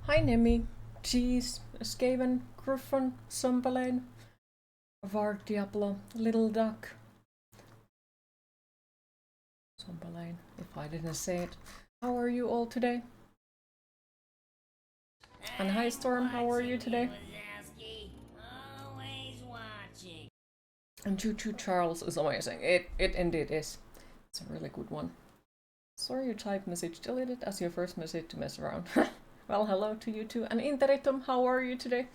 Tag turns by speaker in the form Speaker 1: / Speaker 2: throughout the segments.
Speaker 1: Hi Nemi, Cheese, Skaven, Griffon, Sumbelane, Var Diablo, Little Duck. Sumbelane, if I didn't say it. How are you all today? And hi Storm, how are you today? And Choo-Choo Charles is amazing. It indeed is. It's a really good one. Sorry your type message deleted as your first message to mess around. Well, hello to you too. And Interitum, how are you today?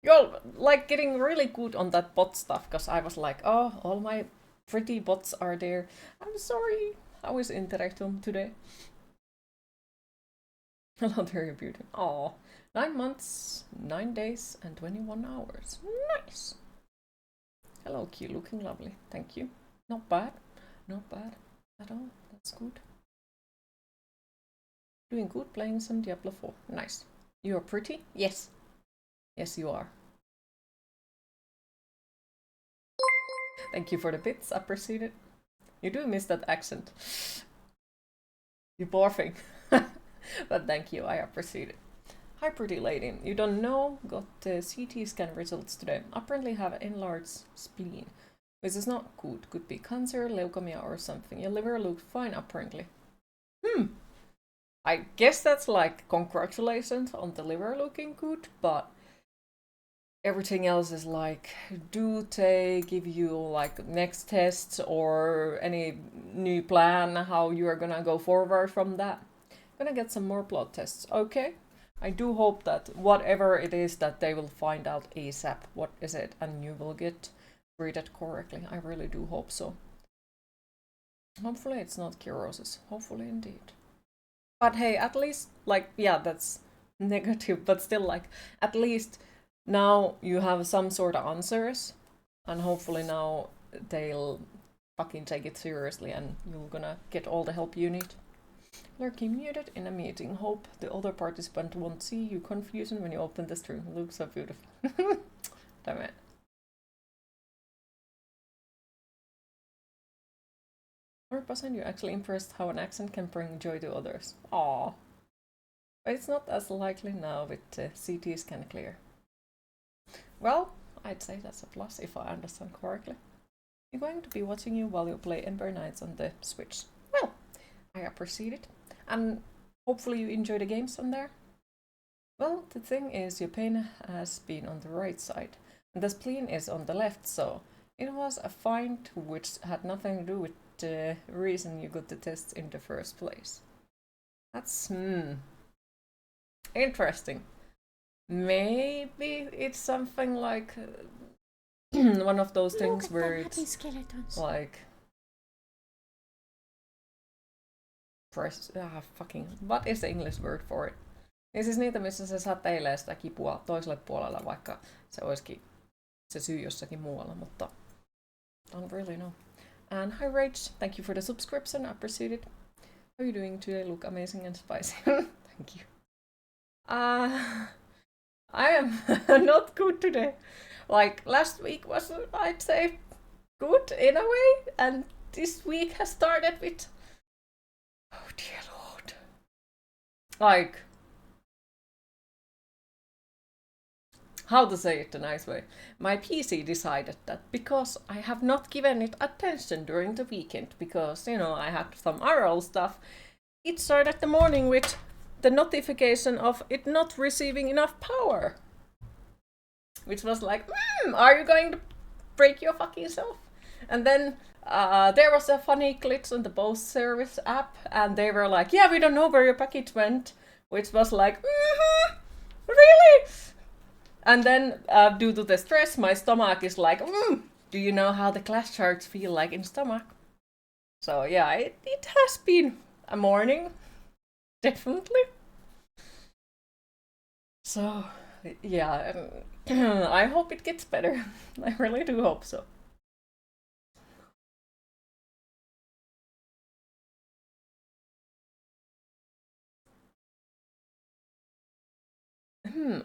Speaker 1: You're like getting really good on that bot stuff, because I was like, oh, all my pretty bots are there. I'm sorry. How is Interitum today? Hello there, you beauty. Aw, 9 months, 9 days, and 21 hours. Nice. Hello, Q, looking lovely. Thank you. Not bad. Not bad at all. That's good. Doing good, playing some Diablo 4. Nice. You are pretty? Yes. Yes, you are. Thank you for the bits. I appreciate it. You do miss that accent. You barfing. But thank you, I appreciate it. Hi, pretty lady. You don't know? Got the CT scan results today. Apparently have enlarged spleen, which is not good. Could be cancer, leukemia, or something. Your liver looked fine, apparently. I guess that's like congratulations on the liver looking good, but everything else is like, do they give you like next tests or any new plan how you are gonna go forward from that? Gonna get some more blood tests. Okay, I do hope that whatever it is that they will find out ASAP what is it, and you will get treated correctly. I really do hope so. Hopefully it's not cirrhosis. Hopefully indeed. But hey, at least like, yeah, that's negative, but still like, at least now you have some sort of answers, and hopefully now they'll fucking take it seriously and you're gonna get all the help you need. Lurking muted in a meeting. Hope the other participant won't see you confusion when you open the stream. Looks so beautiful. Damn it. Person, you're actually impressed how an accent can bring joy to others. Aww. But it's not as likely now with CT scan clear. Well, I'd say that's a plus if I understand correctly. I'm going to be watching you while you play Ember Knights on the Switch. Well, I appreciate it. And hopefully you enjoy the games on there. Well, the thing is, your pain has been on the right side, and the spleen is on the left, so it was a find which had nothing to do with the reason you got the tests in the first place. That's, interesting. Maybe it's something like one of those things where it's
Speaker 2: skeletons.
Speaker 1: like fucking, what is the English word for it? Niin siis niitä, missä se säteilee sitä kipua toiselle puolelle, vaikka se olisikin se syy jossakin muualla, mutta don't really know. And hi Rage, thank you for the subscription, I appreciate it. How are you doing today? Look amazing and spicy. Thank you. I am not good today. Like last week was, I'd say, good in a way, and this week has started with, oh dear lord, like, how to say it the nice way. My PC decided that because I have not given it attention during the weekend, because, you know, I had some RL stuff, it started the morning with the notification of it not receiving enough power. Which was like, are you going to break your fucking self? And then there was a funny glitch on the Bose service app, and they were like, yeah, we don't know where your package went, which was like, really? And then, due to the stress, my stomach is like, do you know how the class charts feel like in stomach? So yeah, it has been a morning, definitely. So yeah, I hope it gets better. I really do hope so.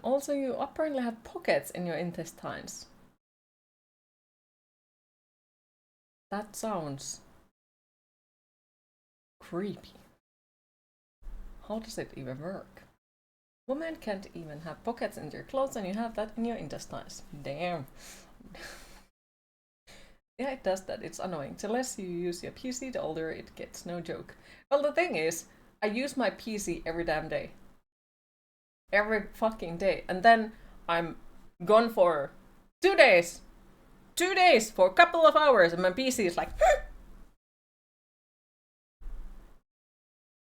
Speaker 1: Also, you apparently have pockets in your intestines. That sounds creepy. How does it even work? Women can't even have pockets in their clothes and you have that in your intestines. Damn. Yeah, it does that. It's annoying. The less you use your PC, the older it gets. No joke. Well, the thing is, I use my PC every damn day. Every fucking day. And then I'm gone for 2 days. 2 days for a couple of hours and my PC is like...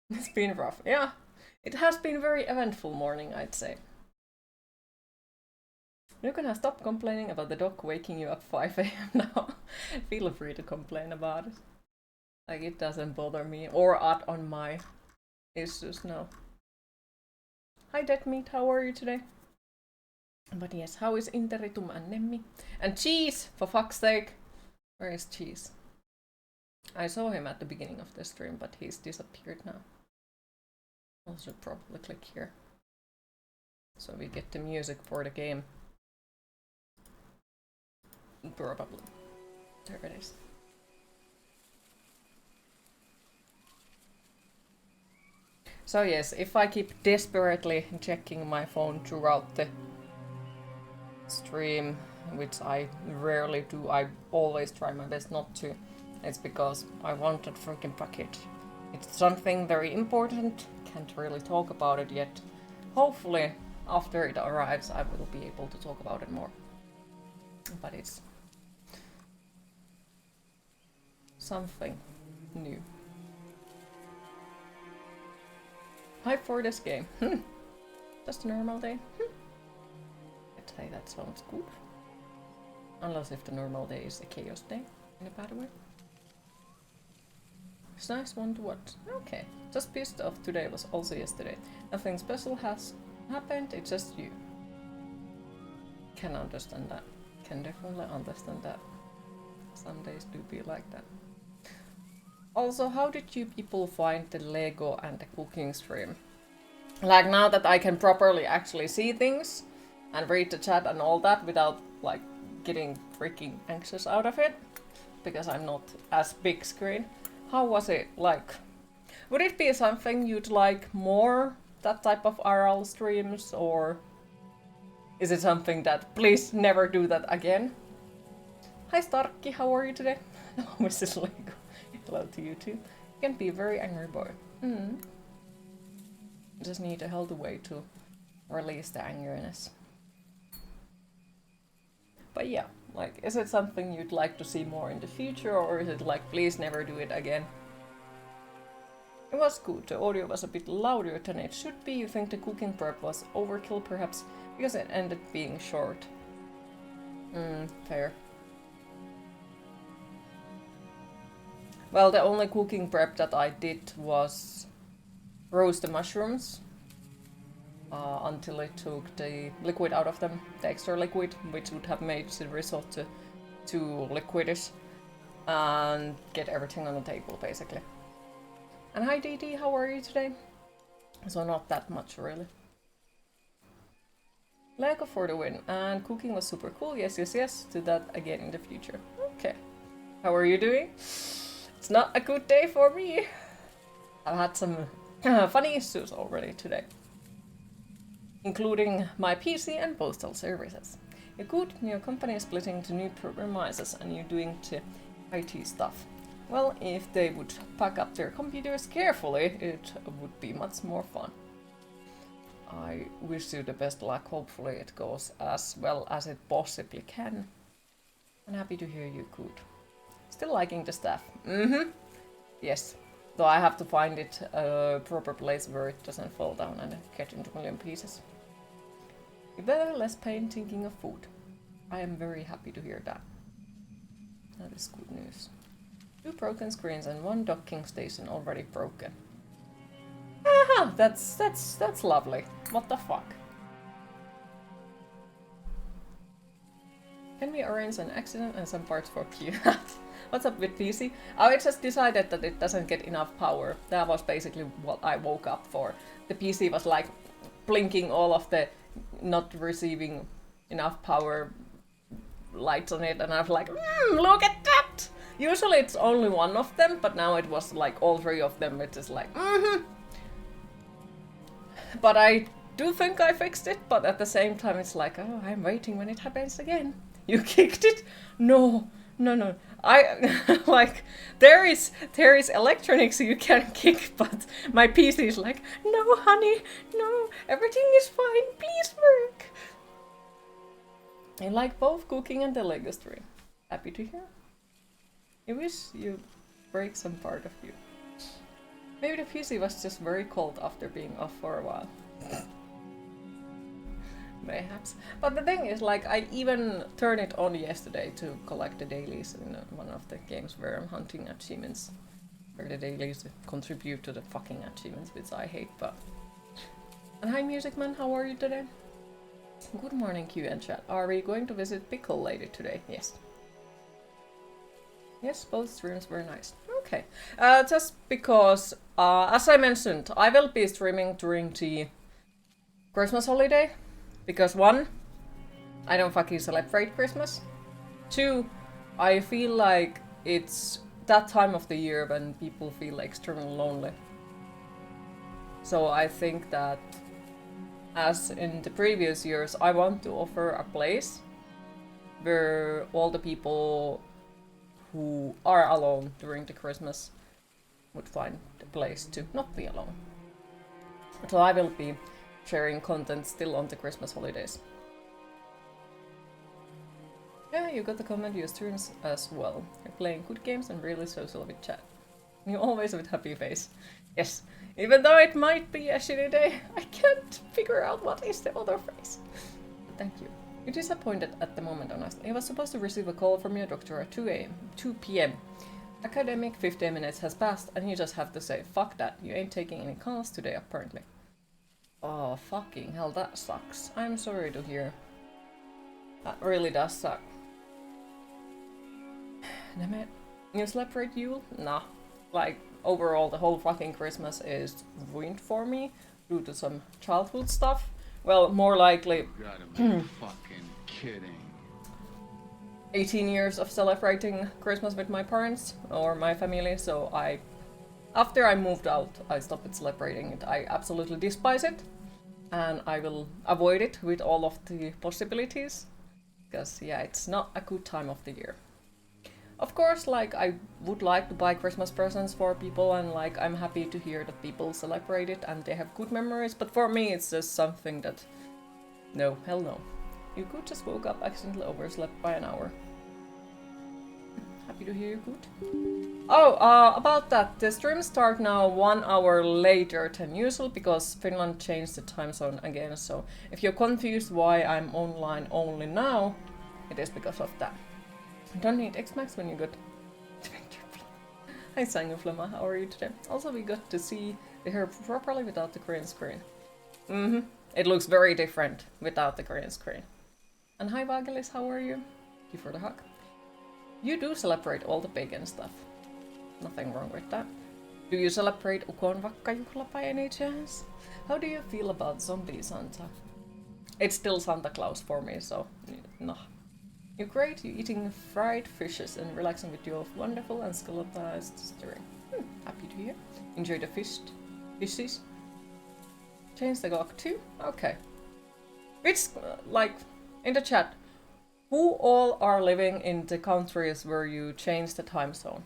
Speaker 1: It's been rough. Yeah. It has been a very eventful morning, I'd say. You're gonna stop complaining about the dog waking you up 5 a.m. now. Feel free to complain about it. Like, it doesn't bother me or add on my issues, no. Hi Dead Meat, how are you today? But yes, how is Interitum and Nemmi? And Cheese, for fuck's sake! Where is Cheese? I saw him at the beginning of the stream, but he's disappeared now. I should probably click here. So we get the music for the game. Probably. There it is. So yes, if I keep desperately checking my phone throughout the stream, which I rarely do, I always try my best not to, it's because I want that freaking package. It's something very important, can't really talk about it yet. Hopefully, after it arrives, I will be able to talk about it more. But it's something new. Hype for this game. Just a normal day. I'd say that sounds good. Unless if the normal day is a chaos day, in a bad way. It's a nice one to watch. Okay. Just pissed off today was also yesterday. Nothing special has happened, it's just you. Can understand that. Can definitely understand that. Some days do be like that. Also, how did you people find the Lego and the cooking stream? Like, now that I can properly actually see things and read the chat and all that without like getting freaking anxious out of it, because I'm not as big screen. How was it like? Would it be something you'd like more, that type of RL streams, or is it something that please never do that again? Hi Starkey, how are you today? Hello Mrs. Lego. Hello to you too. You can be a very angry boy. Just need a healthy way to release the angeriness. But yeah, like, is it something you'd like to see more in the future, or is it like, please never do it again? It was good, the audio was a bit louder than it should be. You think the cooking prep was overkill perhaps, because it ended being short. Fair. Well, the only cooking prep that I did was roast the mushrooms until it took the liquid out of them, the extra liquid, which would have made the risotto too liquidish, and get everything on the table, basically. And hi DD, how are you today? So not that much, really. Lego for the win, and cooking was super cool, yes, do that again in the future. Okay. How are you doing? It's not a good day for me. I've had some funny issues already today, including my PC and postal services. You're good, your company is splitting to new premises and you're doing the IT stuff. Well, if they would pack up their computers carefully, it would be much more fun. I wish you the best luck, hopefully it goes as well as it possibly can. I'm happy to hear you good. Still liking the staff. Yes. Though I have to find it a proper place where it doesn't fall down and get into a million pieces. You better less pain thinking of food. I am very happy to hear that. That is good news. 2 broken screens and 1 docking station already broken. Aha! That's lovely. What the fuck? Can we arrange an accident and some parts for Q? What's up with PC? I just decided that it doesn't get enough power. That was basically what I woke up for. The PC was like blinking all of the not receiving enough power lights on it, and I was like, look at that! Usually it's only one of them, but now it was like all 3 of them. It is like, But I do think I fixed it, but at the same time it's like, oh, I'm waiting when it happens again. You kicked it? No. I like there is electronics you can kick, but my PC is like, no, honey, no, everything is fine. Please work. I like both cooking and the Lego stream. Happy to hear. I wish you break some part of you. Maybe the PC was just very cold after being off for a while. Mayhaps. But the thing is, like, I even turned it on yesterday to collect the dailies in one of the games where I'm hunting achievements. Where the dailies contribute to the fucking achievements, which I hate, but... And hi Music Man, how are you today? Good morning Q and chat. Are we going to visit Pickle Lady today? Yes. Yes, both streams were nice. Okay. Just because, as I mentioned, I will be streaming during the Christmas holiday. Because 1, I don't fucking celebrate Christmas. 2, I feel like it's that time of the year when people feel extremely lonely. So I think that, as in the previous years, I want to offer a place where all the people who are alone during the Christmas would find a place to not be alone. So I will be sharing content still on the Christmas holidays. Yeah, you got the comment, you streams as well. You're playing good games and really social with chat. You always with happy face. Yes, even though it might be a shitty day, I can't figure out what is the other face. Thank you. You're disappointed at the moment, honestly. I was supposed to receive a call from your doctor at 2 p.m. Academic 15 minutes has passed and you just have to say, fuck that, you ain't taking any calls today apparently. Oh, fucking hell, that sucks. I'm sorry to hear. That really does suck. Damn it. You celebrate Yule? Nah. Like, overall, the whole fucking Christmas is ruined for me due to some childhood stuff. Well, more likely...
Speaker 2: You gotta be fucking kidding.
Speaker 1: 18 years of celebrating Christmas with my parents or my family, so after I moved out, I stopped celebrating it. I absolutely despise it, and I will avoid it with all of the possibilities, because yeah, it's not a good time of the year. Of course, like, I would like to buy Christmas presents for people, and like, I'm happy to hear that people celebrate it and they have good memories, but for me it's just something that, no, hell no. You could just woke up accidentally overslept by an hour. Happy to hear you good. Oh, about that, the streams start now 1 hour later than usual because Finland changed the time zone again, so if you're confused why I'm online only now, it is because of that. Don't need X-Max when you got Hi Sanguflama, how are you today? Also we got to see the hair properly without the green screen. It looks very different without the green screen. And hi Vagelis, how are you? Thank you for the hug. You do celebrate all the pagan stuff. Nothing wrong with that. Do you celebrate Ukon Vakkajuhla by any chance? How do you feel about zombie Santa? It's still Santa Claus for me, so no. You're great, you're eating fried fishes and relaxing with your wonderful and skeletonized steering. Happy to hear. Enjoy the fishes. Change the clock too? Okay. Which, like, in the chat, who all are living in the countries where you change the time zone?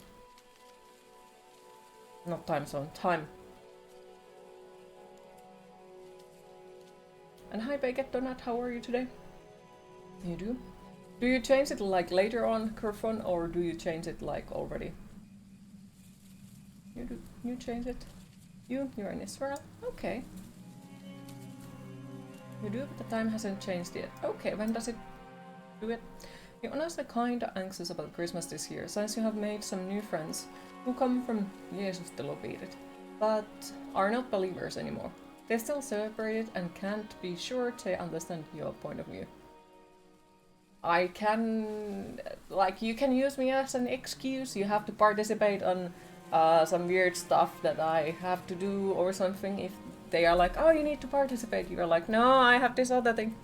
Speaker 1: Not time zone, time. And hi Baguette Donut, how are you today? You do? Do you change it like later on, Kerfon, or do you change it like already? You do? You change it? You're in Israel? Okay. You do, but the time hasn't changed yet. Okay, when does it do it? You're honestly kinda anxious about Christmas this year, since you have made some new friends who come from Jesus Delobeated, but are not believers anymore. They still celebrate it and can't be sure they understand your point of view. I can, like, you can use me as an excuse. You have to participate on some weird stuff that I have to do or something. If they are like, oh, you need to participate, you're like, no, I have this other thing.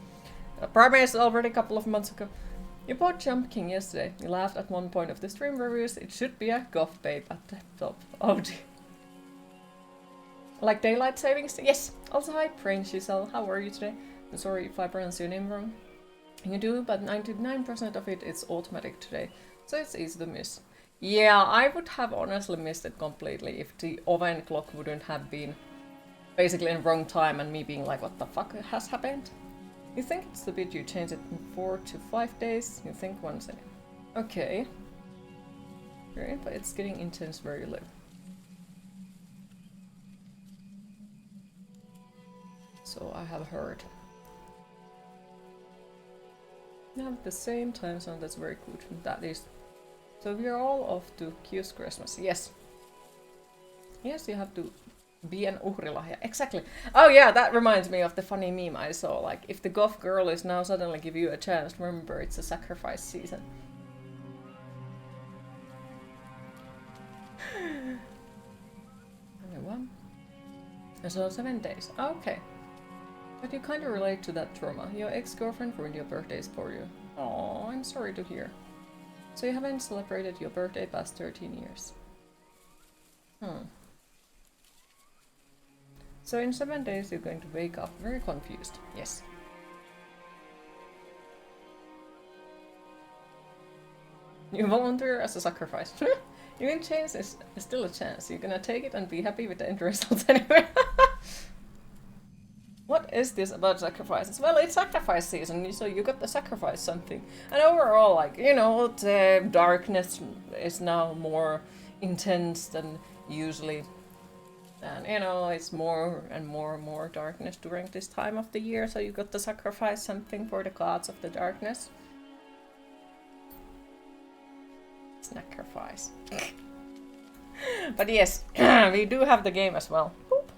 Speaker 1: I promised already a couple of months ago. You bought Jump King yesterday. You laughed at one point of the stream reviews. It should be a goth babe at the top. Oh dear. Like daylight savings? Yes! Also, hi, Brain Giselle. How are you today? I'm sorry if I pronounce your name wrong. You do, but 99% of it is automatic today, so it's easy to miss. Yeah, I would have honestly missed it completely if the oven clock wouldn't have been basically in the wrong time and me being like, what the fuck has happened? You think it's the bit you change it in 4 to 5 days? You think once in. Okay. Great, but it's getting intense where you live. So I have heard. You have the same time zone, that's very good. That is. So we are all off to Q's Christmas. Yes. Yes, you have to be an uhrilahja. Exactly. Oh yeah, that reminds me of the funny meme I saw. Like, if the goth girl is now suddenly give you a chance, remember it's a sacrifice season. Only one. And so 7 days. Okay. But you kind of relate to that trauma. Your ex-girlfriend ruined your birthdays for you. Oh, I'm sorry to hear. So you haven't celebrated your birthday past 13 years. So in 7 days you're going to wake up very confused. Yes. You volunteer as a sacrifice. You can change is still a chance. You're gonna take it and be happy with the end results anyway. What is this about sacrifices? Well, it's sacrifice season, so you got to sacrifice something. And overall, like, you know, the darkness is now more intense than usually. And, you know, it's more and more darkness during this time of the year, so you got to sacrifice something for the gods of the darkness. Sacrifice. But yes, we do have the game as well. Boop.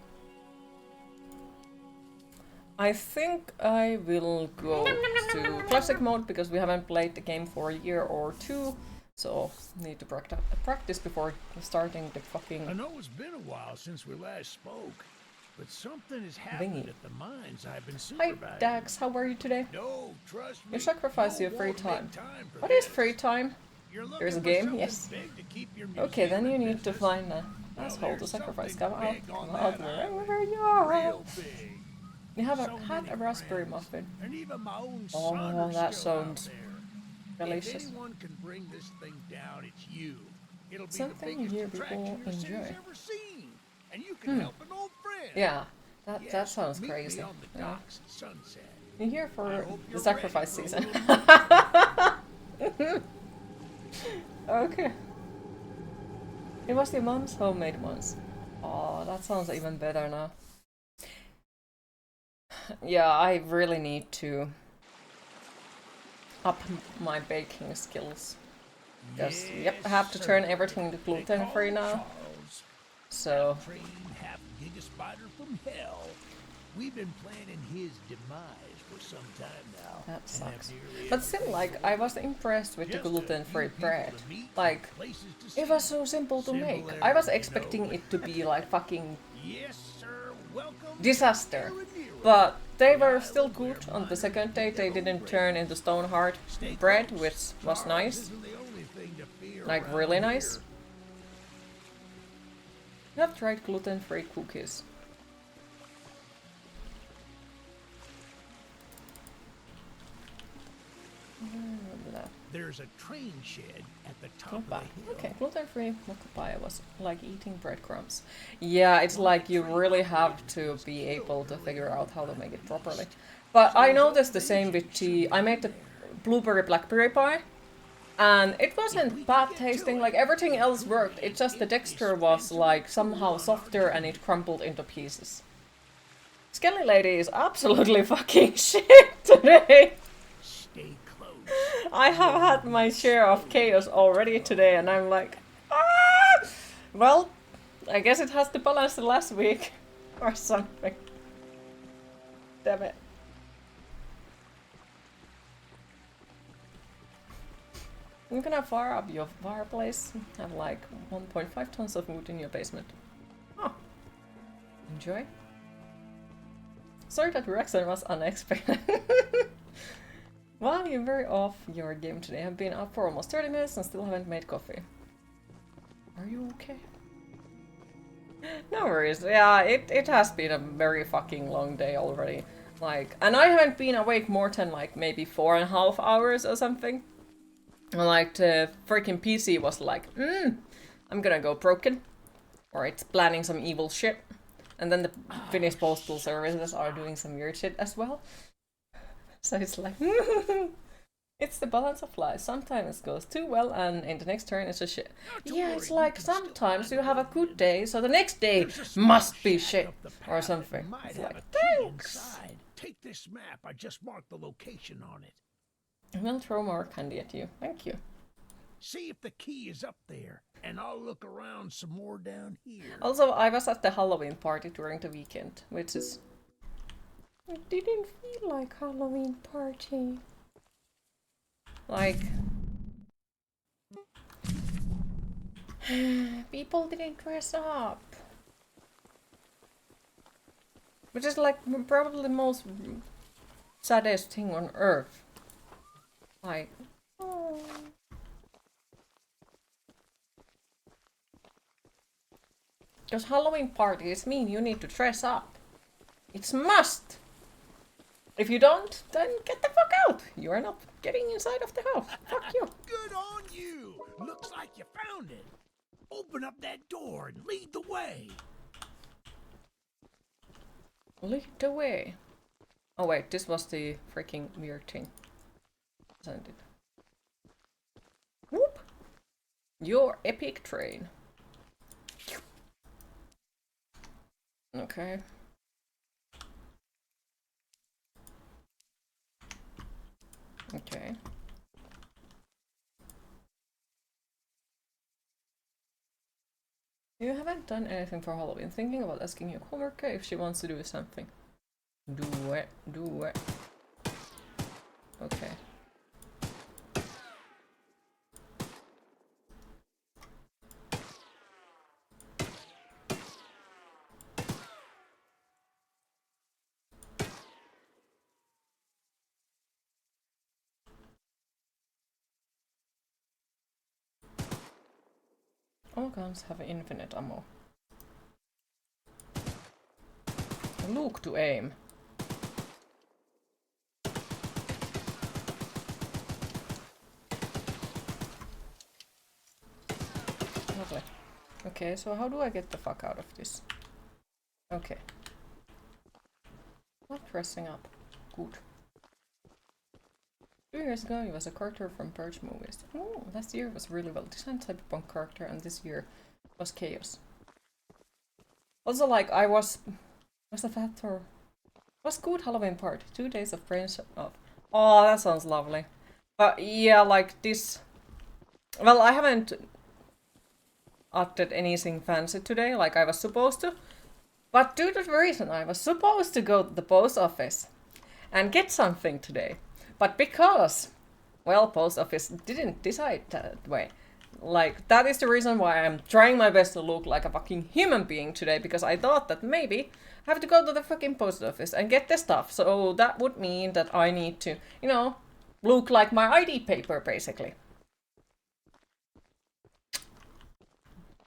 Speaker 1: I think I will go to classic mode because we haven't played the game for a year or two, so need to practice before starting the fucking.
Speaker 3: I know it's been a while since we last spoke, but something has happened at the mines I've been supervising.
Speaker 1: Hi Dax, how are you today?
Speaker 3: No, trust me.
Speaker 1: You sacrifice your free time. What is free time? There's a game, yes. Okay, then you need to find an asshole to sacrifice. Come out wherever you are. You have had a raspberry muffin. Oh, that sounds delicious. Something you people enjoy. Yeah, that sounds crazy. Yeah. You're here for the sacrifice season. Okay. It was your mom's homemade ones. Oh, that sounds even better now. Yeah, I really need to up my baking skills. Because, yep, I have to turn everything to gluten-free now. So.
Speaker 3: We've been planning his demise for some time now.
Speaker 1: That sucks. But still, like, I was impressed with the gluten-free bread. Like, it was so simple to make. I was expecting it to be like fucking disaster. But they were still good. On the second day, they didn't turn into stone hard bread, which was nice. Like, really nice. You have tried gluten-free cookies.
Speaker 3: There's a train shed at the top of the hill.
Speaker 1: Okay, gluten-free mocha was like eating breadcrumbs. Yeah, it's like you really have to be able to figure out how to make it properly. But I noticed the same with tea. I made the blueberry blackberry pie, and it wasn't bad tasting. Like, everything else worked. It's just the texture was like somehow softer and it crumbled into pieces. Skelly Lady is absolutely fucking shit today.
Speaker 3: Stay close.
Speaker 1: I have had my share of chaos already today, and I'm like, ah! Well, I guess it has to balance the last week or something. Damn it. You can fire up your fireplace, have like 1.5 tons of wood in your basement. Oh. Enjoy. Sorry that Rexon was unexpected. Well, you're very off your game today. I've been up for almost 30 minutes and still haven't made coffee. Are you okay? No worries. Yeah, it has been a very fucking long day already. Like, and I haven't been awake more than like maybe 4.5 hours or something. Like the freaking PC was like, I'm gonna go broken, or it's planning some evil shit. And then the Finnish postal services are doing some weird shit as well. So it's like, it's the balance of life. Sometimes it goes too well, and in the next turn it's just shit. Yeah, it's like sometimes you have a good day, so the next day must be shit or something. It's like, thanks.
Speaker 3: Take this map. I just marked the location on it.
Speaker 1: We'll throw more candy at you. Thank you.
Speaker 3: See if the key is up there, and I'll look around some more down here.
Speaker 1: Also, I was at the Halloween party during the weekend, which is... It didn't feel like Halloween party. Like... people didn't dress up. Which is like probably the most saddest thing on earth. Like... Oh. Because Halloween parties mean you need to dress up. It's must! If you don't, then get the fuck out! You are not getting inside of the house. Fuck you.
Speaker 3: Good on you! Looks like you found it. Open up that door and lead the way.
Speaker 1: Lead the way. Oh wait, this was the freaking weird thing. Isn't it? Whoop! Your epic train. Okay. Okay. You haven't done anything for Halloween. Thinking about asking your coworker if she wants to do something. Do it. Do it. Okay. All guns have infinite ammo. Look to aim. Lovely. Okay, so how do I get the fuck out of this? Okay. Not dressing up. Good. 2 years ago, he was a character from Purge movies. Oh, last year was really well designed cyberpunk character, and this year was chaos. Also, like, I was a factor. Was good Halloween party. 2 days of brain off. Oh, that sounds lovely. But yeah, like this. Well, I haven't added anything fancy today, like I was supposed to. But due to the reason I was supposed to go to the post office and get something today. But because, well, post office didn't decide that way. Like, that is the reason why I'm trying my best to look like a fucking human being today, because I thought that maybe I have to go to the fucking post office and get the stuff. So that would mean that I need to, you know, look like my ID paper, basically.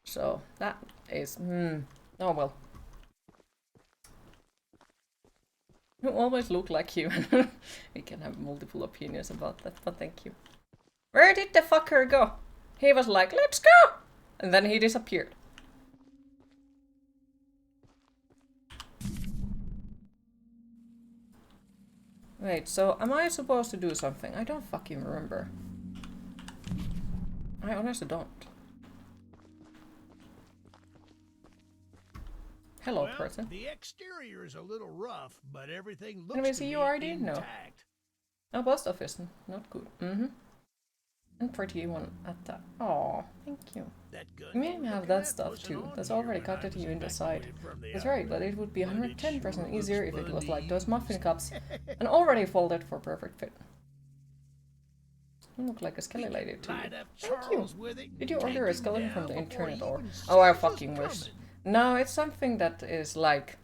Speaker 1: So that is, oh well. You always look like you. We can have multiple opinions about that, but thank you. Where did the fucker go? He was like, let's go! And then he disappeared. Wait, so am I supposed to do something? I don't fucking remember. I honestly don't. Hello,
Speaker 3: well,
Speaker 1: person.
Speaker 3: The exterior is a little rough, but everything looks
Speaker 1: Can we see your ID? No.
Speaker 3: intact.
Speaker 1: No, post office. Not good. And pretty one at that. Oh, thank you. You may have that stuff too. That's already cut to you in the side. That's right, but it would be 110% easier if it was like those muffin cups and already folded for perfect fit. You look like a skeleton lady too. Thank you. Did you order a skeleton from the internet or? Oh, I fucking wish. No, it's something that is like,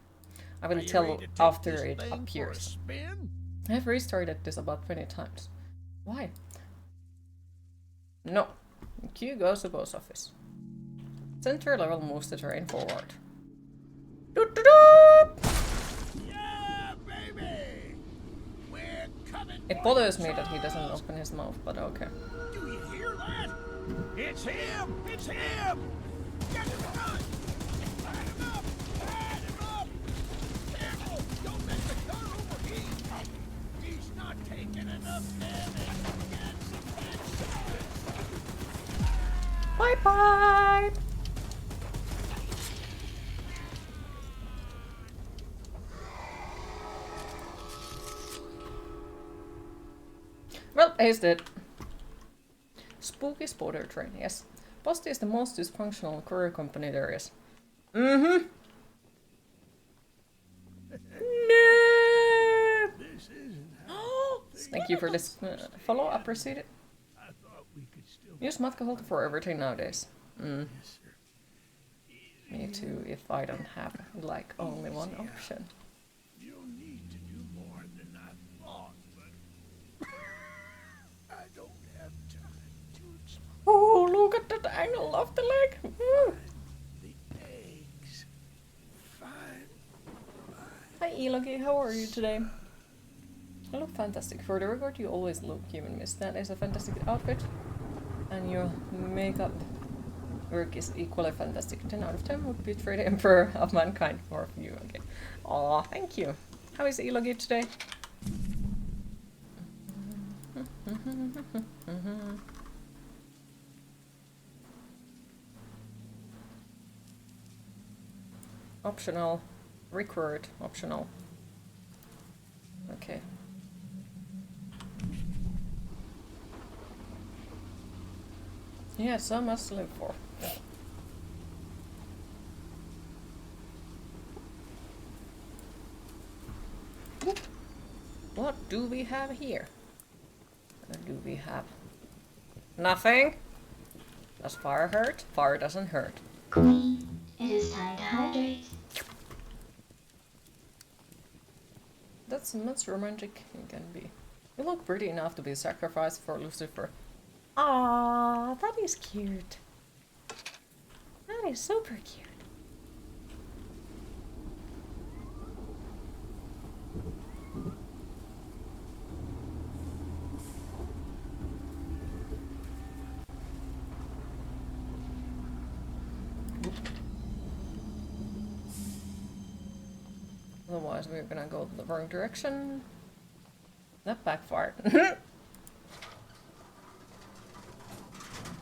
Speaker 1: I will tell after it appears. I have restarted this about 20 times. Why? No. Q goes to post office. Center level moves the terrain forward. It bothers me that he doesn't open his mouth, but okay.
Speaker 3: Do you hear that? It's him! It's him! Get him done! Light him up! Light him up! Careful! Don't let the car overheat! He's not taking enough damage! Get some headshots!
Speaker 1: Bye bye! Well, he's dead. Spooky spotter train, yes. Post is the most dysfunctional courier company there is. Mm-hmm. No!
Speaker 3: This isn't how
Speaker 1: Thank you for this follow, appreciate it.
Speaker 3: I thought we could still...
Speaker 1: Use Matkaholta for everything nowadays.
Speaker 3: Yes, sir.
Speaker 1: Me too, if I don't have, like, only one option.
Speaker 3: You'll need to do more than I thought, but... I don't have time to explain
Speaker 1: Oh, look at that angle of the leg! Woo.
Speaker 3: the eggs. Fine.
Speaker 1: Hi Elogi, how are you today? You look fantastic. For the record, you always look human, miss. That is a fantastic outfit. And your makeup work is equally fantastic. 10 out of 10 would betray the Emperor of Mankind for you. Okay. Aw, thank you. How is Elogi today? Optional. Record. Optional. Okay. Yeah, so much to live for. What do we have here? What do we have? Nothing? Does fire hurt? Fire doesn't hurt.
Speaker 4: Queen, it is time to hydrate.
Speaker 1: That's much romantic it can be. You look pretty enough to be sacrificed for Lucifer. Ah, that is cute. That is super cute. Otherwise we're gonna go the wrong direction. That backfired.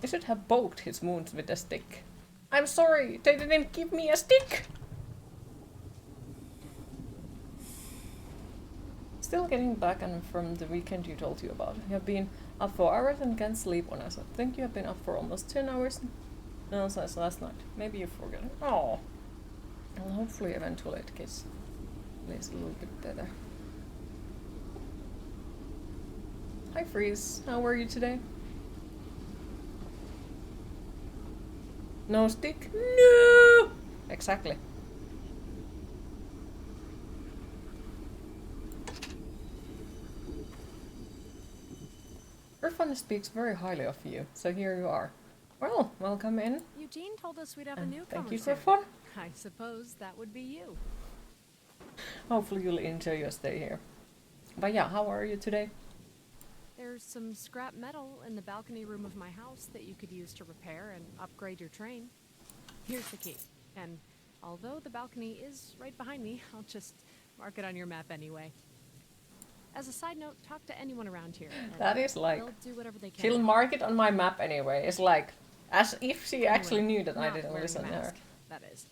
Speaker 1: I should have poked his wounds with a stick. I'm sorry, they didn't give me a stick! Still getting back and from the weekend you told you about. You have been up for hours and can't sleep on us. I think you have been up for almost 10 hours. No, since last night. Maybe you forgot. Oh. Well, hopefully eventually it gets at least a little bit better. Hi Freeze, how are you today? No stick? No! Exactly. Griffin speaks very highly of you, so here you are. Well, welcome in.
Speaker 5: Eugene told us we'd have a
Speaker 1: And
Speaker 5: newcomer
Speaker 1: thank you,
Speaker 5: soon.
Speaker 1: Griffin.
Speaker 5: I suppose that would be you.
Speaker 1: Hopefully you'll enjoy your stay here. But yeah, how are you today?
Speaker 5: There's some scrap metal in the balcony room of my house that you could use to repair and upgrade your train. Here's the key. And although the balcony is right behind me, I'll just mark it on your map anyway. As a side note, talk to anyone around here. and
Speaker 1: That is like,
Speaker 5: they'll do whatever they can.
Speaker 1: she'll mark it on my map anyway. It's like, as if she actually
Speaker 5: Anyway,
Speaker 1: knew that I
Speaker 5: not
Speaker 1: didn't
Speaker 5: wearing a
Speaker 1: listen to her.
Speaker 5: mask, that is.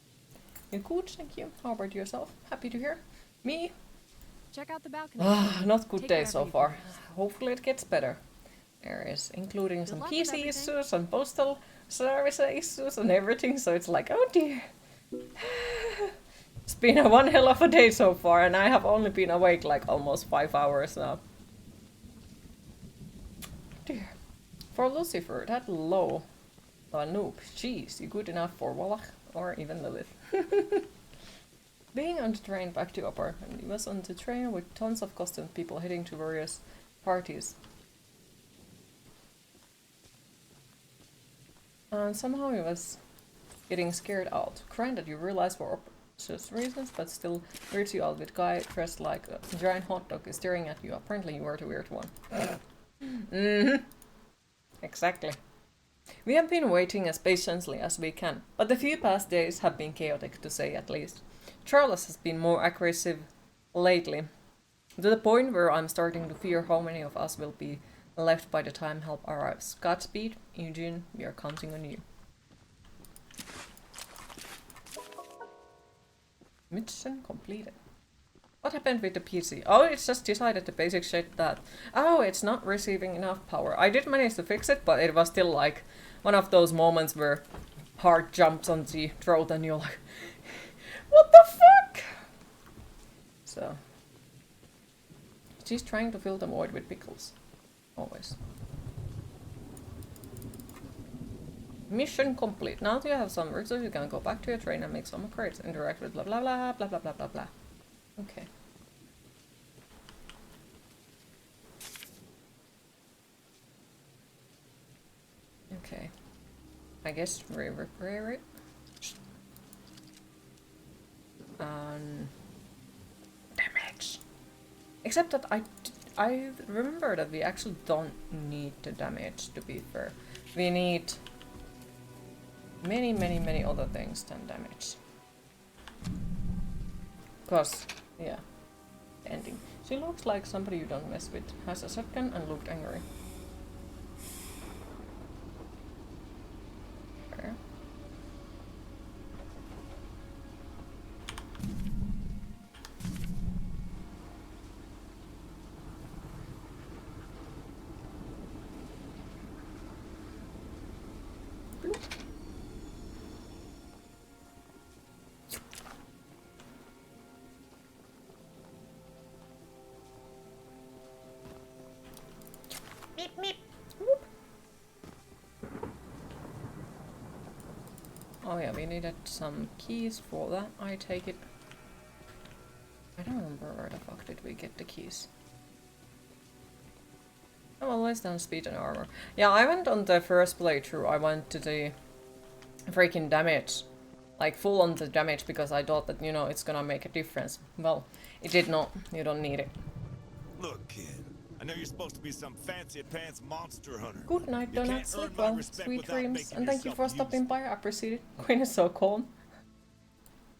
Speaker 1: You good, thank you. How about yourself? Happy to hear. Me?
Speaker 5: Check out the balcony.
Speaker 1: Not good
Speaker 5: Take
Speaker 1: day
Speaker 5: whatever
Speaker 1: so
Speaker 5: you
Speaker 1: far.
Speaker 5: can use.
Speaker 1: Hopefully it gets better. There is including some
Speaker 5: luck with
Speaker 1: PC
Speaker 5: everything.
Speaker 1: issues and postal service issues and everything, so it's like, oh dear. It's been a one hell of a day so far, and I have only been awake like almost 5 hours now. Dear. For Lucifer, that low noob, jeez, you good enough for Wallach or even Lilith. Being on the train back to apartment, he was on the train with tons of costumed people heading to various parties. And somehow he was getting scared out, crying that you realize just reasons, but still weirds you out with guy dressed like a giant hot dog is staring at you. Apparently you are the weird one. Mm-hmm. Exactly. We have been waiting as patiently as we can, but the few past days have been chaotic, to say at least. Charles has been more aggressive lately, to the point where I'm starting to fear how many of us will be left by the time help arrives. Godspeed, Eugene, we are counting on you. Mission completed. What happened with the PC? Oh, it's just decided the basic shit that... Oh, it's not receiving enough power. I did manage to fix it, but it was still like one of those moments where heart jumps on the throat and you're like... What the fuck? So... She's trying to fill the void with pickles. Always. Mission complete. Now that you have some resources, you can go back to your train and make some upgrades. Interact with blah blah blah blah blah blah blah blah. Okay. Okay. I guess we repair it. Damage. Except that I remember that we actually don't need the damage, to be fair. We need many other things than damage. Cause, yeah, ending. She looks like somebody you don't mess with. Has a shotgun and looked angry. Fair. Oh yeah, we needed some keys for that, I take it. I don't remember where the fuck did we get the keys. Oh, well, less than speed and armor. Yeah, I went on the first playthrough, I went to the freaking damage. Like full on the damage because I thought that, you know, it's gonna make a difference. Well, it did not. You don't need it.
Speaker 3: Look, kid. I know you're supposed to be some fancy pants monster hunter.
Speaker 1: Good night,
Speaker 3: You
Speaker 1: Donut.
Speaker 3: can't
Speaker 1: Sleep
Speaker 3: earn my
Speaker 1: well.
Speaker 3: respect
Speaker 1: Sweet
Speaker 3: without
Speaker 1: dreams.
Speaker 3: making
Speaker 1: And thank you for
Speaker 3: yourself
Speaker 1: stopping
Speaker 3: useful.
Speaker 1: by. I appreciate it. Queen is so calm.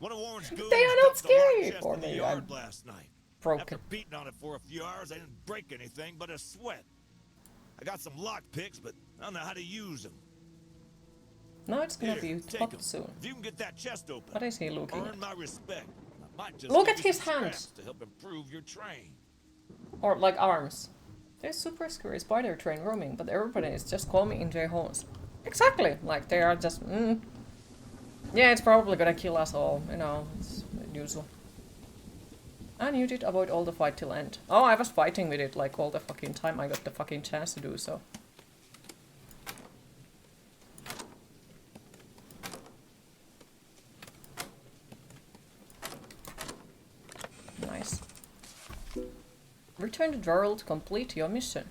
Speaker 3: One of Warren's goons
Speaker 1: They are not
Speaker 3: dumped a locked
Speaker 1: scary
Speaker 3: chest
Speaker 1: for
Speaker 3: in the
Speaker 1: me.
Speaker 3: yard
Speaker 1: I'm
Speaker 3: last night.
Speaker 1: broken.
Speaker 3: After beating on it for a few hours, I didn't break anything but a sweat. I got some lock picks, but I don't know how to use them.
Speaker 1: Now it's gonna
Speaker 3: Here,
Speaker 1: be
Speaker 3: take
Speaker 1: hot
Speaker 3: 'em.
Speaker 1: soon.
Speaker 3: If you can get that chest open,
Speaker 1: What is he looking
Speaker 3: earn
Speaker 1: at?
Speaker 3: my respect. I might just
Speaker 1: Look
Speaker 3: give
Speaker 1: at
Speaker 3: you
Speaker 1: his
Speaker 3: some
Speaker 1: hands.
Speaker 3: scraps to help improve your train.
Speaker 1: Or like arms. There's super scary spider train roaming, but everybody is just calming in their homes. Exactly! Like they are just yeah, it's probably gonna kill us all, you know, it's usual. And you did avoid all the fight till end. Oh, I was fighting with it like all the fucking time I got the fucking chance to do so. Nice. Return to the world to complete your mission.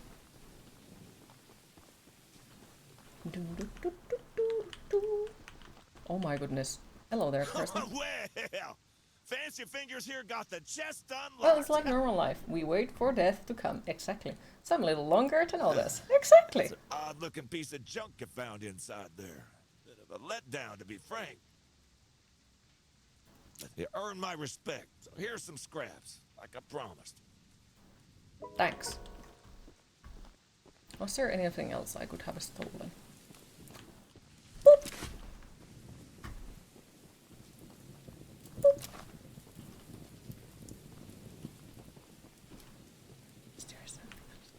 Speaker 1: Oh my goodness. Hello there, person.
Speaker 3: Well, Fancy Fingers here got the chest unlocked.
Speaker 1: Well, it's like normal life. We wait for death to come. Exactly. Some little longer than others. Exactly.
Speaker 3: It's an odd-looking piece of junk you found inside there. Bit of a letdown, to be frank. But you earned my respect, so here's some scraps, like I promised.
Speaker 1: Thanks. Was there anything else I could have stolen? Boop. Boop. Is there something else?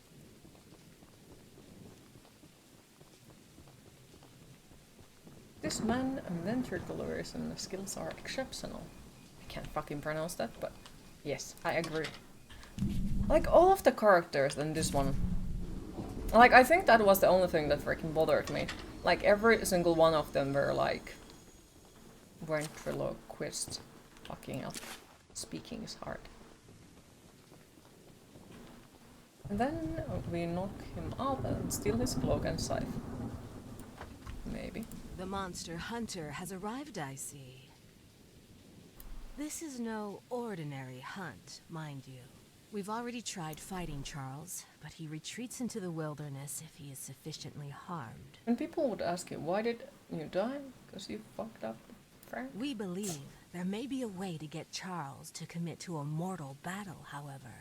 Speaker 1: This man inventor colorism skills are exceptional. I can't fucking pronounce that, but yes, I agree. Like all of the characters in this one. Like I think that was the only thing that freaking bothered me. Like every single one of them were like ventriloquist. Fucking hell. Speaking is hard. And then we knock him up and steal his cloak and scythe. Maybe.
Speaker 6: The monster hunter has arrived, I see. This is no ordinary hunt, mind you. We've already tried fighting Charles, but he retreats into the wilderness if he is sufficiently harmed.
Speaker 1: And people would ask you, why did you die? Because you fucked up Frank?
Speaker 6: We believe there may be a way to get Charles to commit to a mortal battle, however.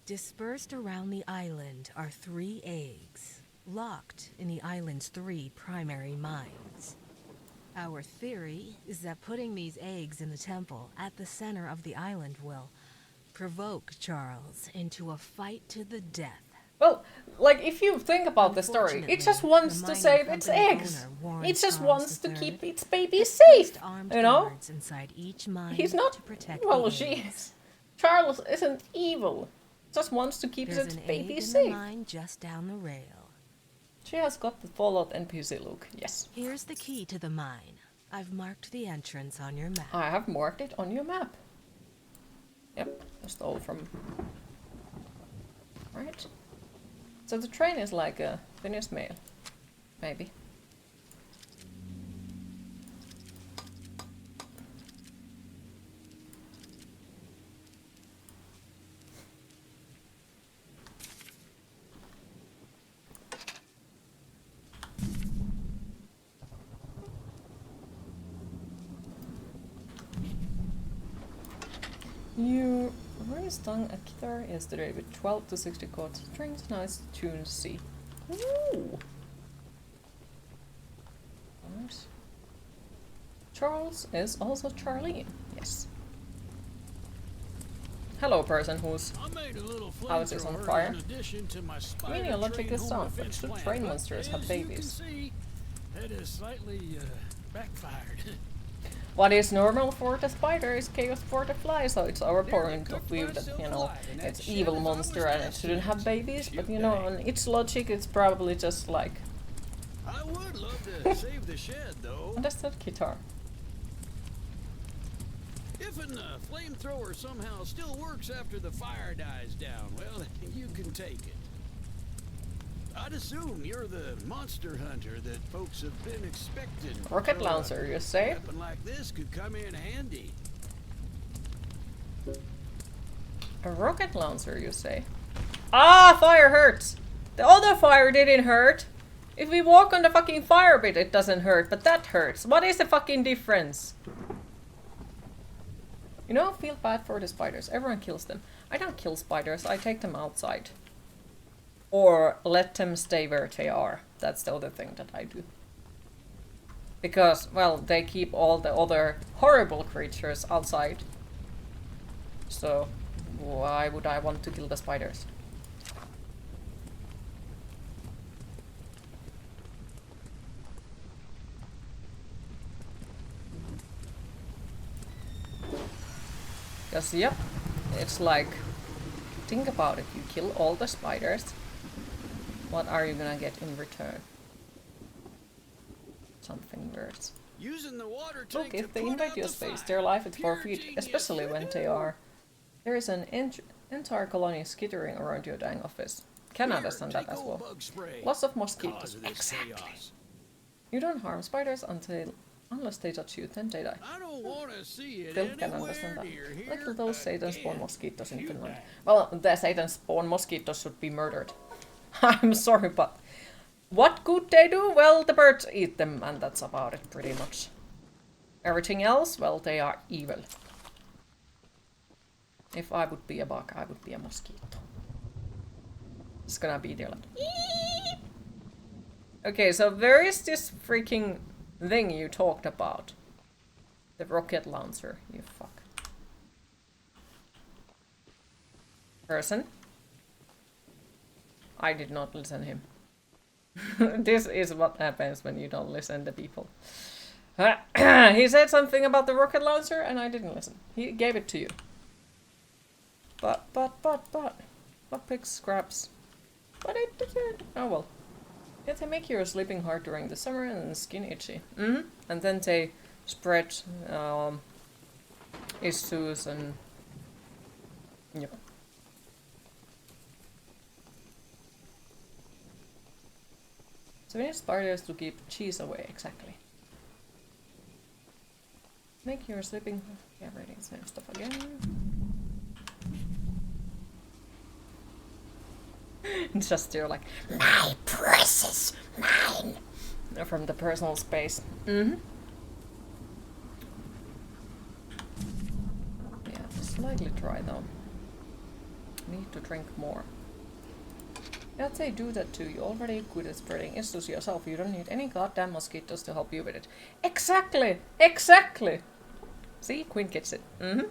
Speaker 6: Dispersed around the island are 3 eggs, locked in the island's 3 primary mines. Our theory is that putting these eggs in the temple at the center of the island will provoke Charles into a fight to the death.
Speaker 1: Well, like, if you think about the story, it just wants to save its eggs. It just wants to keep its baby safe, you know?
Speaker 6: Inside each mine
Speaker 1: He's not,
Speaker 6: to protect
Speaker 1: well,
Speaker 6: the
Speaker 1: she
Speaker 6: eggs.
Speaker 1: is. Charles isn't evil. Just wants to keep
Speaker 6: There's
Speaker 1: its
Speaker 6: an
Speaker 1: baby
Speaker 6: egg in
Speaker 1: safe.
Speaker 6: the mine just down the rail.
Speaker 1: She has got the Fallout NPC look, yes.
Speaker 6: Here's the key to the mine. I've marked the entrance on your map.
Speaker 1: I have marked it on your map. Yep, I stole from... Right. So the train is like a Finnish mail. Maybe. You stung a guitar yesterday with 12 to 60 chords, strings, nice tunes, C. Ooh! Nice. Charles is also Charlene, yes. Hello, person whose
Speaker 3: I made a little
Speaker 1: house is on
Speaker 3: flamethrower
Speaker 1: fire.
Speaker 3: in addition to my spider
Speaker 1: Meaning a logic
Speaker 3: train
Speaker 1: is
Speaker 3: home
Speaker 1: sound, but
Speaker 3: defense
Speaker 1: should
Speaker 3: plan.
Speaker 1: train
Speaker 3: But
Speaker 1: monsters have
Speaker 3: as
Speaker 1: babies?
Speaker 3: You can see, that is slightly backfired.
Speaker 1: What is normal for the spider is chaos for the fly, so it's our point of view that, you know, it's evil monster and it shouldn't have babies, but you know, on its logic it's probably just like...
Speaker 3: I would love to save the shed, though.
Speaker 1: What is that guitar?
Speaker 3: If a flamethrower somehow still works after the fire dies down, well, you can take it. I'd assume you're the monster hunter that folks have been expecting.
Speaker 1: Rocket
Speaker 3: So,
Speaker 1: launcher, you say?
Speaker 3: A weapon like this could come in handy.
Speaker 1: A rocket launcher, you say? Ah, fire hurts! The other fire didn't hurt! If we walk on the fucking fire pit, it doesn't hurt, but that hurts. What is the fucking difference? You know, feel bad for the spiders. Everyone kills them. I don't kill spiders, I take them outside. Or let them stay where they are. That's the other thing that I do. Because, well, they keep all the other horrible creatures outside. So, why would I want to kill the spiders? Because, yep, it's like, think about it, you kill all the spiders, what are you gonna get in return? Something worse.
Speaker 3: Using the water
Speaker 1: Look,
Speaker 3: tank
Speaker 1: if
Speaker 3: to
Speaker 1: they
Speaker 3: put
Speaker 1: invade
Speaker 3: out
Speaker 1: your
Speaker 3: the
Speaker 1: space,
Speaker 3: fire.
Speaker 1: they're alive at 4
Speaker 3: Pure
Speaker 1: feet,
Speaker 3: genius.
Speaker 1: especially when they are. There is an entire colony skittering around your dang office. Can
Speaker 3: Here,
Speaker 1: understand that
Speaker 3: take
Speaker 1: as
Speaker 3: old
Speaker 1: well.
Speaker 3: bug spray.
Speaker 1: Lots of
Speaker 3: Cause
Speaker 1: mosquitoes.
Speaker 3: of this
Speaker 1: Exactly.
Speaker 3: chaos.
Speaker 1: You don't harm spiders unless they touch you, then they die.
Speaker 3: I don't want to see it
Speaker 1: Still can
Speaker 3: anywhere
Speaker 1: understand that.
Speaker 3: near here
Speaker 1: Like those Satan spawn
Speaker 3: again.
Speaker 1: mosquitoes in
Speaker 3: You
Speaker 1: Finland.
Speaker 3: die.
Speaker 1: Well, the Satan spawn mosquitoes should be murdered. I'm sorry, but what could they do? Well, the birds eat them, and that's about it, pretty much. Everything else, well, they are evil. If I would be a bug, I would be a mosquito. It's gonna be there like... Eep! Okay, so where is this freaking thing you talked about? The rocket launcher, you fuck. Person? I did not listen him. This is what happens when you don't listen to people. He said something about the rocket launcher and I didn't listen. He gave it to you. But. What picks scraps? But it didn't. Oh well. Yeah, they make your sleeping hard during the summer and skin itchy. And then they spread issues and... Yep. So we need spiders to keep cheese away, exactly. Make your sleeping. Yeah, reading same stuff again. It's just you're like, my precious mine! From the personal space. Mm-hmm. Yeah, slightly dry though. Need to drink more. Yeah, I'd say do that too. You're already good at spreading issues yourself. You don't need any goddamn mosquitoes to help you with it. Exactly! Exactly! See? Quinn gets it. Mm-hmm.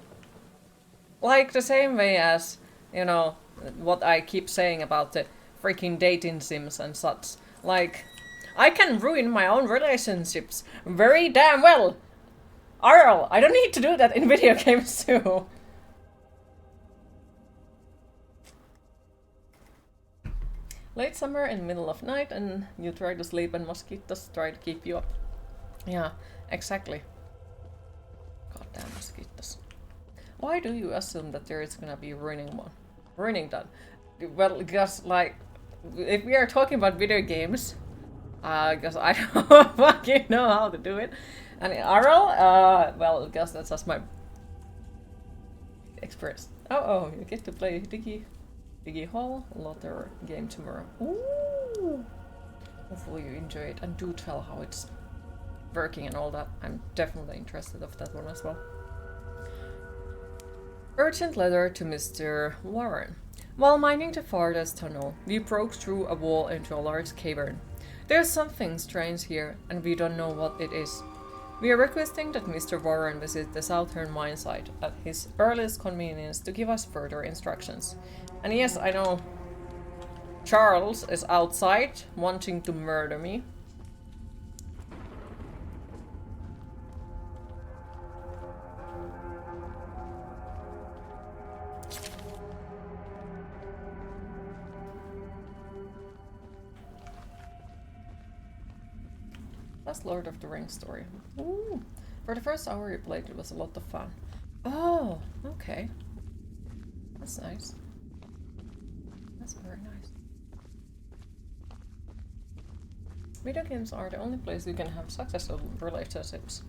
Speaker 1: Like the same way as, you know, what I keep saying about the freaking dating sims and such. Like, I can ruin my own relationships very damn well. Arl, I don't need to do that in video games too. Late summer in middle of night and you try to sleep and mosquitoes try to keep you up. Yeah, exactly. Goddamn mosquitoes. Why do you assume that there is gonna be ruining one? Ruining done? Well, because like, if we are talking about video games, because I don't fucking know how to do it. And Arl, well, because that's just my experience. Oh, you get to play Diggy Hall Lotter game tomorrow. Ooh! Hopefully you enjoy it and do tell how it's working and all that. I'm definitely interested of that one as well. Urgent letter to Mr. Warren. While mining the farthest tunnel, we broke through a wall into a large cavern. There's something strange here, and we don't know what it is. We are requesting that Mr. Warren visit the southern mine site at his earliest convenience to give us further instructions. And yes, I know Charles is outside wanting to murder me. That's Lord of the Rings story. Ooh. For the first hour you played, it was a lot of fun. Oh, okay. That's nice. That's very nice. Video games are the only place you can have successful relationships.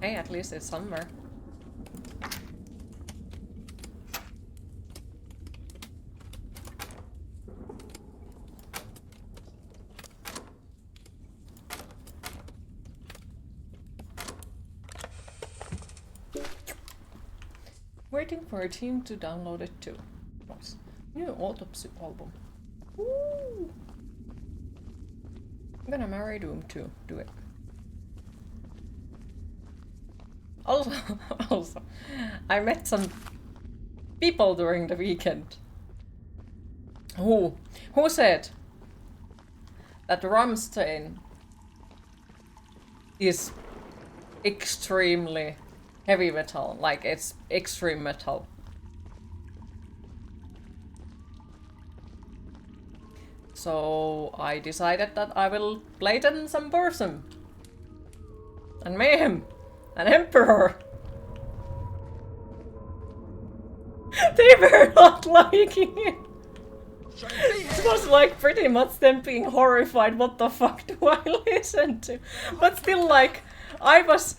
Speaker 1: Hey, at least it's somewhere. Waiting for a team to download it too. Nice. New autopsy album. Woo! I'm gonna marry Doom too. Do it. Also, I met some people during the weekend who said that Rammstein is extremely heavy metal, like it's extreme metal. So I decided that I will play them some person. And Mayhem. An Emperor. They were not liking it. It was like pretty much them being horrified. What the fuck do I listen to? But still, like, I was...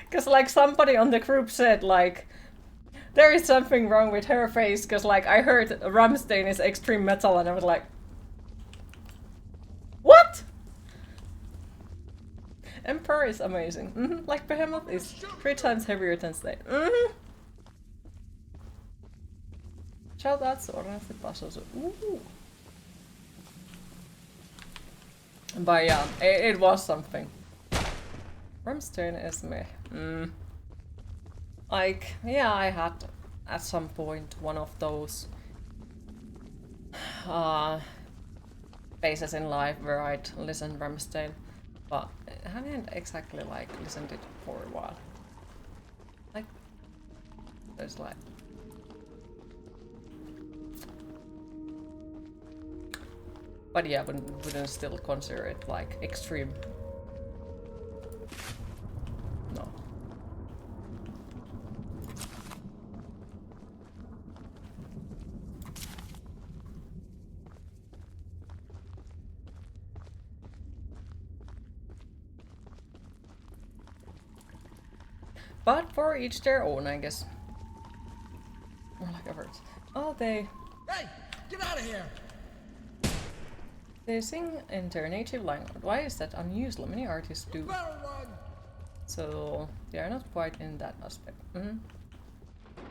Speaker 1: Because, like, somebody on the group said, like, there is something wrong with her face, because, like, I heard Rammstein is extreme metal, and I was like, what? Emperor is amazing. Mm-hmm. Like, Behemoth is 3 times heavier than Slade. Mm-hmm. Shout out to Orange Passos. Ooh. But yeah, it was something. Rammstein is meh. Like, yeah, I had at some point one of those phases in life where I'd listen Rammstein, but I haven't exactly like listened it for a while. Like, there's like, but yeah, wouldn't still consider it like extreme. No. But for each their own, I guess. More like a word. Oh,
Speaker 3: Hey, get out of here!
Speaker 1: they sing in their native language. Why is that unusual? Many artists do.
Speaker 3: Barrel run!
Speaker 1: So they are not quite in that aspect.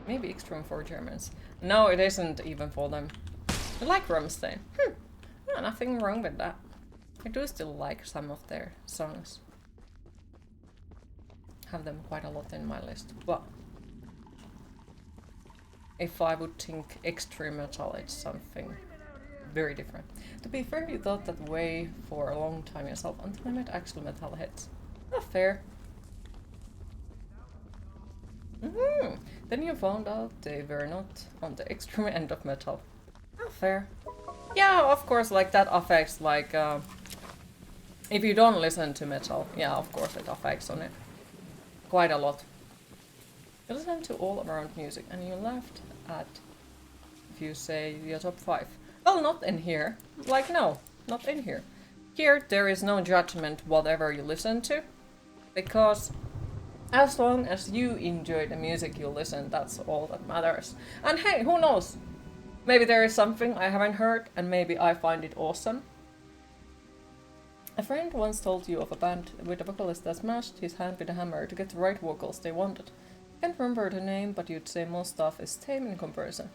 Speaker 1: Maybe extreme for Germans. No, it isn't even for them. I like Rammstein. Yeah, nothing wrong with that. I do still like some of their songs. Have them quite a lot in my list. But if I would think extreme metal, it's something very different. To be fair, you thought that way for a long time yourself until I met actual metalheads. Not fair. Then you found out they were not on the extreme end of metal. Not fair. Yeah, of course, like that affects, like, if you don't listen to metal, yeah, of course it affects on it. Quite a lot. You listen to all around music and you laughed at if you say your top 5. Well, not in here. Like, no, not in here. Here, there is no judgment whatever you listen to. Because as long as you enjoy the music you listen, that's all that matters. And hey, who knows? Maybe there is something I haven't heard and maybe I find it awesome. A friend once told you of a band with a vocalist that smashed his hand with a hammer to get the right vocals they wanted. Can't remember the name, but you'd say most stuff is tame in comparison.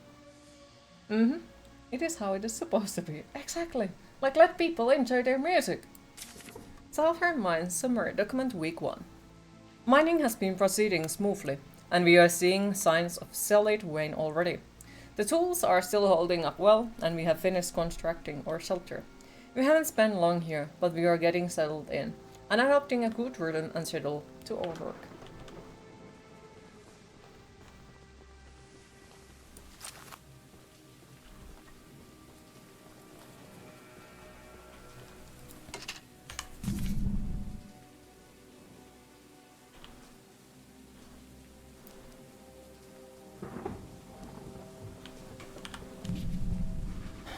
Speaker 1: It is how it is supposed to be. Exactly. Like, let people enjoy their music. Southern Mines Summary Document Week 1. Mining has been proceeding smoothly, and we are seeing signs of solid wane already. The tools are still holding up well, and we have finished constructing our shelter. We haven't spent long here, but we are getting settled in, and adopting a good rhythm and schedule to our work.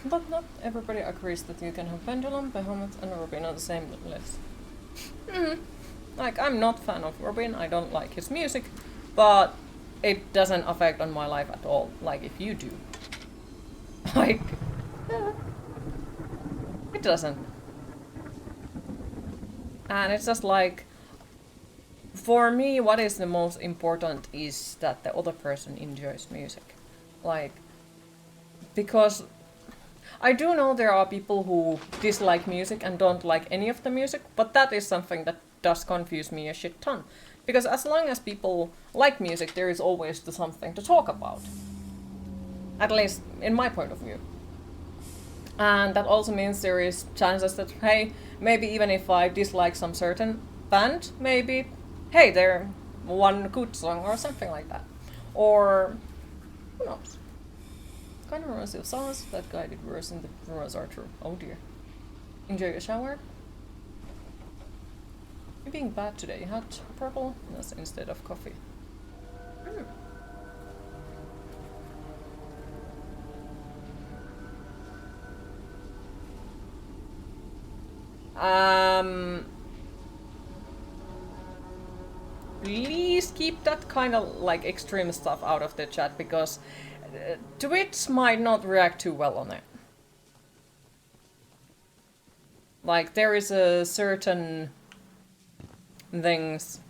Speaker 1: But not everybody agrees that you can have Pendulum, Behemoth, and Robin on the same list. Like, I'm not a fan of Robin, I don't like his music, but it doesn't affect on my life at all, like if you do. Like, it doesn't. And it's just like, for me, what is the most important is that the other person enjoys music. Like, because I do know there are people who dislike music and don't like any of the music, but that is something that does confuse me a shit ton. Because as long as people like music, there is always something to talk about. At least in my point of view. And that also means there is chances that, hey, maybe even if I dislike some certain band, maybe, hey, they're one good song or something like that. Or, who knows? Kind of reminds me of songs that guided verse and the rumors are true. Oh dear. Enjoy your shower. You're being bad today. You had purple instead of coffee. Please keep that kind of like extreme stuff out of the chat because Twitch might not react too well on it. Like, there is a certain things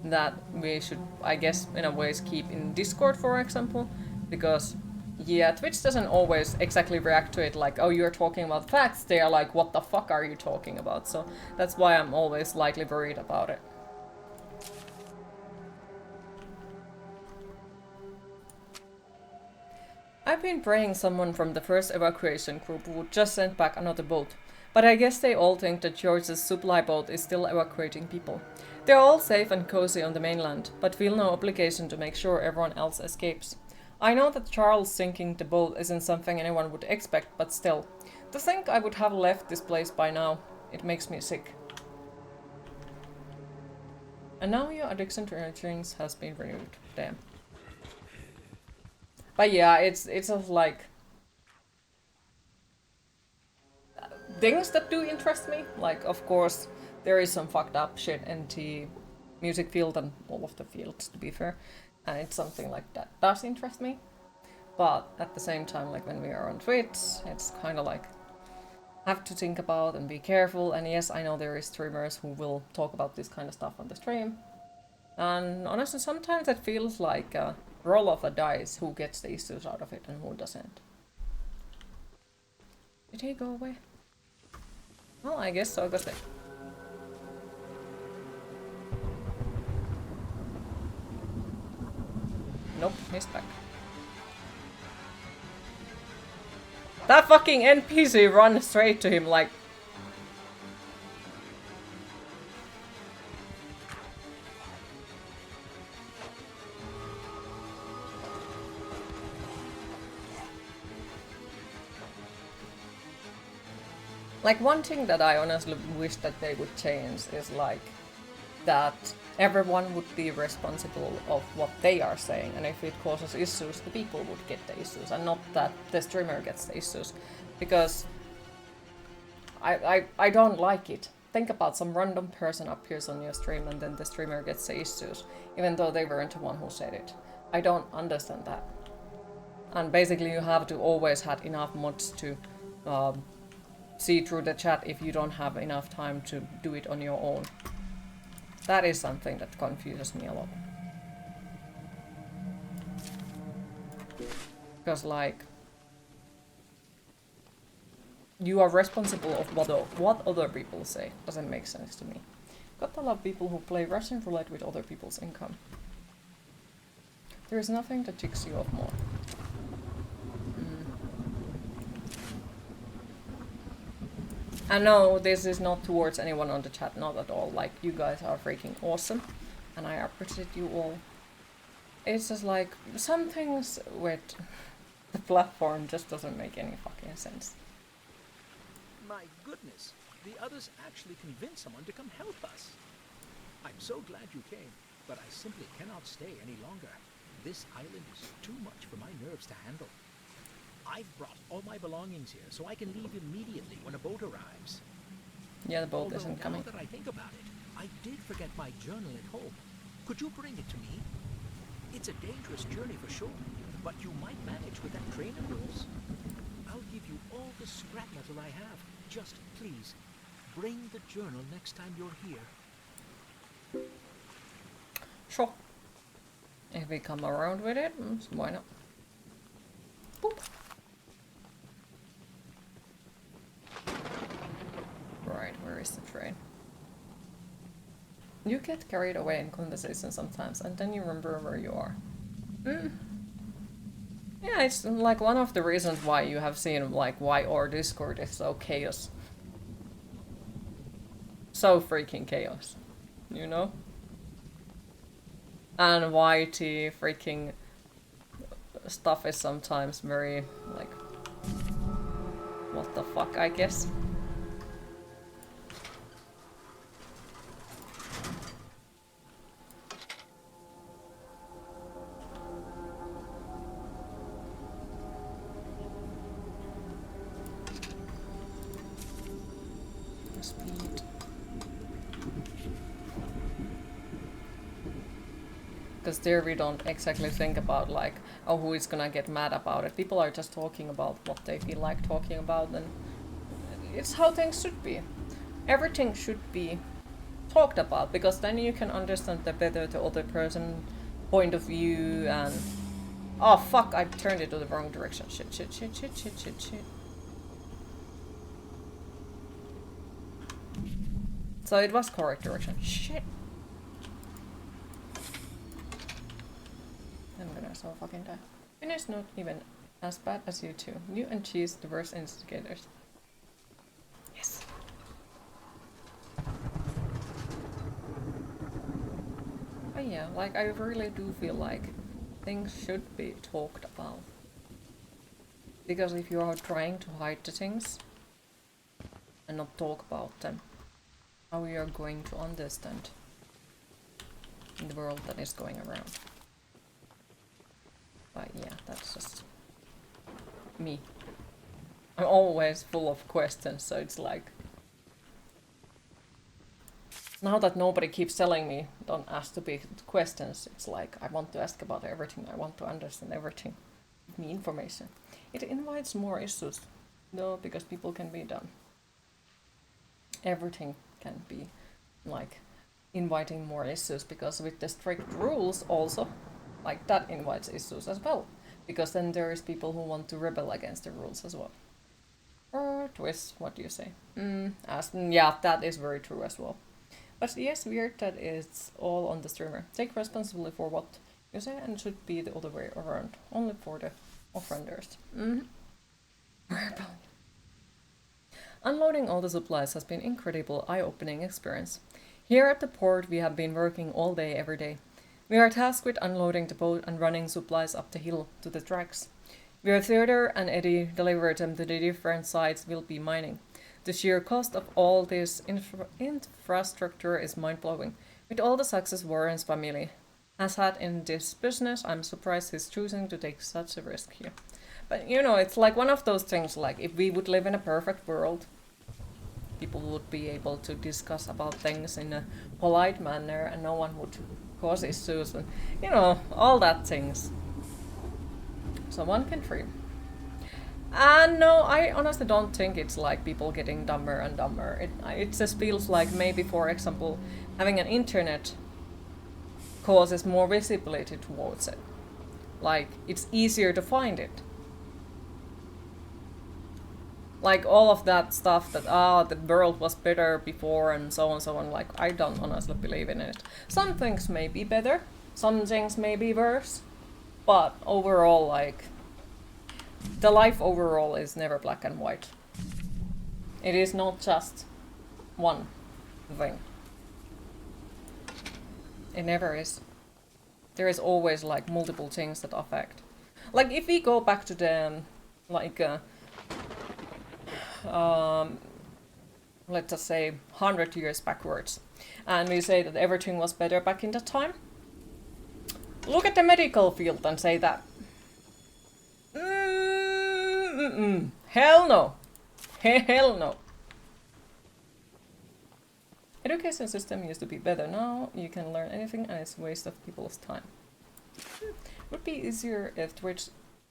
Speaker 1: that we should, I guess, in a ways keep in Discord, for example, because, yeah, Twitch doesn't always exactly react to it like, oh, you're talking about facts. They are like, what the fuck are you talking about? So that's why I'm always slightly worried about it. I've been praying someone from the first evacuation group would just send back another boat. But I guess they all think that George's supply boat is still evacuating people. They're all safe and cozy on the mainland, but feel no obligation to make sure everyone else escapes. I know that Charles sinking the boat isn't something anyone would expect, but still. To think I would have left this place by now, it makes me sick. And now your addiction to drinks has been renewed. Damn. But yeah, it's just like things that do interest me. Like, of course, there is some fucked up shit in the music field and all of the fields, to be fair. And it's something like that does interest me. But at the same time, like when we are on Twitch, it's kind of like have to think about and be careful. And yes, I know there is streamers who will talk about this kind of stuff on the stream. And honestly, sometimes it feels like a roll of a dice who gets the issues out of it and who doesn't. Did he go away? Well, I guess so, because they... Nope, he's back. That fucking NPC runs straight to him like... Like, one thing that I honestly wish that they would change is like that everyone would be responsible of what they are saying, and if it causes issues, the people would get the issues, and not that the streamer gets the issues. Because I don't like it. Think about some random person appears on your stream and then the streamer gets the issues, even though they weren't the one who said it. I don't understand that. And basically you have to always have enough mods to see through the chat if you don't have enough time to do it on your own. That is something that confuses me a lot. Because like, you are responsible of what other people say. Doesn't make sense to me. Got a lot of people who play Russian roulette with other people's income. There is nothing that ticks you off more. I know this is not towards anyone on the chat, not at all. Like, you guys are freaking awesome, and I appreciate you all. It's just like, some things with the platform just doesn't make any fucking sense.
Speaker 3: My goodness, the others actually convinced someone to come help us. I'm so glad you came, but I simply cannot stay any longer. This island is too much for my nerves to handle. I've brought all my belongings here, so I can leave immediately when a boat arrives.
Speaker 1: Yeah, the boat
Speaker 3: Although
Speaker 1: isn't coming.
Speaker 3: now that I think about it, I did forget my journal at home. Could you bring it to me? It's a dangerous journey for sure, but you might manage with that train of yours. I'll give you all the scrap metal I have. Just please, bring the journal next time you're here.
Speaker 1: Sure. If we come around with it, why not? Boop. Right, where is the train? You get carried away in conversation sometimes, and then you remember where you are. Yeah, it's like one of the reasons why you have seen like why our Discord is so chaos. So freaking chaos, you know? And why the freaking stuff is sometimes very like, what the fuck, I guess. Speed. Because there we don't exactly think about like, oh, who is gonna get mad about it. People are just talking about what they feel like talking about, and it's how things should be. Everything should be talked about, because then you can understand the better the other person's point of view. And oh fuck, I turned it to the wrong direction. Shit. So it was correct direction. Shit. I'm gonna so fucking die. And it's not even as bad as you two. You and Cheese, the worst instigators. Yes. But yeah, like I really do feel like things should be talked about. Because if you are trying to hide the things and not talk about them, how you are going to understand the world that is going around. But yeah, that's just me. I'm always full of questions, so it's like... now that nobody keeps telling me don't ask too big questions, it's like I want to ask about everything, I want to understand everything. Give me information. It invites more issues, though, because people can be done. Everything can be like inviting more issues, because with the strict rules also, like that invites issues as well, because then there is people who want to rebel against the rules as well. Or twist, what do you say? Yeah, that is very true as well. But yes, weird that it's all on the streamer. Take responsibility for what you say, and it should be the other way around, only for the offenders. Unloading all the supplies has been incredible, eye-opening experience. Here at the port, we have been working all day, every day. We are tasked with unloading the boat and running supplies up the hill to the tracks. Where Theodore and Eddie deliver them to the different sites we'll be mining. The sheer cost of all this infrastructure is mind-blowing. With all the success Warren's family has had in this business, I'm surprised he's choosing to take such a risk here. But you know, it's like one of those things, like if we would live in a perfect world, people would be able to discuss about things in a polite manner and no one would cause issues and, you know, all that things. So one can dream. And no, I honestly don't think it's like people getting dumber and dumber. It just feels like maybe, for example, having an internet causes more visibility towards it. Like, it's easier to find it. Like all of that stuff that, the world was better before and so on, like, I don't honestly believe in it. Some things may be better, some things may be worse, but overall, like, the life overall is never black and white. It is not just one thing. It never is. There is always like multiple things that affect. Like if we go back to the let's just say 100 years backwards, and we say that everything was better back in that time. Look at the medical field and say that. Hell no. Hell no. Education system used to be better. Now you can learn anything and it's a waste of people's time. Would be easier if Twitch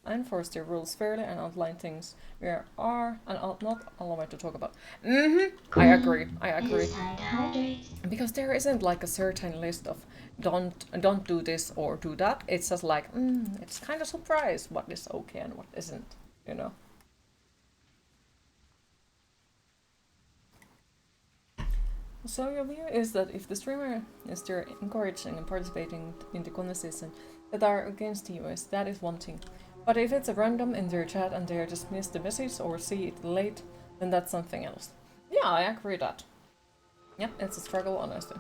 Speaker 1: enforced their rules fairly and outline things we are and not allow it to talk about. I agree.
Speaker 4: It's time to hydrate.
Speaker 1: Because there isn't like a certain list of don't do this or do that. It's just like it's kind of surprise what is okay and what isn't, you know. So your view is that if the streamer is there encouraging and participating in the conversation that are against the US, that is one thing. But if it's a random in their chat and they just miss the message or see it late, then that's something else. Yeah, I agree that. Yep, it's a struggle, honestly.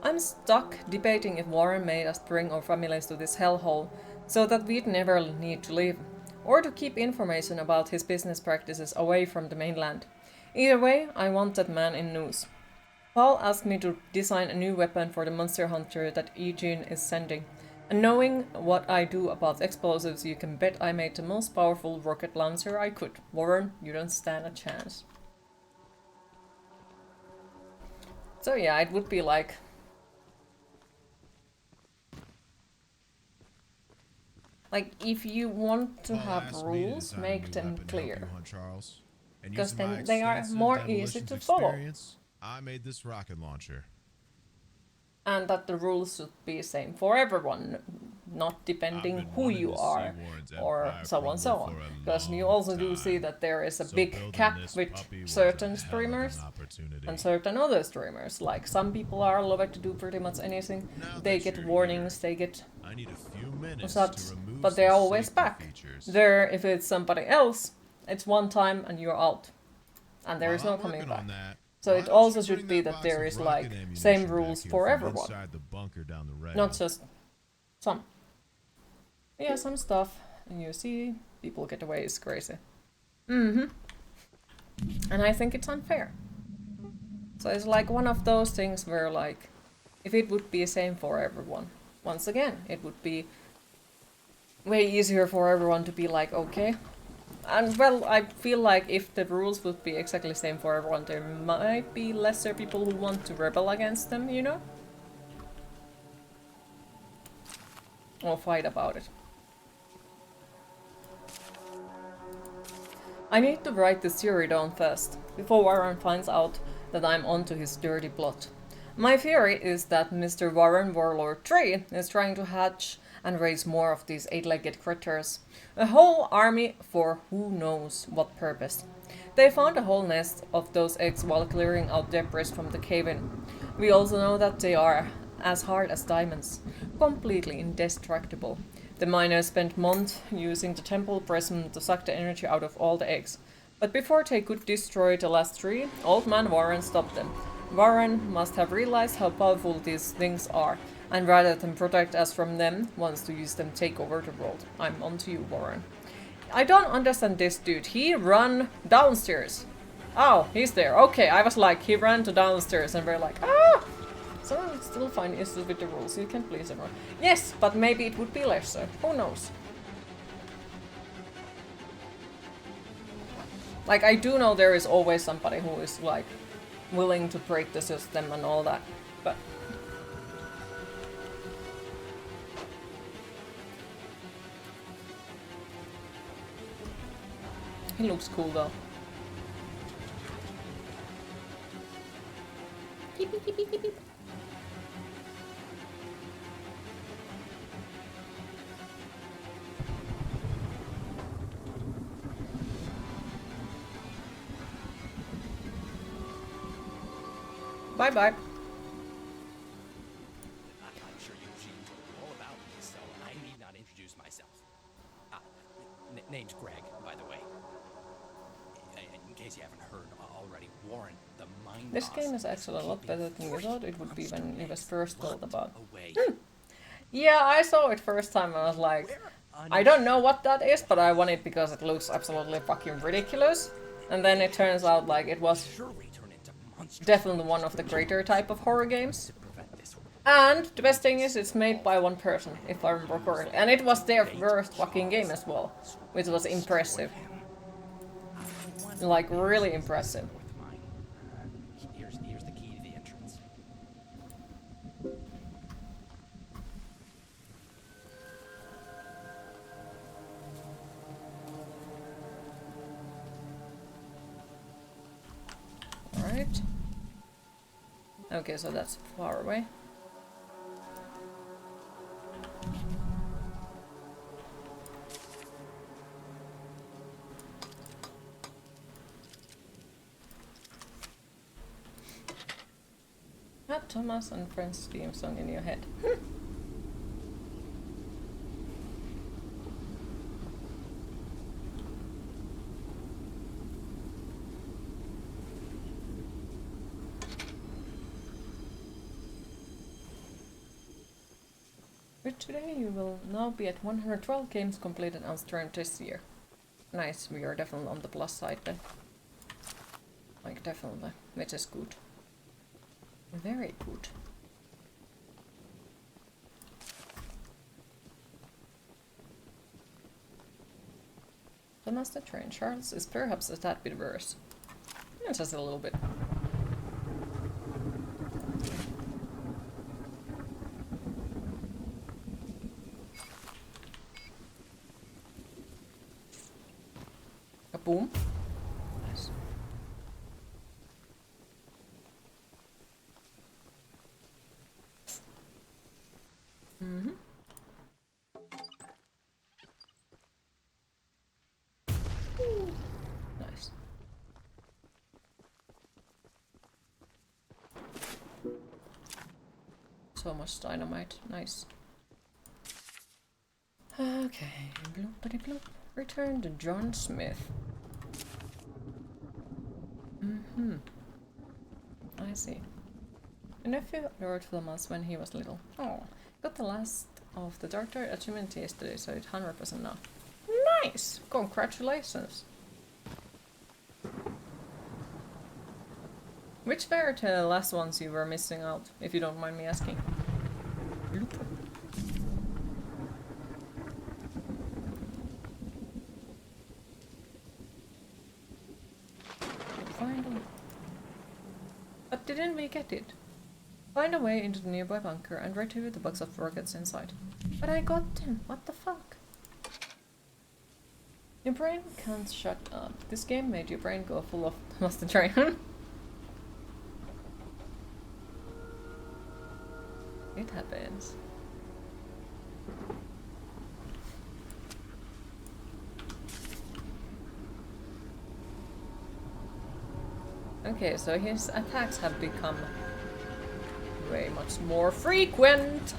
Speaker 1: I'm stuck debating if Warren made us bring our families to this hellhole so that we'd never need to leave, or to keep information about his business practices away from the mainland. Either way, I want that man in news. Paul asked me to design a new weapon for the monster hunter that Eugene is sending. And knowing what I do about explosives, you can bet I made the most powerful rocket launcher I could. Warren, you don't stand a chance. So yeah, it would be like... Like, if you want to have rules, make them clear.
Speaker 3: Charles.
Speaker 1: Because then they are more easy to follow.
Speaker 3: I made this rocket launcher.
Speaker 1: And that the rules should be same for everyone, not depending who you are, or so on. Because you also do see that there is a big cap with certain streamers and certain other streamers. Like, some people are allowed to do pretty much anything. They get warnings, they get such, but they're always back. There, if it's somebody else, it's one time and you're out. And there is no coming back. So it also should be that there is like same rules for everyone. Not just some. Yeah, some stuff and you see people get away is crazy. And I think it's unfair. So it's like one of those things where like if it would be the same for everyone, once again, it would be way easier for everyone to be like, okay, And well, I feel like if the rules would be exactly the same for everyone, there might be lesser people who want to rebel against them, you know? Or fight about it. I need to write this theory down first, before Warren finds out that I'm onto his dirty plot. My theory is that Mr. Warren Warlord 3 is trying to hatch and raise more of these eight-legged critters. A whole army for who knows what purpose. They found a whole nest of those eggs while clearing out debris from the cave-in. We also know that they are as hard as diamonds, completely indestructible. The miners spent months using the temple prism to suck the energy out of all the eggs. But before they could destroy the last three, Old Man Warren stopped them. Warren must have realized how powerful these things are, and rather than protect us from them, wants to use them to take over the world. I'm on to you, Warren. I don't understand this dude. He ran downstairs. Oh, he's there. Okay, I was like, he ran to downstairs and we're like, ah! So I still find issues with the rules. You can please everyone. Yes, but maybe it would be lesser. Who knows? Like, I do know there is always somebody who is like willing to break the system and all that, but he looks cool though. Beep, beep, beep, beep, beep. Bye bye.
Speaker 3: I'm sure you've seen all about me, so I need not introduce myself. Name's Greg, by the way. In case you haven't heard already, Warren, the mind
Speaker 1: This
Speaker 3: boss,
Speaker 1: game is actually a lot better than you thought it would be when it was first told about.
Speaker 3: away.
Speaker 1: Yeah, I saw it first time and I was like, I don't know what that is, but I want it because it looks absolutely fucking ridiculous. And then it turns out like it was
Speaker 3: Surely turn into monsters
Speaker 1: definitely one of the greater type of horror games.
Speaker 3: to prevent this.
Speaker 1: And the best thing is it's made by one person, if I remember correctly. And it was their first fucking game as well, which was impressive. Like, really impressive.
Speaker 3: With mine. Here's the key to the entrance.
Speaker 1: Alright. Okay, so that's far away. Had Thomas and Friends theme song in your head. With today you will now be at 112 games completed and turned this year. Nice, we are definitely on the plus side then. Like definitely, which is good. Very good. Thomas the Train Charles is perhaps a tad bit worse. Yeah, just a little bit. A boom. Nice. Mm-hmm. Nice. So much dynamite. Nice. Okay. Bloopity bloop. Return to John Smith. Mm-hmm. I see. A nephew adored Thomas when he was little. Oh. Got the last of the Doctor achievement yesterday, so it's 100% now. Nice! Congratulations! Which were the last ones you were missing out, if you don't mind me asking? Bloop. find a... But didn't we get it? Find a way into the nearby bunker and retrieve the box of rockets inside. But I got them! What the fuck? Your brain can't shut up. This game made your brain go full of... Lost the train. It happens. Okay, so his attacks have become way much more frequent.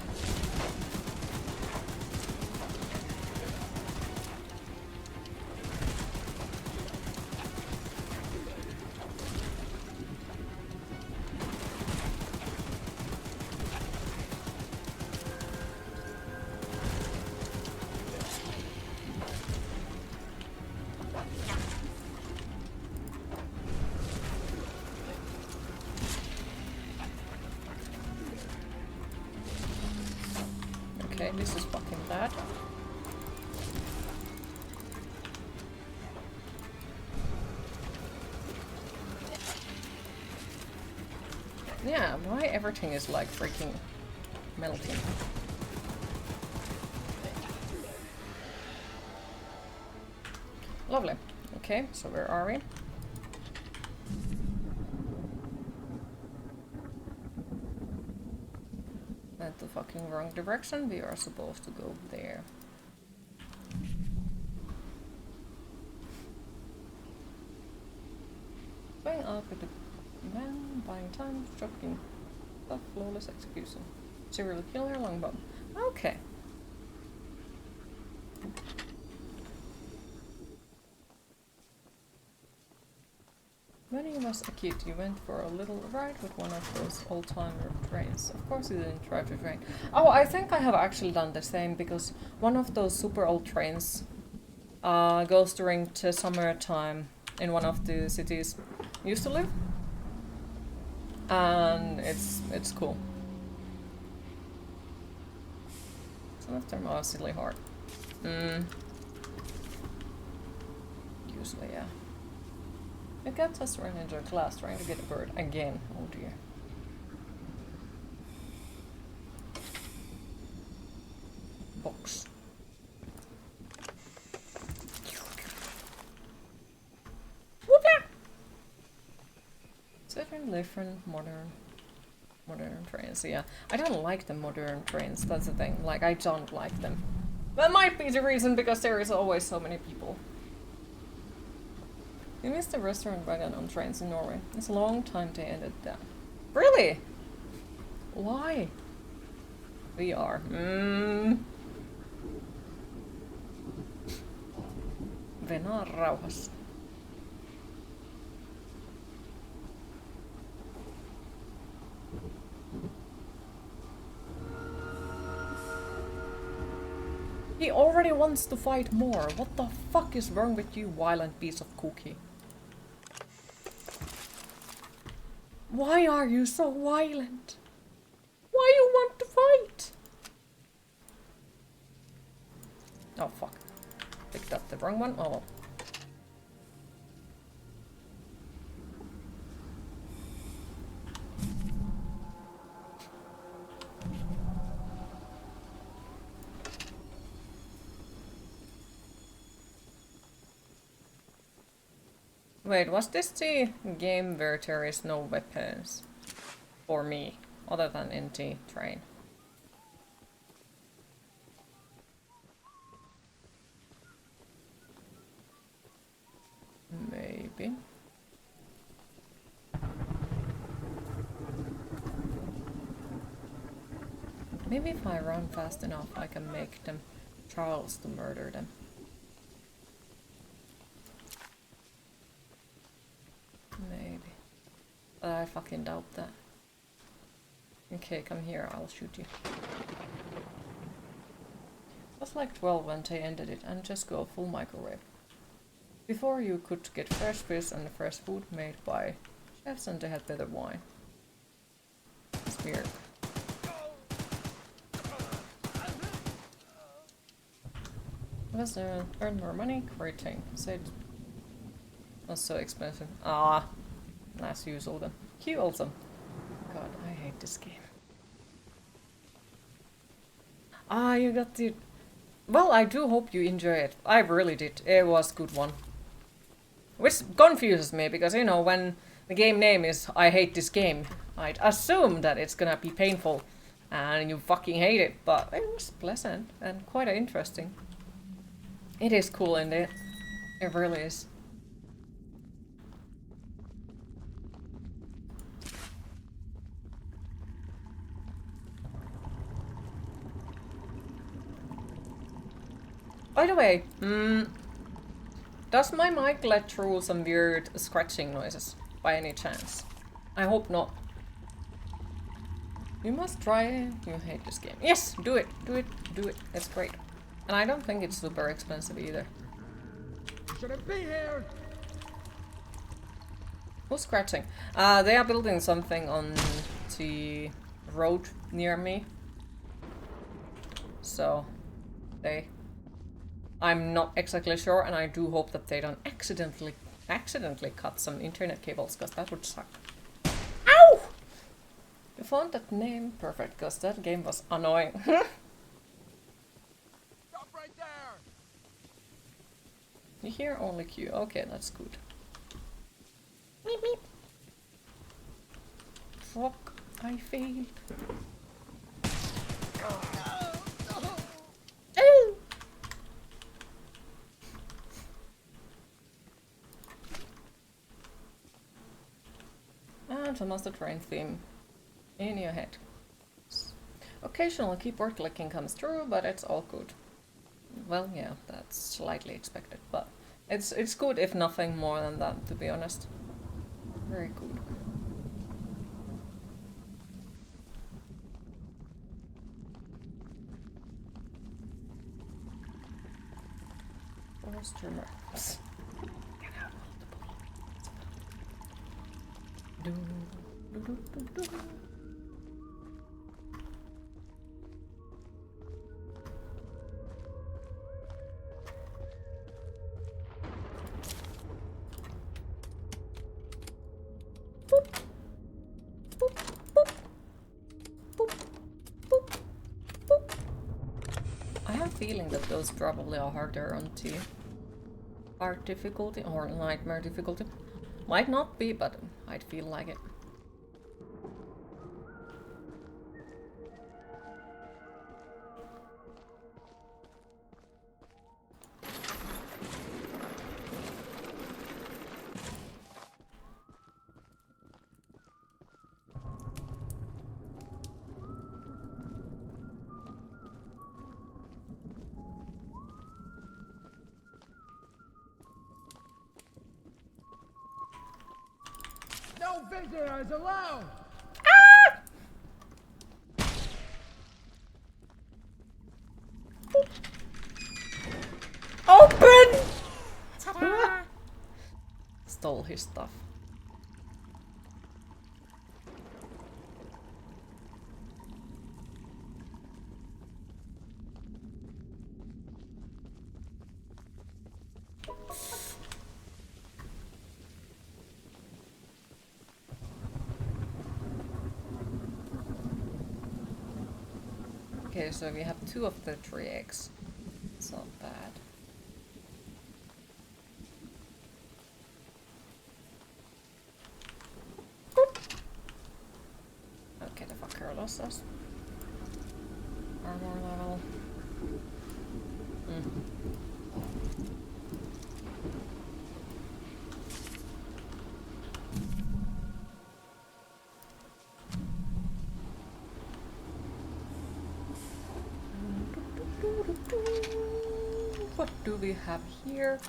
Speaker 1: Okay, this is fucking bad. Yeah, why everything is like freaking melting? Lovely. Okay, so where are we? At the fucking wrong direction. We are supposed to go there. Going up with the man, buying time, shocking stuff, flawless execution. Serial killer, long bomb. Okay. When you was a kid, you went for a little ride with one of those old-timer trains. Of course you didn't drive the train. Oh, I think I have actually done the same, because one of those super old trains goes during the summertime in one of the cities I used to live. And it's cool. Some of them are silly hard. Usually, yeah. The cat has run into a class trying to get a bird again. Oh dear. Box. Certain different modern trains, yeah. I don't like the modern trains, that's the thing. Like, I don't like them. That might be the reason, because there is always so many people. You missed the restaurant wagon on trains in Norway. It's a long time they ended that. Really? Why? We are. Venaa rauhassa. He already wants to fight more. What the fuck is wrong with you, violent piece of cookie? Why are you so violent? Why you want to fight? Oh fuck. Picked up the wrong one. Oh. Wait, was this the game where there is no weapons for me, other than in the train? Maybe. Maybe if I run fast enough, I can make them Charles to murder them. Maybe. But I fucking doubt that. Okay, come here, I'll shoot you. It was like 12 when they ended it, and just go full microwave. Before you could get fresh fish and fresh food made by chefs, and they had better wine. It's weird. Was there earn more money? Great thing. Said was so expensive. Ah, as usual then. Kill them. God, I hate this game. Ah, you got the... Well, I do hope you enjoy it. I really did. It was a good one. Which confuses me, because, you know, when the game name is I hate this game, I'd assume that it's gonna be painful and you fucking hate it, but it was pleasant and quite interesting. It is cool in it. It really is. By the way, does my mic let through some weird scratching noises by any chance? I hope not. You must try it. You hate this game. Yes, do it, do it, do it. It's great. And I don't think it's super expensive either.
Speaker 3: Shouldn't be here.
Speaker 1: Who's scratching? They are building something on the road near me. So, I'm not exactly sure, and I do hope that they don't accidentally cut some internet cables, because that would suck. Ow! You found that name perfect, because that game was annoying.
Speaker 3: Stop right there.
Speaker 1: You hear only Q. Okay, that's good. Meep meep. Fuck, I failed. Oh! And some Master Train theme in your head. Occasional keyboard clicking comes through, but it's all good. Well, yeah, that's slightly expected, but it's good if nothing more than that, to be honest. Very good. Forster maps. Can have multiple. Do, do, do, do, do. Boop. Boop, boop. Boop, boop, boop. I have a feeling that those probably are harder on the hard difficulty or nightmare difficulty. Might not be, but I'd feel like it.
Speaker 3: No visitors allowed.
Speaker 1: Open! Stole his stuff. Okay, so we have 2 of the 3 eggs. It's not bad. Boop. Okay, the fucker lost us. Armor level. What do we have here?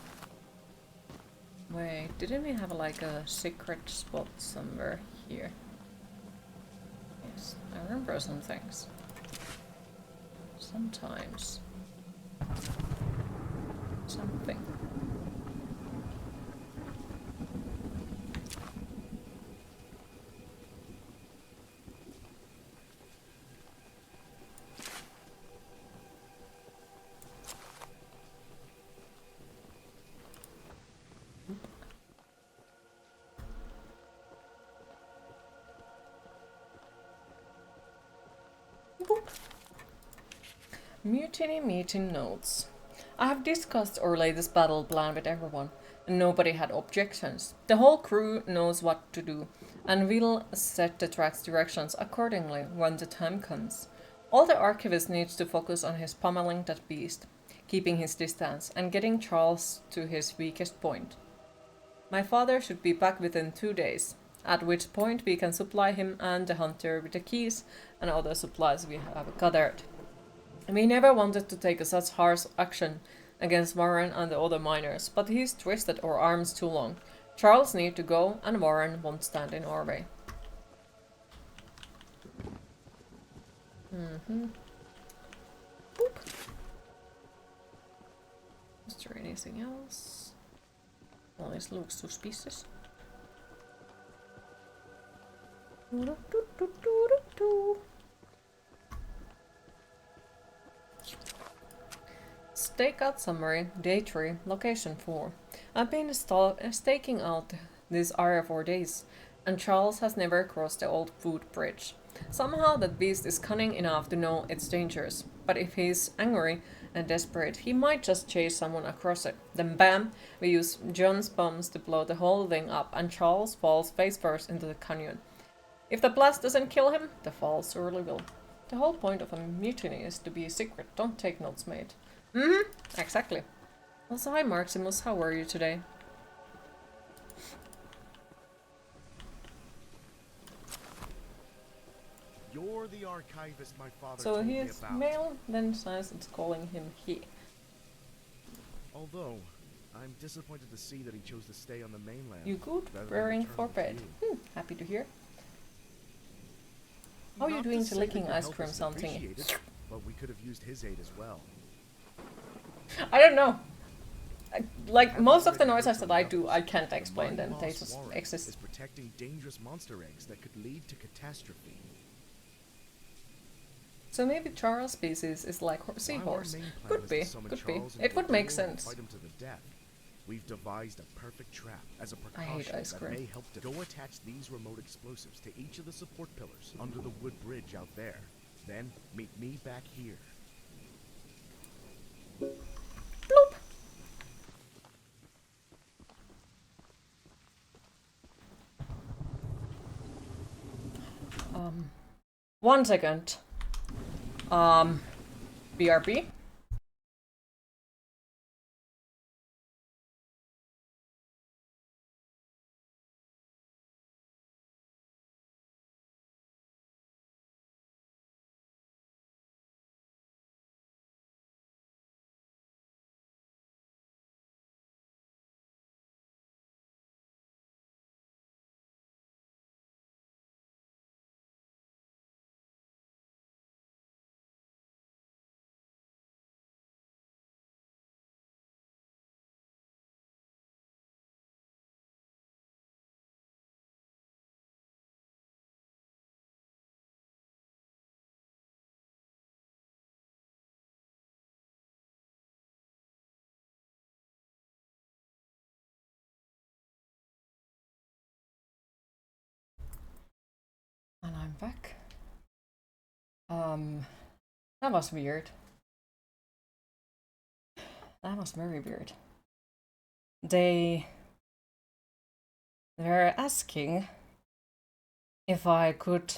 Speaker 1: Wait, didn't we have like a secret spot somewhere here? Yes, I remember some things. Sometimes. Something. Mutiny meeting notes. I have discussed our latest battle plan with everyone, and nobody had objections. The whole crew knows what to do, and will set the track's directions accordingly when the time comes. All the archivist needs to focus on his pummeling that beast, keeping his distance, and getting Charles to his weakest point. My father should be back within 2 days, at which point we can supply him and the hunter with the keys and other supplies we have gathered. We never wanted to take such harsh action against Warren and the other miners, but he's twisted our arms too long. Charles needs to go, and Warren won't stand in our way. Boop. Is there anything else? Well, this looks suspicious. Stakeout summary, day 3, location 4. I've been staking out this area for days, and Charles has never crossed the old footbridge. Somehow that beast is cunning enough to know its dangers, but if he's angry and desperate, he might just chase someone across it. Then bam, we use John's bombs to blow the whole thing up, and Charles falls face first into the canyon. If the blast doesn't kill him, the fall surely will. The whole point of a mutiny is to be secret. Don't take notes, mate. Exactly. Also, hi Maximus, how are you today?
Speaker 3: You're the archivist my father
Speaker 1: So
Speaker 3: told
Speaker 1: he
Speaker 3: me
Speaker 1: is
Speaker 3: about.
Speaker 1: male, then science is calling him he.
Speaker 3: Although, I'm disappointed to see that he chose to stay on the mainland.
Speaker 1: You good?
Speaker 3: rather than
Speaker 1: Preparing
Speaker 3: return
Speaker 1: for
Speaker 3: with
Speaker 1: bed.
Speaker 3: you.
Speaker 1: Happy to hear. How are you
Speaker 3: Not
Speaker 1: doing
Speaker 3: to
Speaker 1: to
Speaker 3: say
Speaker 1: licking
Speaker 3: that your
Speaker 1: ice
Speaker 3: help
Speaker 1: cream
Speaker 3: isn't
Speaker 1: something?
Speaker 3: appreciated, but we could have used his aid as well.
Speaker 1: I don't know. Like most of the noises that I do, I can't explain them. They just exist.
Speaker 3: Is protecting dangerous monster eggs that could lead to catastrophe.
Speaker 1: So maybe Charles' species is like seahorse. Could be, could be. It would make sense.
Speaker 3: Fight him to the death. We've devised a perfect trap as a
Speaker 1: I hate
Speaker 3: precaution
Speaker 1: ice
Speaker 3: that
Speaker 1: cream.
Speaker 3: may help to go attach these remote explosives to each of the support pillars under the wood bridge out there. Then meet me back here.
Speaker 1: Bloop. 1 second. BRB. And I'm back. That was weird. That was very weird. They were asking if I could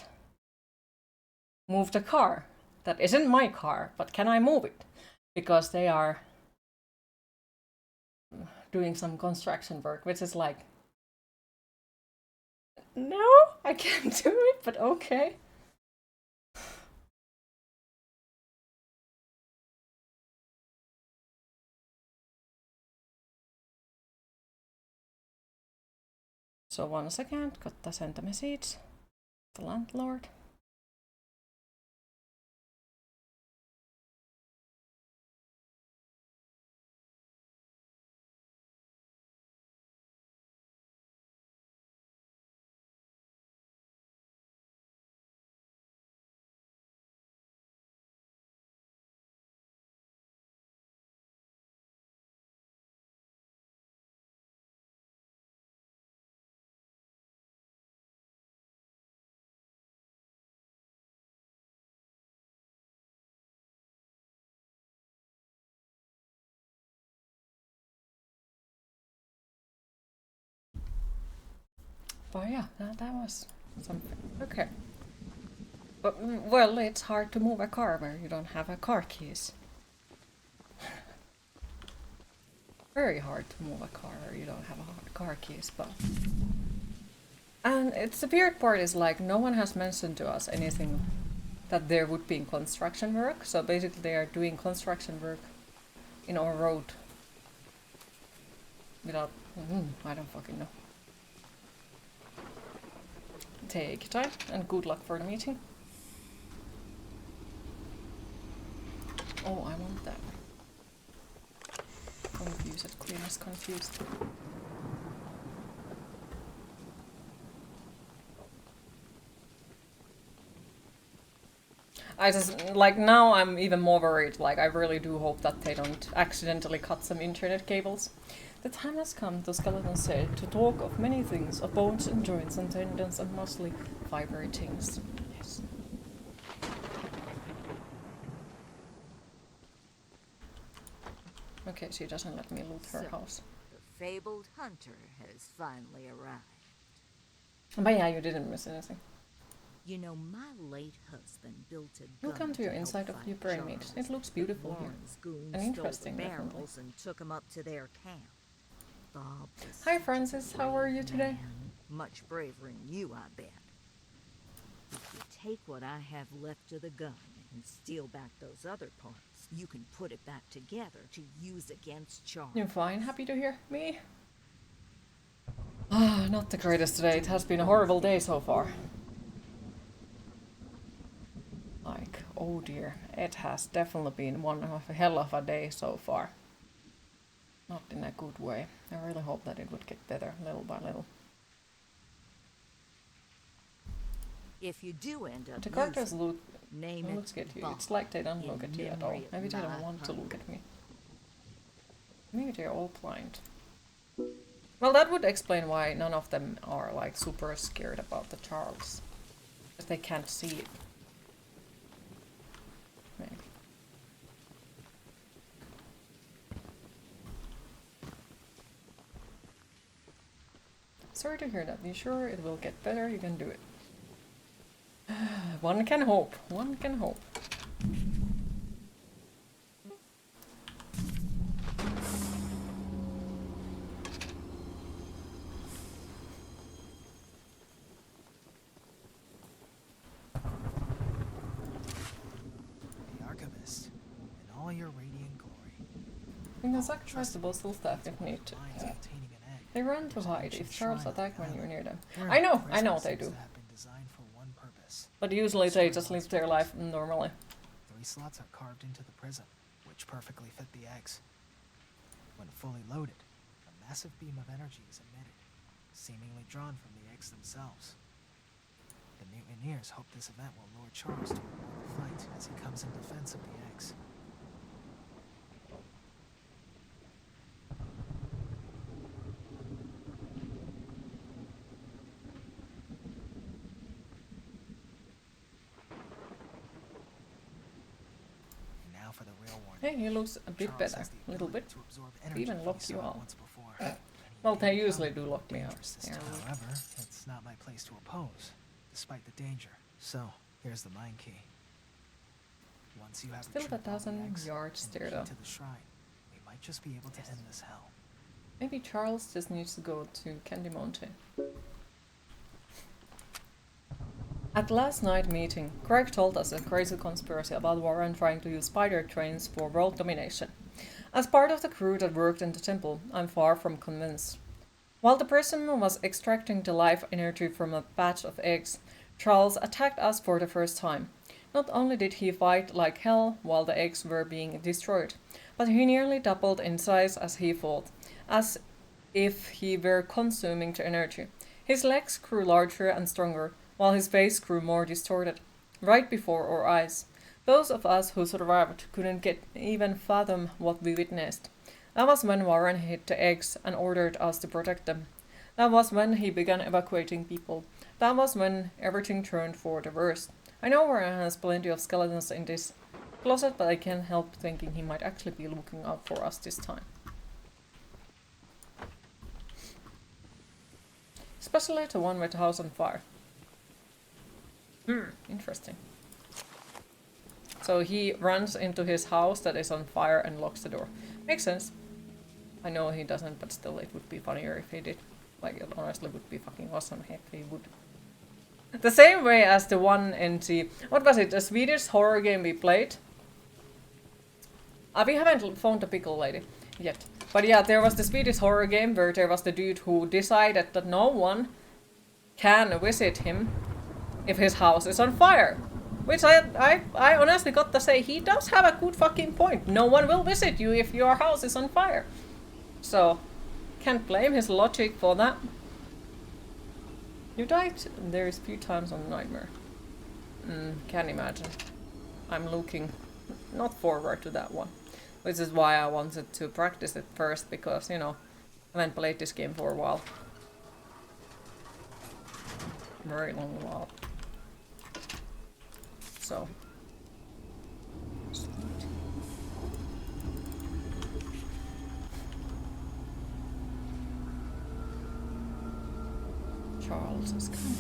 Speaker 1: move the car. That isn't my car, but can I move it? Because they are doing some construction work, which is like, no, I can't do it, but okay. So 1 second, gotta send a message. The landlord. But yeah, that was something. Okay. But, well, it's hard to move a car where you don't have a car keys. Very hard to move a car where you don't have a car keys, but... And it's the weird part is like, no one has mentioned to us anything that there would be construction work. So basically they are doing construction work in our road. Without... I don't fucking know. Take time and good luck for the meeting. Oh, I want that. Confused, Queen is confused. I just, like, now I'm even more worried. Like, I really do hope that they don't accidentally cut some internet cables. The time has come, the skeleton said, to talk of many things, of bones and joints and tendons and mostly fibery things. Yes. Okay, she doesn't let me loot her house.
Speaker 7: The fabled hunter has finally arrived.
Speaker 1: But yeah, you didn't miss anything.
Speaker 7: You know, my late husband built a gun.
Speaker 1: Welcome to your
Speaker 7: help
Speaker 1: inside of
Speaker 7: fight
Speaker 1: your pyramid.
Speaker 7: Charles.
Speaker 1: It looks beautiful here.
Speaker 7: Warren's goons
Speaker 1: And interesting,
Speaker 7: stole the
Speaker 1: definitely.
Speaker 7: barrels and took him up to their camp. Bob was
Speaker 1: Hi
Speaker 7: such a
Speaker 1: Francis, how are you today?
Speaker 7: man. Much braver than you, I bet. If you take what I have left of the gun and steal back those other parts, you can put it back together to use against Charles.
Speaker 1: You're fine, happy to hear me? Ah, not the greatest today. It has been a horrible day so far. Like, oh dear, it has definitely been one of a hell of a day so far. Not in a good way. I really hope that it would get better little by little.
Speaker 7: If you do end up
Speaker 1: The characters
Speaker 7: using,
Speaker 1: look
Speaker 7: name
Speaker 1: looks
Speaker 7: it
Speaker 1: at you.
Speaker 7: Bob,
Speaker 1: It's like they don't
Speaker 7: in
Speaker 1: look at you at all.
Speaker 7: memory of
Speaker 1: Maybe they
Speaker 7: my
Speaker 1: don't want to look
Speaker 7: hunter.
Speaker 1: at me. Maybe they're all blind. Well, that would explain why none of them are like super scared about the Charles. Because they can't see it. Maybe. Sorry to hear that. You sure it will get better? You can do it. One can hope. One can hope.
Speaker 3: The Archivist, in all your radiant glory.
Speaker 1: In the sacrifice the still staff if need to.
Speaker 3: Lines containing an egg.
Speaker 1: They run to
Speaker 3: There's an
Speaker 1: hide
Speaker 3: ancient
Speaker 1: if Charles
Speaker 3: shrine
Speaker 1: attack
Speaker 3: on
Speaker 1: when
Speaker 3: the
Speaker 1: you're near them.
Speaker 3: island.
Speaker 1: I know
Speaker 3: Presence
Speaker 1: they
Speaker 3: seems
Speaker 1: do.
Speaker 3: to have been designed for one purpose.
Speaker 1: But usually they just live their life normally.
Speaker 3: 3 slots are carved into the prism, which perfectly fit the eggs. When fully loaded, a massive beam of energy is emitted, seemingly drawn from the eggs themselves. The mutineers hope this event will lure Charles to a mortal fight as he comes in defense of the eggs. And now for the real warning.
Speaker 1: Hey, he looks a bit
Speaker 3: Charles
Speaker 1: better.
Speaker 3: has the
Speaker 1: A little
Speaker 3: ability
Speaker 1: bit.
Speaker 3: to absorb
Speaker 1: They
Speaker 3: energy
Speaker 1: even
Speaker 3: from
Speaker 1: locked you
Speaker 3: someone
Speaker 1: out.
Speaker 3: once before. And he
Speaker 1: Well,
Speaker 3: may
Speaker 1: they
Speaker 3: become
Speaker 1: usually do lock me out.
Speaker 3: dangerous this
Speaker 1: Yeah.
Speaker 3: time. However, it's not my place to oppose, despite the danger. So, here's the mine key. Once you have
Speaker 1: Still
Speaker 3: retrieved all the
Speaker 1: 1,000
Speaker 3: eggs
Speaker 1: yards
Speaker 3: and the
Speaker 1: there,
Speaker 3: key
Speaker 1: though.
Speaker 3: to the shrine, we might just be able to end this hell.
Speaker 1: Maybe Charles just needs to go to Candy Mountain. At last night meeting, Craig told us a crazy conspiracy about Warren trying to use spider trains for world domination. As part of the crew that worked in the temple, I'm far from convinced. While the prism was extracting the life energy from a batch of eggs, Charles attacked us for the first time. Not only did he fight like hell while the eggs were being destroyed, but he nearly doubled in size as he fought, as if he were consuming the energy. His legs grew larger and stronger, while his face grew more distorted, right before our eyes. Those of us who survived couldn't even fathom what we witnessed. That was when Warren hid the eggs and ordered us to protect them. That was when he began evacuating people. That was when everything turned for the worst. I know Warren has plenty of skeletons in this closet, but I can't help thinking he might actually be looking out for us this time. Especially the one with the house on fire. Interesting. So he runs into his house that is on fire and locks the door. Makes sense. I know he doesn't, but still it would be funnier if he did. Like, it honestly would be fucking awesome if he would. The same way as the one in the... What was it? The Swedish horror game we played? We haven't found the pickle lady yet. But yeah, there was the Swedish horror game where there was the dude who decided that no one can visit him if his house is on fire. Which I honestly got to say, he does have a good fucking point. No one will visit you if your house is on fire. So, can't blame his logic for that. You died there's few times on Nightmare. Can't imagine. I'm looking not forward to that one. Which is why I wanted to practice it first, because, you know, I haven't played this game for a while. Very long while. So. Sweet. Charles is coming.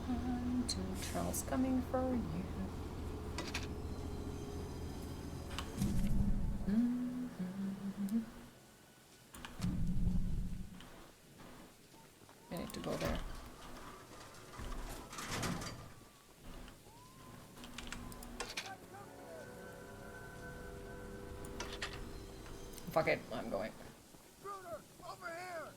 Speaker 1: 1, 2, Charles coming for you. I need to go there. Fuck it, I'm going.
Speaker 3: Intruder, over here!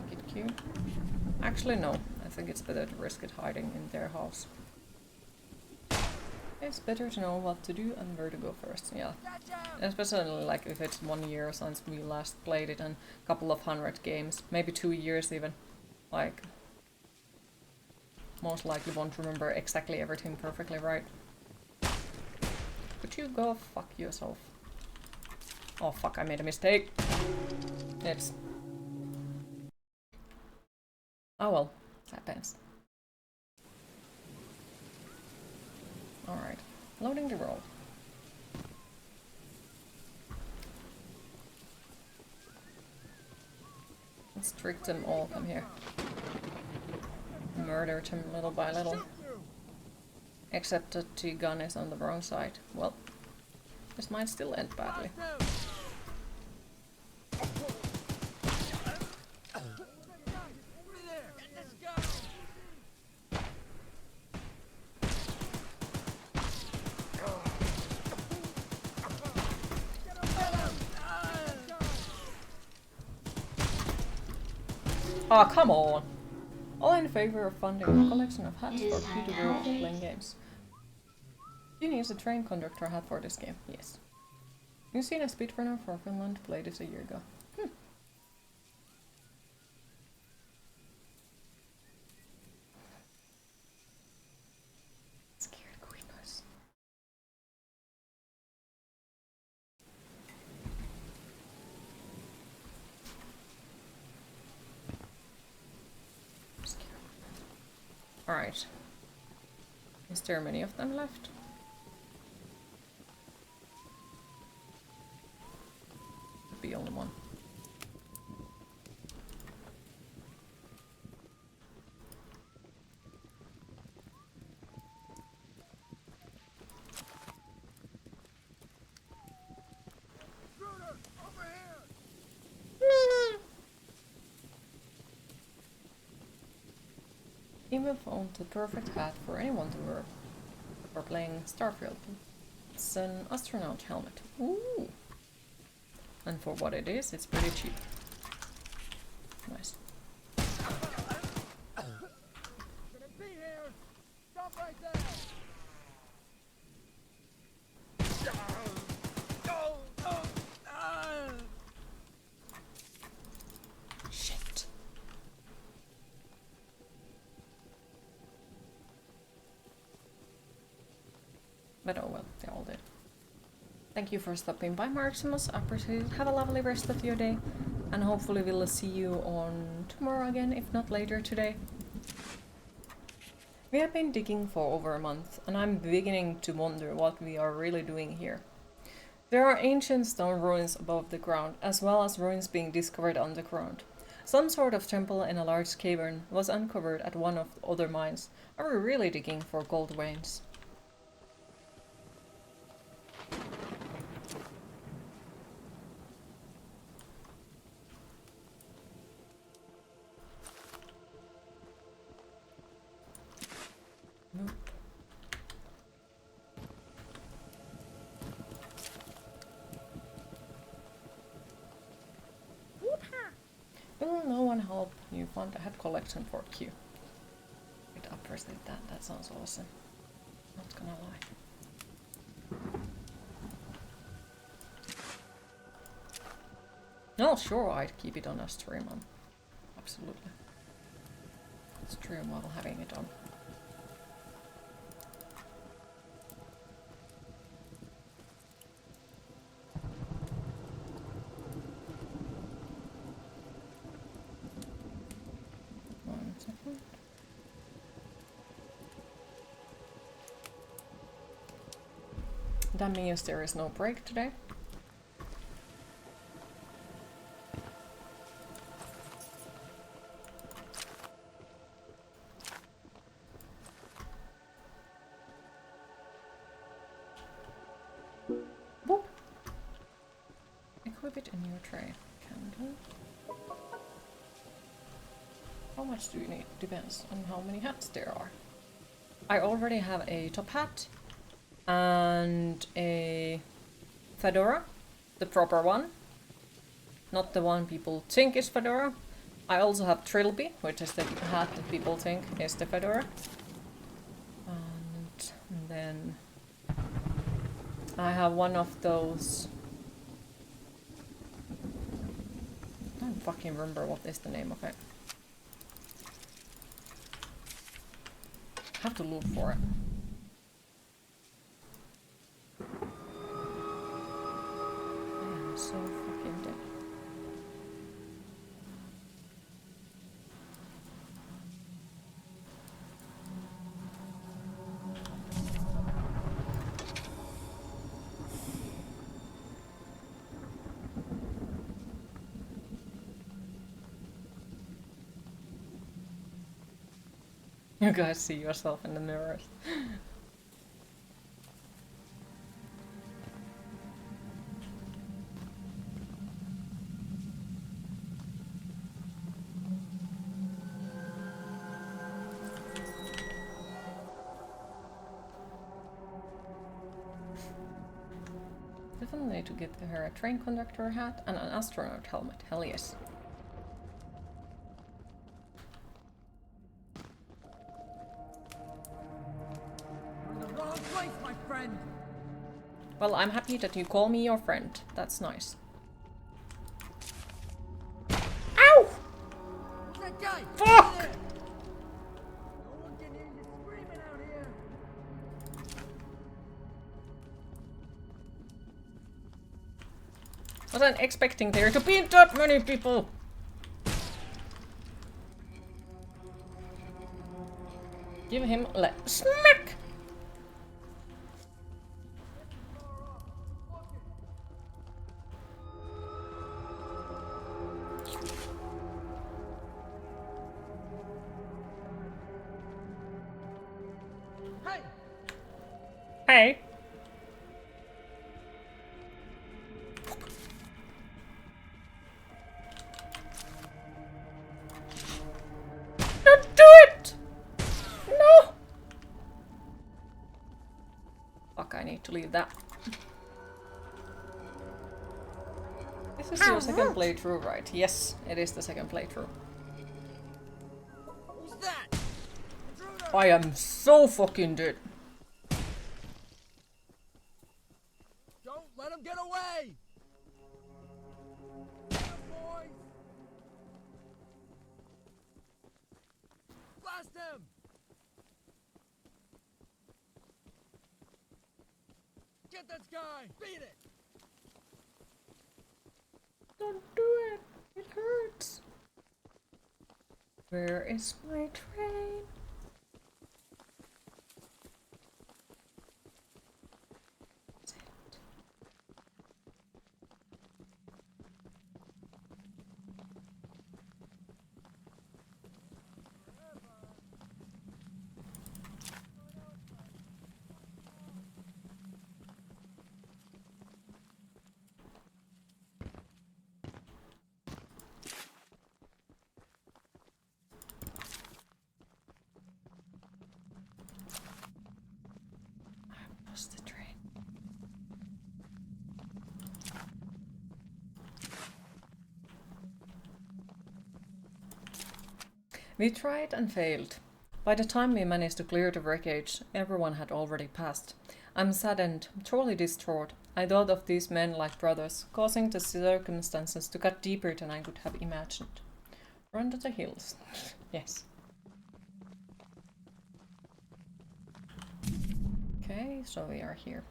Speaker 1: Take it, Q. Actually, no. I think it's better to risk it hiding in their house. It's better to know what to do and where to go first, yeah. Especially like if it's 1 year since we last played it and a couple of 100 games, maybe 2 years even. Like, most likely won't remember exactly everything perfectly right. Could you go fuck yourself? Oh fuck, I made a mistake. It's... Oh well, happens. Alright, loading the roll. Let's trick them all, come here. Murder them little by little. Except that the gun is on the wrong side. Well, this might still end badly. Ah, oh, come on! All in favor of funding a collection of hats for people playing games. You need a train conductor hat for this game, yes. You've seen a speedrunner for Finland play this a year ago. Scared creepers. Alright. Is there many of them left? Could be only one.
Speaker 3: Intruder, over here!
Speaker 1: Eva found the perfect hat for anyone to wear for playing Starfield. It's an astronaut helmet. Ooh! And for what it is, it's pretty cheap. Nice.
Speaker 3: Shouldn't be here! Stop right there!
Speaker 1: Shit. But oh well, they're all dead. Thank you for stopping by, Maximus. I appreciate it. Have a lovely rest of your day. And hopefully we'll see you on tomorrow again, if not later today. We have been digging for over a month, and I'm beginning to wonder what we are really doing here. There are ancient stone ruins above the ground, as well as ruins being discovered underground. Some sort of temple in a large cavern was uncovered at one of the other mines. Are we really digging for gold veins? Nope. Will no one help you find a hat collection for Q? I'd appreciate that. That sounds awesome. Not gonna lie. No, sure, I'd keep it on a stream. Absolutely. Stream while having it on. One second. That means there is no break today. Boop. Equip it in your tray. Candle. How much do you need? Depends on how many hats there are. I already have a top hat and a fedora, the proper one, not the one people think is fedora. I also have trilby, which is the hat that people think is the fedora. And then I have one of those. I don't fucking remember what is the name of it. I have to look for it. I am so fucking dead. You guys see yourself in the mirrors. Definitely need to get her a train conductor hat and an astronaut helmet. Hell yes.
Speaker 3: You're in the wrong place, my friend.
Speaker 1: Well, I'm happy that you call me your friend. That's nice. Ow!
Speaker 3: Who's that guy?
Speaker 1: Fuck!
Speaker 3: There. No one can hear you screaming out here.
Speaker 1: Wasn't expecting there to be that many people. Give him a smack.
Speaker 3: Hey!
Speaker 1: Hey. Don't do it! No! Fuck, I need to leave that. This is your second playthrough, right? Yes, it is the second playthrough.
Speaker 3: Who's that? Intruder!
Speaker 1: I am so fucking dead.
Speaker 3: Don't let him get away! Get him, boys! Blast him! Get this guy! Beat it!
Speaker 1: Don't do it. It hurts. Where is my train? We tried and failed. By the time we managed to clear the wreckage, everyone had already passed. I'm saddened, truly distraught. I thought of these men like brothers, causing the circumstances to cut deeper than I could have imagined. Run to the hills. Yes. Okay, so we are here.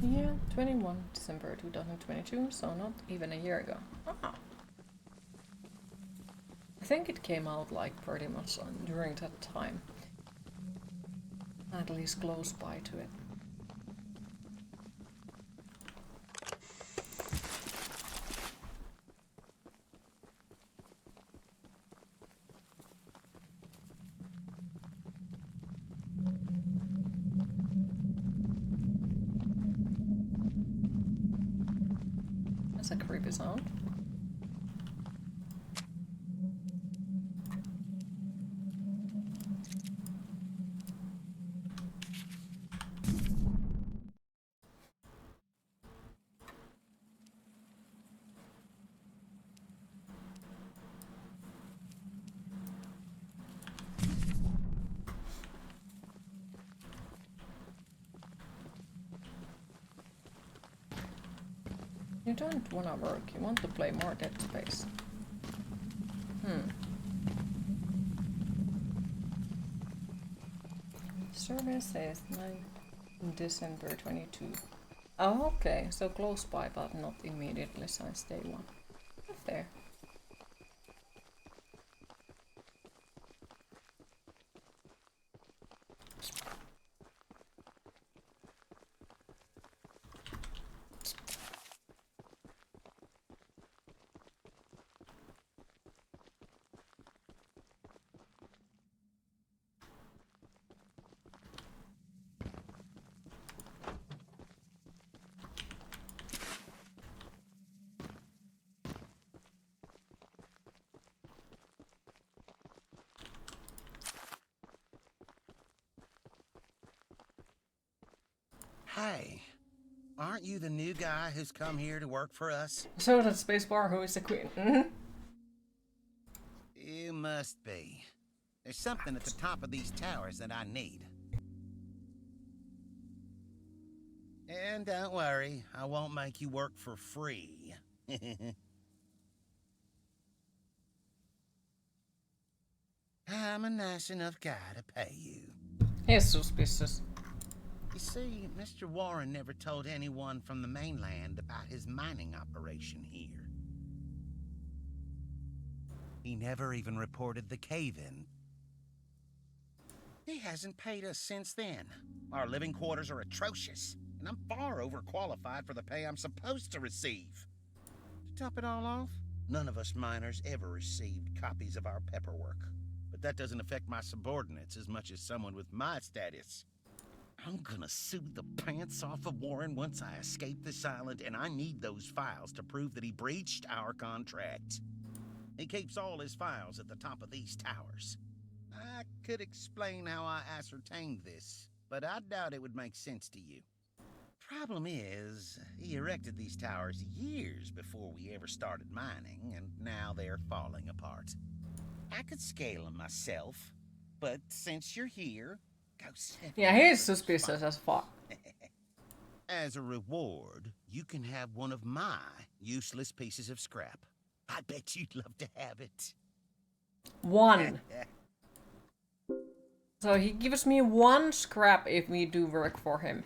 Speaker 1: Yeah, 21 December 2022, so not even a year ago. Ah. I think it came out like pretty much during that time. At least close by to it. That's a creepy sound. You don't wanna work, you want to play more Dead Space. Survey says 9 December 22. Oh, okay, so close by, but not immediately since day one. Fair.
Speaker 3: Hey, aren't you the new guy who's come here to work for us?
Speaker 1: So that spacebar, who is the queen?
Speaker 3: You must be. There's something at the top of these towers that I need. And don't worry, I won't make you work for free. I'm a nice enough guy to pay you.
Speaker 1: He's suspicious.
Speaker 3: You see, Mr. Warren never told anyone from the mainland about his mining operation here. He never even reported the cave-in. He hasn't paid us since then. Our living quarters are atrocious, and I'm far overqualified for the pay I'm supposed to receive. To top it all off, none of us miners ever received copies of our paperwork. But that doesn't affect my subordinates as much as someone with my status. I'm gonna sue the pants off of Warren once I escape this island, and I need those files to prove that he breached our contract. He keeps all his files at the top of these towers. I could explain how I ascertained this, but I doubt it would make sense to you. Problem is, he erected these towers years before we ever started mining, and now they're falling apart. I could scale them myself, but since you're here, go sniff
Speaker 1: Yeah,
Speaker 3: around
Speaker 1: he's
Speaker 3: for those
Speaker 1: suspicious
Speaker 3: files.
Speaker 1: as fuck.
Speaker 3: As a reward, you can have one of my useless pieces of scrap. I bet you'd love to have it.
Speaker 1: One. So he gives me one scrap if we do work for him.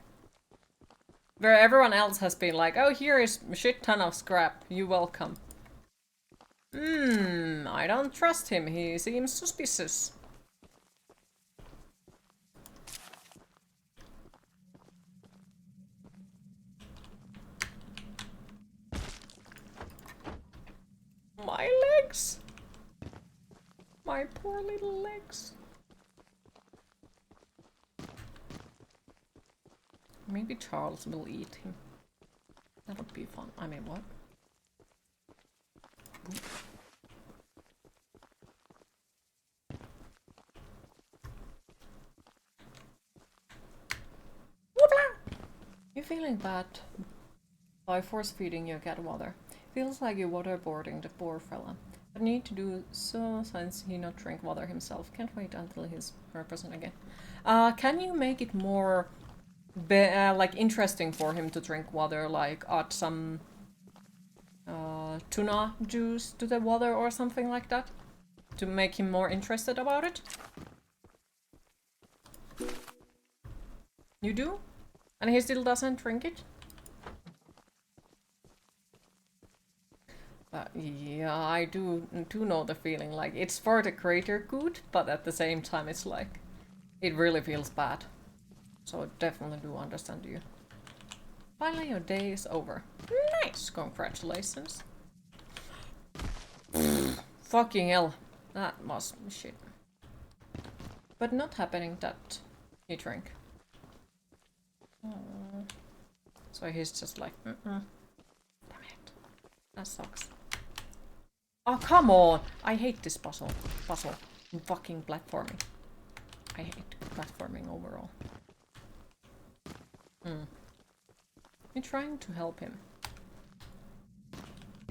Speaker 1: Where everyone else has been like, oh, here is a shit ton of scrap, you welcome. I don't trust him, he seems suspicious. My legs! My poor little legs. Maybe Charles will eat him. That would be fun. I mean, what? You're feeling bad by force feeding your cat water. Feels like you're waterboarding the poor fella. But need to do so since he not drink water himself. Can't wait until he's 100% again. Can you make it more like interesting for him to drink water? Like add some tuna juice to the water or something like that? To make him more interested about it? You do? And he still doesn't drink it? Yeah, I do know the feeling. Like, it's for the greater good, but at the same time it's like, it really feels bad. So I definitely do understand you. Finally your day is over. Nice! Congratulations. Fucking hell. That was shit. But not happening that he drank. So he's just like, damn it. That sucks. Oh, come on! I hate this puzzle in fucking platforming. I hate platforming overall. You're trying to help him.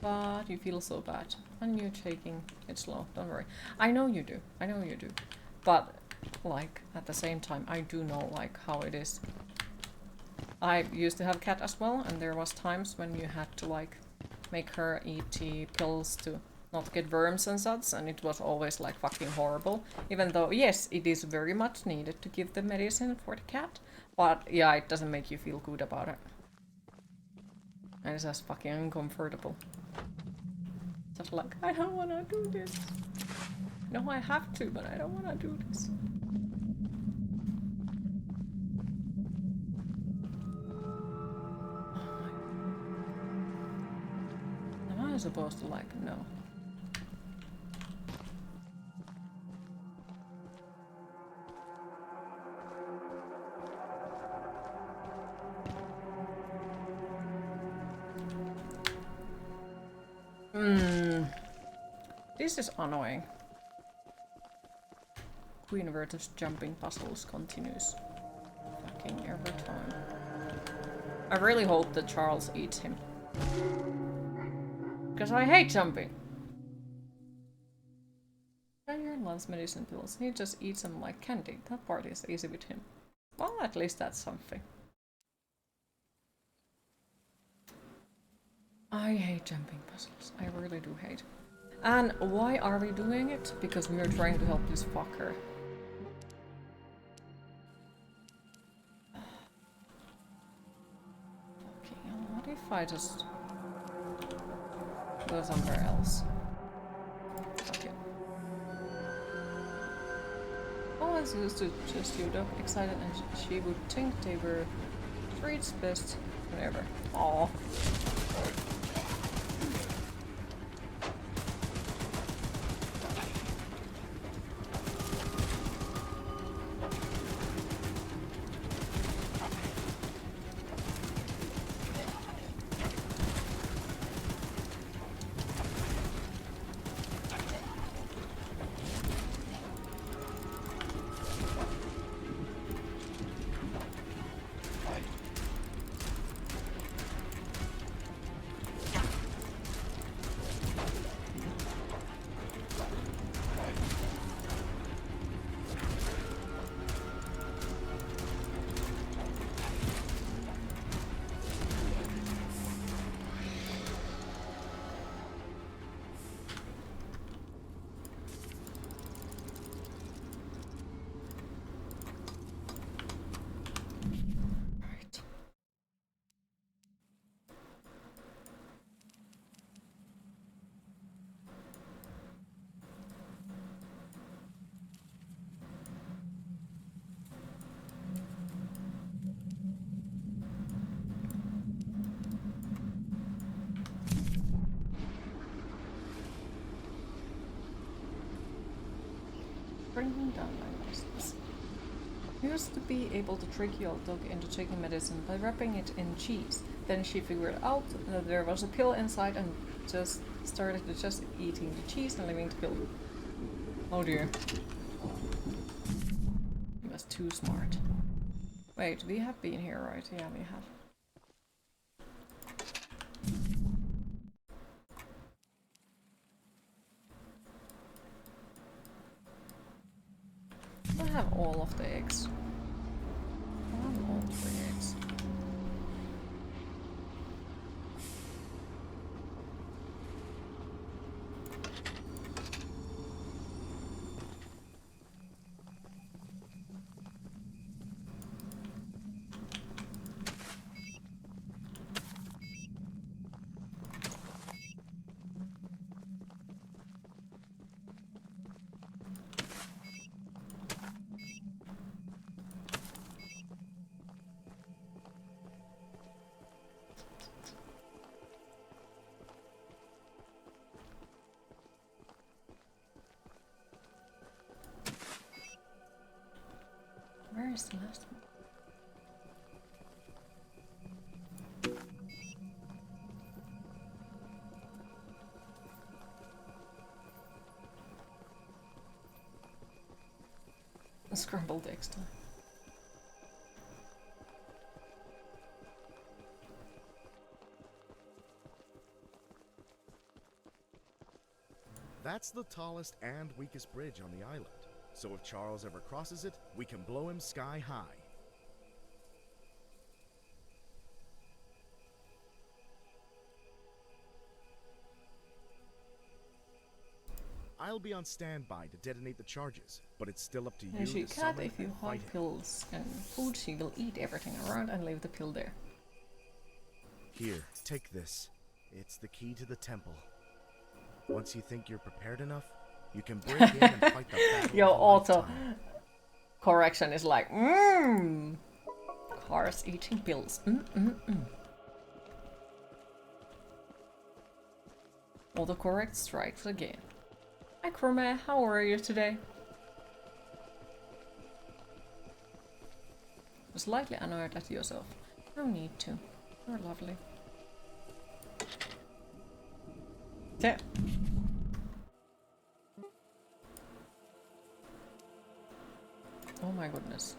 Speaker 1: But you feel so bad. And you're taking it slow, don't worry. I know you do. I know you do. But, like, at the same time, I do know, like, how it is. I used to have a cat as well, and there was times when you had to, like, make her eat the pills to not get worms and such, and it was always, like, fucking horrible. Even though, yes, it is very much needed to give the medicine for the cat, but, yeah, it doesn't make you feel good about it. And it's just fucking uncomfortable. Just like, I don't wanna do this. No, I have to, but I don't wanna do this. Am I supposed to, like, no? This is annoying. Queen versus jumping puzzles continues. Fucking every time. I really hope that Charles eats him. Because I hate jumping. Daniel loves medicine pills. He just eats them like candy. That part is easy with him. Well, at least that's something. I hate jumping puzzles. I really do hate. And why are we doing it? Because we are trying to help this fucker. Okay, what if I just go somewhere else? Okay. Always used to just you dog excited and she would think they were treats best whenever. Aww. Bring him down my license. Used to be able to trick your dog into taking medicine by wrapping it in cheese. Then she figured out that there was a pill inside and just started to just eating the cheese and leaving the pill. Oh dear. He was too smart. Wait, we have been here, right? Yeah, we have. I have all of the eggs. I have all of the eggs. Where is the last one? Scrambled eggs time.
Speaker 8: That's the tallest and weakest bridge on the island. So if Charles ever crosses it, we can blow him sky high. I'll be on standby to detonate the charges, but it's still up to you
Speaker 1: And she
Speaker 8: to
Speaker 1: cat
Speaker 8: summon
Speaker 1: if you
Speaker 8: and fight
Speaker 1: hide
Speaker 8: him.
Speaker 1: pills and food, she will eat everything around and leave the pill there.
Speaker 8: Here, take this. It's the key to the temple. Once you think you're prepared enough, you can break in and fight the battle
Speaker 1: Your
Speaker 8: of a
Speaker 1: auto
Speaker 8: lifetime.
Speaker 1: correction is like, cars eating pills. Autocorrect strikes again. Hi Chrome, how are you today? Slightly annoyed at yourself. No need to. You're lovely. Yeah. Oh my goodness.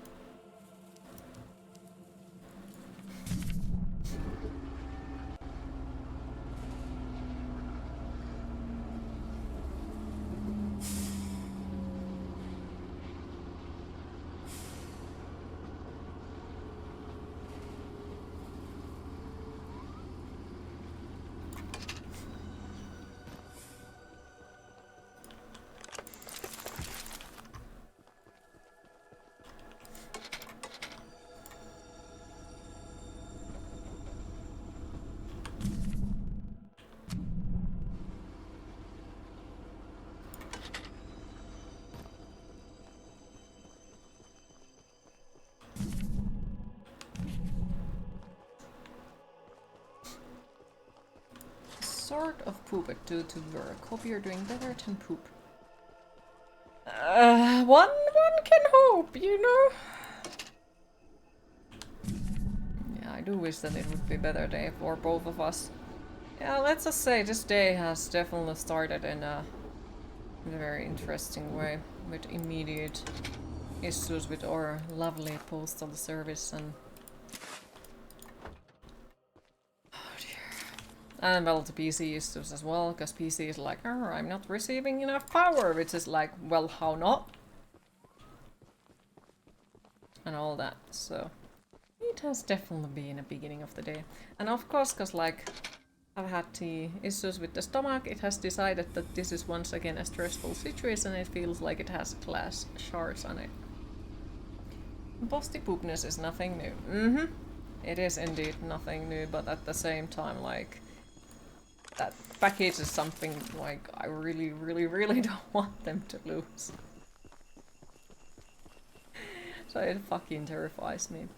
Speaker 1: Sort of poop it due to work. Hope you're doing better than poop. One can hope, you know. Yeah, I do wish that it would be a better day for both of us. Yeah, let's just say this day has definitely started in a very interesting way, with immediate issues with our lovely postal service and and well, the PC issues as well, because PC is like, oh, I'm not receiving enough power, which is like, well, how not? And all that, so it has definitely been a beginning of the day. And of course, because like, I've had the issues with the stomach, it has decided that this is once again a stressful situation, and it feels like it has glass shards on it. Posty poopness is nothing new. It is indeed nothing new, but at the same time, like, that package is something like I really, really, really don't want them to lose. So it fucking terrifies me.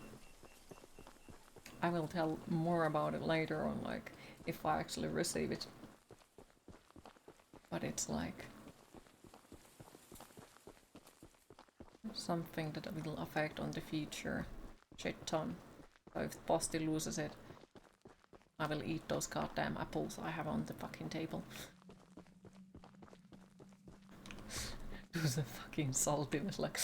Speaker 1: I will tell more about it later on, like, if I actually receive it. But it's like... something that will affect on the future shit ton. So if Posty loses it, I will eat those goddamn apples I have on the fucking table. Those are fucking saltiness, like.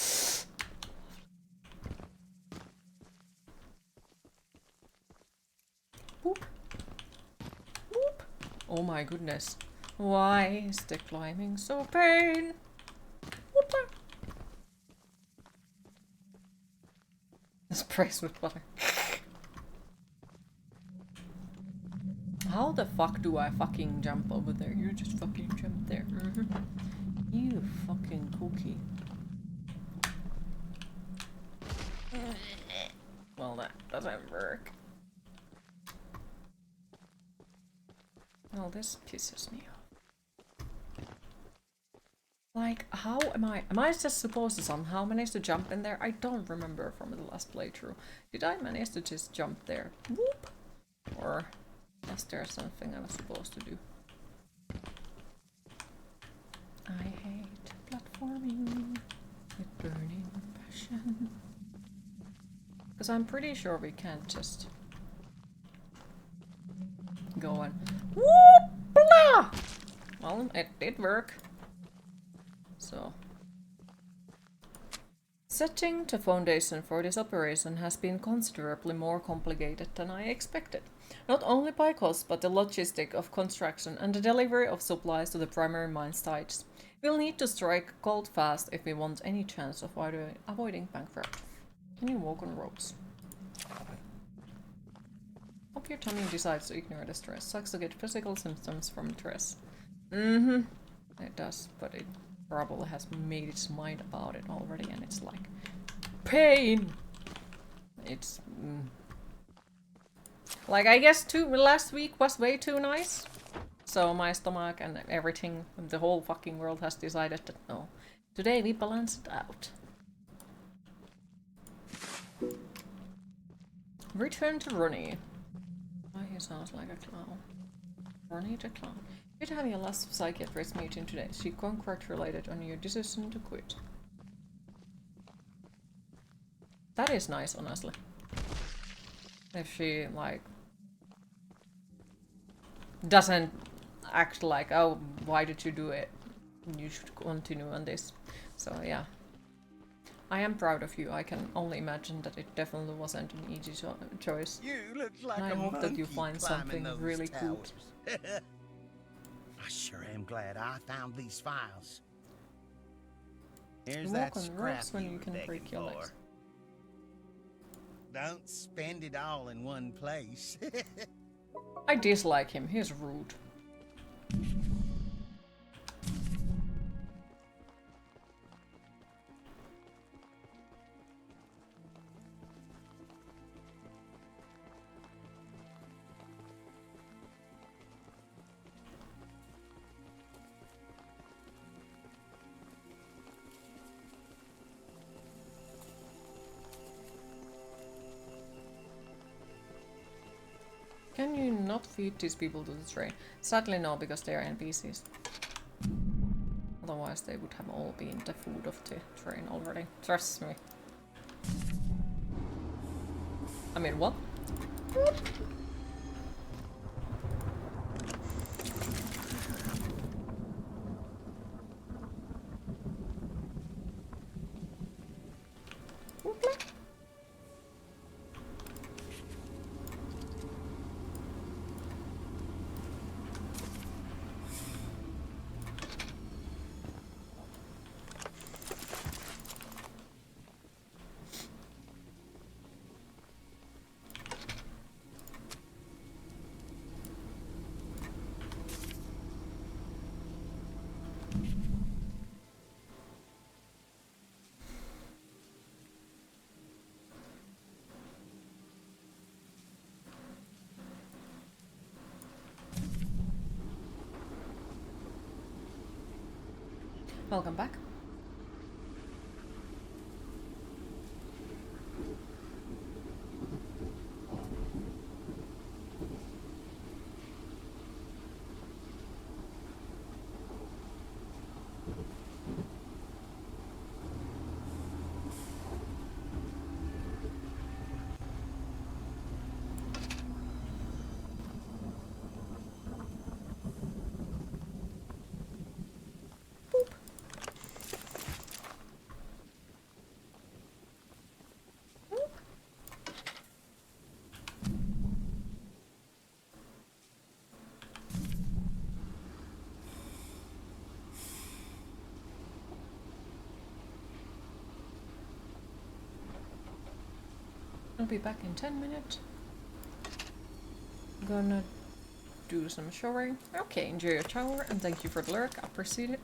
Speaker 1: Whoop. Whoop. Oh my goodness. Why is the climbing so pain? Whoop. Sprays with butter. How the fuck do I fucking jump over there? You just fucking jump there. You fucking cookie. Well, that doesn't work. Well, this pisses me off. Like, how am I just supposed to somehow manage to jump in there? I don't remember from the last playthrough. Did I manage to just jump there? Whoop! Or is there something I was supposed to do? I hate platforming with burning passion. Because I'm pretty sure we can't just go and whoop blah! Well, it did work. So setting the foundation for this operation has been considerably more complicated than I expected. Not only by cost, but the logistic of construction and the delivery of supplies to the primary mine sites. We'll need to strike gold fast if we want any chance of avoiding bankrupt. Can you walk on ropes? Hope your tummy decides to ignore the stress. Sucks to get physical symptoms from stress. It does, but it probably has made its mind about it already, and it's like pain. It's like, I guess last week was way too nice. So my stomach and everything, the whole fucking world has decided that no. Today we balance it out. Return to Ronnie. Why he sounds like a clown. Ronnie the clown. Good having your last psychiatrist meeting today. She congratulated on your decision to quit. That is nice, honestly. If she, like, doesn't act like, oh, why did you do it? You should continue on this. So, yeah. I am proud of you. I can only imagine that it definitely wasn't an easy choice.
Speaker 3: You look like
Speaker 1: And I
Speaker 3: a
Speaker 1: hope that you
Speaker 3: monkey
Speaker 1: find
Speaker 3: climbing
Speaker 1: something
Speaker 3: those
Speaker 1: really cool.
Speaker 3: towers. I sure am glad I found these files. Here's
Speaker 1: You
Speaker 3: that
Speaker 1: walk on
Speaker 3: scrap
Speaker 1: ropes when you
Speaker 3: were
Speaker 1: can
Speaker 3: begging
Speaker 1: break your
Speaker 3: for.
Speaker 1: legs.
Speaker 3: Don't spend it all in one place.
Speaker 1: I dislike him. He's rude. Can you not feed these people to the train? Sadly no, because they are NPCs. Otherwise they would have all been the food of the train already. Trust me. I mean, what? Welcome back. I'll be back in 10 minutes. Gonna do some showering. Okay, enjoy your shower and thank you for the lurk. I appreciate it.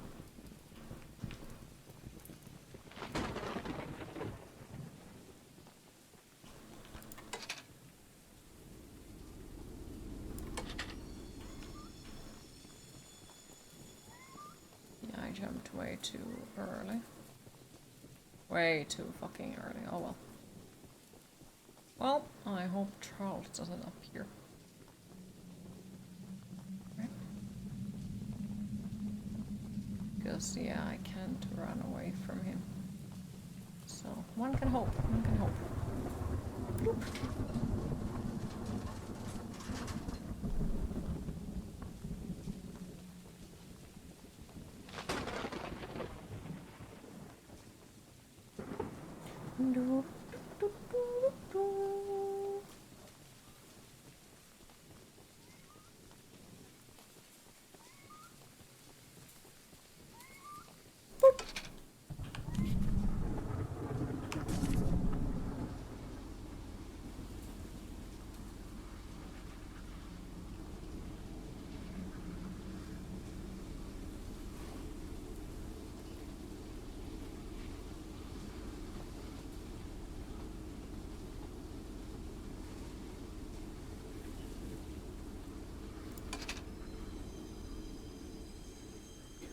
Speaker 1: Yeah, I jumped way too early. Way too fucking early. Oh well. Well, I hope Charles doesn't appear. Right? Because, yeah, I can't run away from him. So, one can hope. One can hope. Bloop. Do, do, do, do. Boop.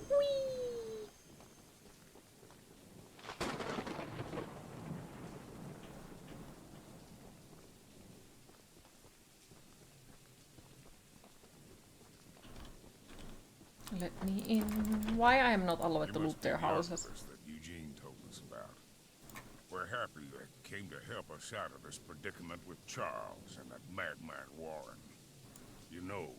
Speaker 1: Whee! Let me in. Why I am not allowed to loot their houses?
Speaker 3: That Eugene told us about. We're happy you came to help us out of this predicament with Charles and that madman Warren. You know,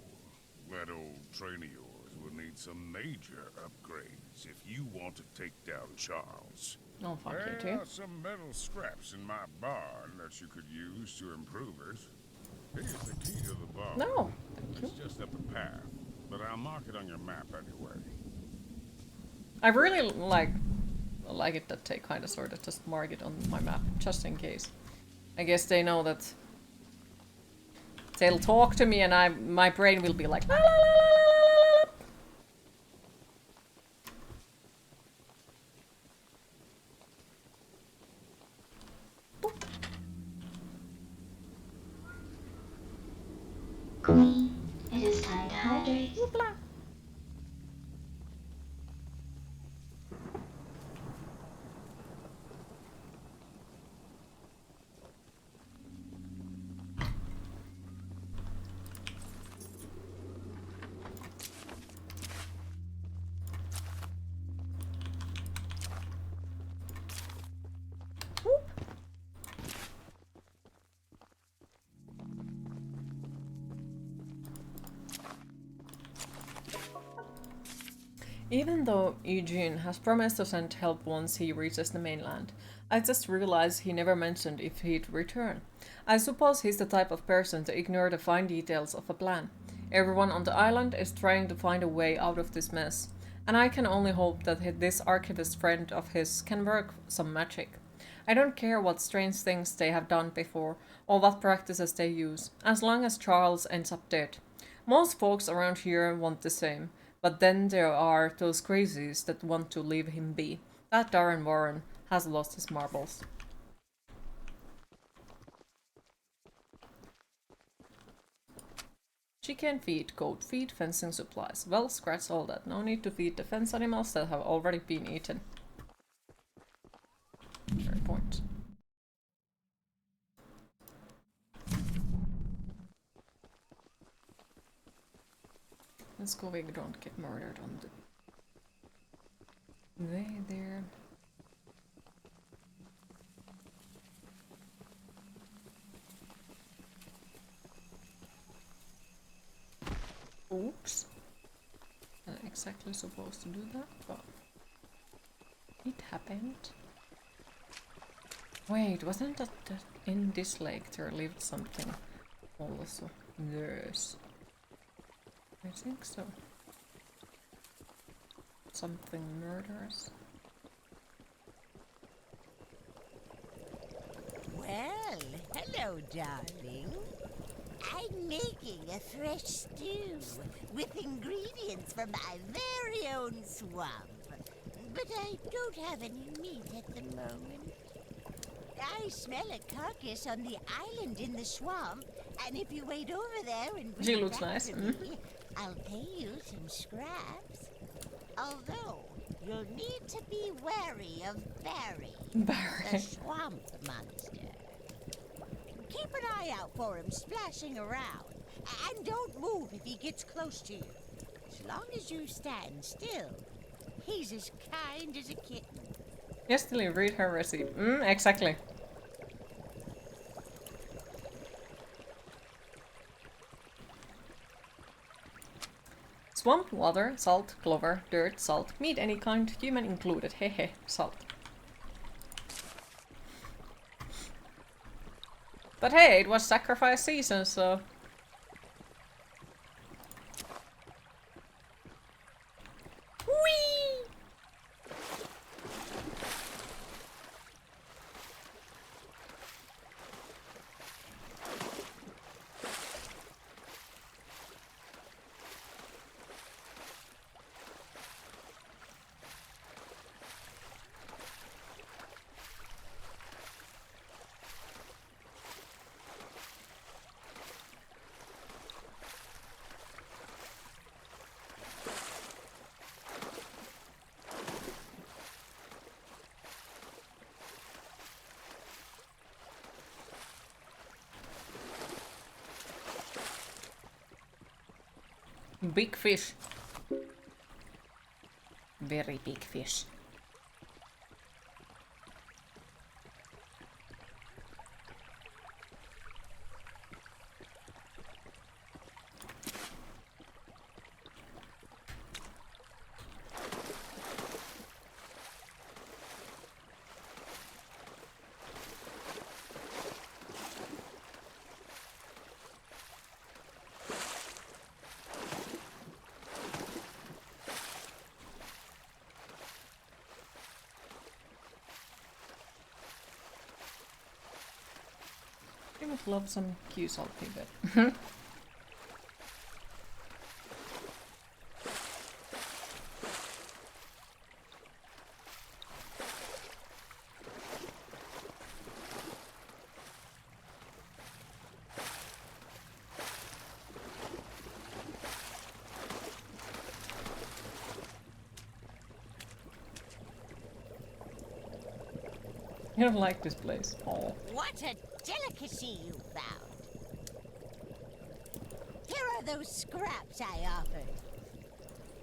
Speaker 3: that old train of yours will need some major upgrades if you want to take down Charles.
Speaker 1: Oh, fuck you
Speaker 3: There
Speaker 1: too.
Speaker 3: are some metal scraps in my barn that you could use to improve it. Here's the key to the barn.
Speaker 1: No, thank you.
Speaker 3: It's just up a path, but I'll mark it on your map anyway.
Speaker 1: I really like it that they kind of sort of just mark it on my map, just in case. I guess they know that they'll talk to me and my brain will be like la la la la la la la.
Speaker 4: Queen, it is time to hydrate.
Speaker 1: Whoopla. Whoop. Even though Eugene has promised to send help once he reaches the mainland, I just realized he never mentioned if he'd return. I suppose he's the type of person to ignore the fine details of a plan. Everyone on the island is trying to find a way out of this mess, and I can only hope that this archivist friend of his can work some magic. I don't care what strange things they have done before, or what practices they use, as long as Charles ends up dead. Most folks around here want the same, but then there are those crazies that want to leave him be. That Darren Warren has lost his marbles. Chicken feed, goat feed, fencing supplies. Well, scratch all that. No need to feed the fence animals that have already been eaten. Fair point. Let's go we don't get murdered on the way there. Oops. Not exactly supposed to do that, but it happened. Wait, wasn't that in this lake there lived something also? Yes. I think so. Something murderous.
Speaker 6: Well,
Speaker 9: Hello, darling. I'm making a fresh stew with ingredients from my very own swamp. But I don't have any meat at the moment. I smell a carcass on the island in the swamp, and if you wait over there and bring
Speaker 1: She
Speaker 9: it
Speaker 1: looks
Speaker 9: back
Speaker 1: nice.
Speaker 9: to me, I'll pay you some scraps. Although, you'll need to be wary of Barry, the
Speaker 1: Barry.
Speaker 9: swamp monster. Keep an eye out for him splashing around, and don't move if he gets close to you. As long as you stand still, he's as kind as a kitten.
Speaker 1: Yes, Tilly, read her recipe. Exactly. Swamp water, salt, clover, dirt, salt, meat any kind, human included. Hehe, salt. But hey, it was sacrifice season, so... Whee! Big fish. Very big fish. I would love some Q-salty bit. I don't like this place. Oh.
Speaker 9: What a delicacy you found! Here are those scraps I offered.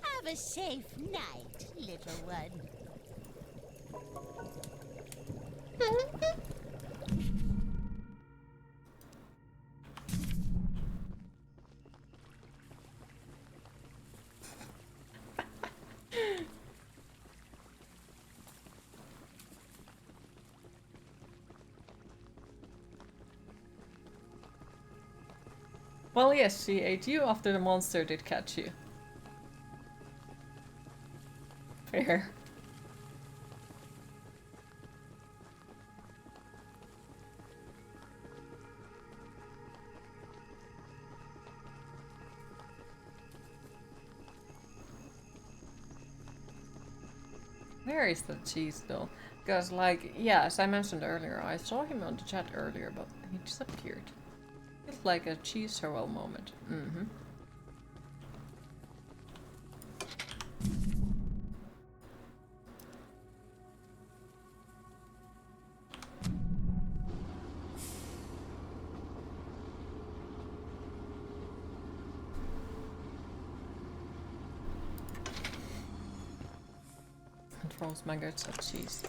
Speaker 9: Have a safe night, little one.
Speaker 1: Well, yes, she ate you after the monster did catch you. Fair. Where is the cheese though? Because like, yeah, as I mentioned earlier, I saw him on the chat earlier, but he disappeared. It's like a cheese swirl moment. Mm-hmm. And throws maggots at cheese.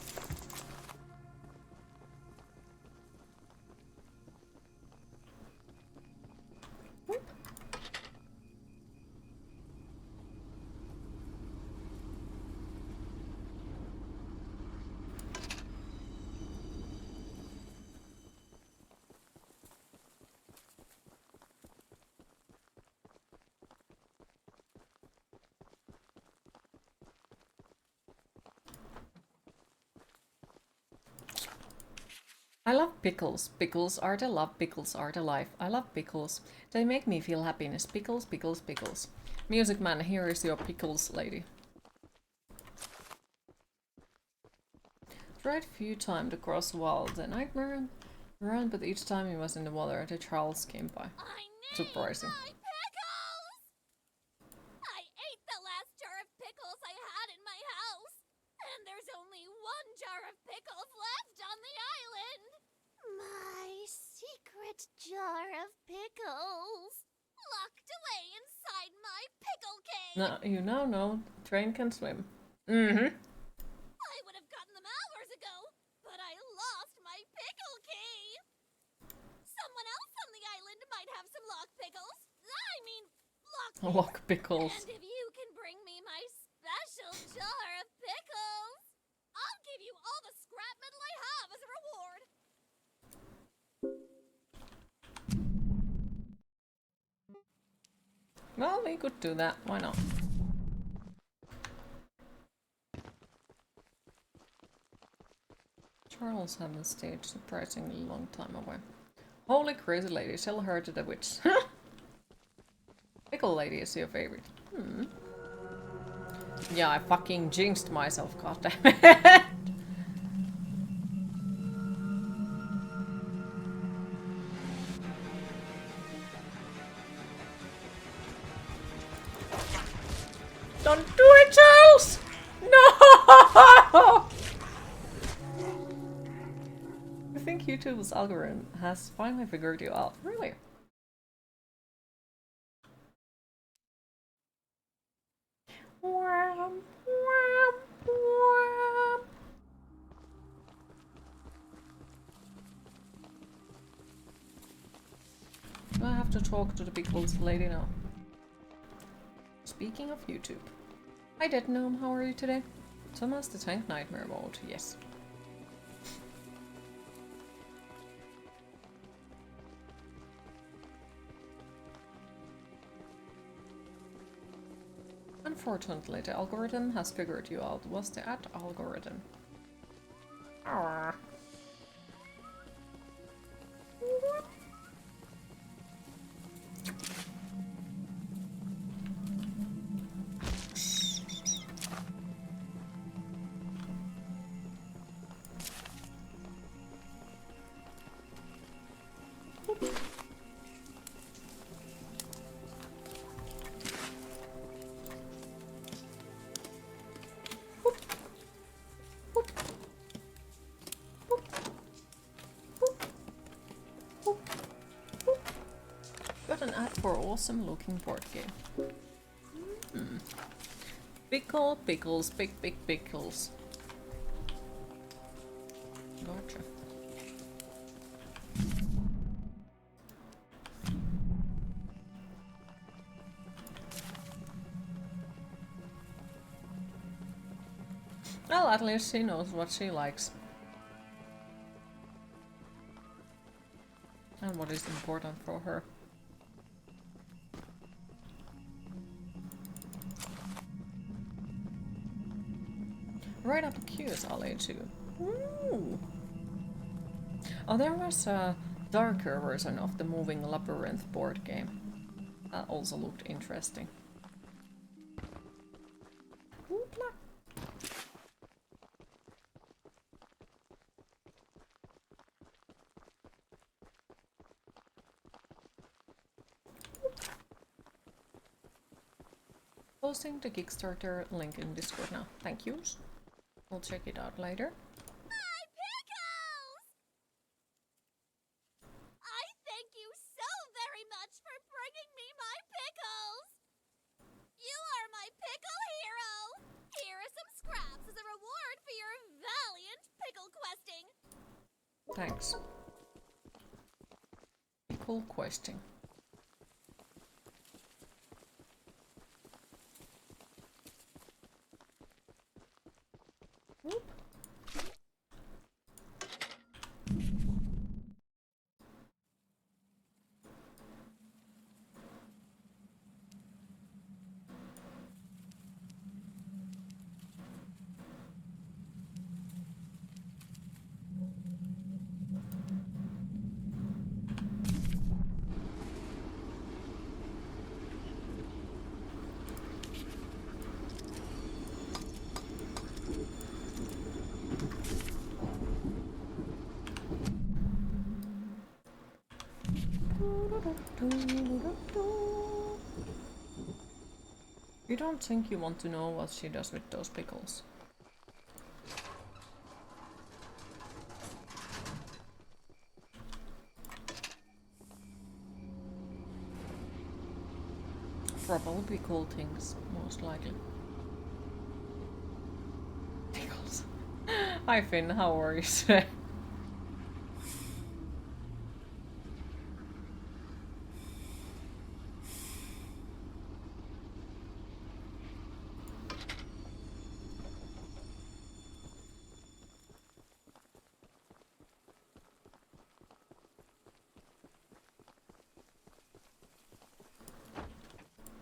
Speaker 1: I love pickles. Pickles are the love, pickles are the life. I love pickles. They make me feel happiness. Pickles, pickles, pickles. Music man, here is your pickles, lady. Tried a few times to cross the wall. The nightmare ran, but each time he was in the water, the Charles came by. Surprising.
Speaker 10: My pickles! I ate the last jar of pickles I had in my house, and there's only one jar of pickles left on the island. My secret jar of pickles, locked away inside my pickle cave.
Speaker 1: Now, you now know train can swim. Mm-hmm.
Speaker 10: I would have gotten them hours ago, but I lost my pickle key. Someone else on the island might have some lock pickles. I mean,
Speaker 1: Lock pickles.
Speaker 10: And if you can bring me my special jar of pickles, I'll give you all the scrap metal I have as a reward.
Speaker 1: Well, we could do that. Why not? Charles had the stage surprisingly long time away. Holy crazy lady, sell her to the witch. Pickle lady is your favorite. Yeah, I fucking jinxed myself, goddammit. Don't do it, Charles! No! I think YouTube's algorithm has finally figured you out. Really? Do I have to talk to the pickles lady now? Speaking of YouTube. Hi Dead Gnome, how are you today? Thomas the Tank Nightmare mode, yes. Unfortunately, the algorithm has figured you out. What's the algorithm? Arrgh. Got an ad for awesome looking board game. Pickle, pickles, big pickles. Gotcha. Well, at least she knows what she likes. And what is important for her. Right up the queues, I'll let you. Ooh. Oh, there was a darker version of the Moving Labyrinth board game. That also looked interesting. Hoopla. Posting the Kickstarter link in Discord now. Thank yous. We'll check it out later.
Speaker 10: My pickles! I thank you so very much for bringing me my pickles! You are my pickle hero! Here are some scraps as a reward for your valiant pickle questing!
Speaker 1: Thanks. Pickle questing. Whoop. You don't think you want to know what she does with those pickles? Probably cool things, most likely. Pickles. Hi Finn, how are you today?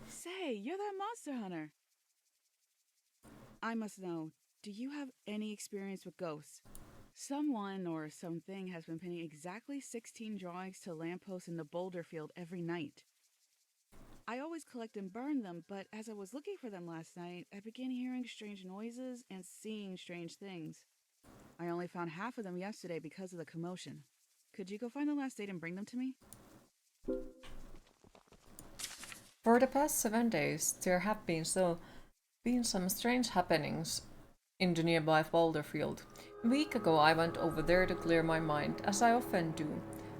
Speaker 11: Say, you're that monster hunter. I must know, do you have any experience with ghosts? Someone or something has been pinning exactly 16 drawings to lampposts in the boulder field every night. I always collect and burn them, but as I was looking for them last night, I began hearing strange noises and seeing strange things. I only found half of them yesterday because of the commotion. Could you go find the last date and bring them to me?
Speaker 1: For the past 7 days, there have been some strange happenings in the nearby boulder field. A week ago I went over there to clear my mind, as I often do,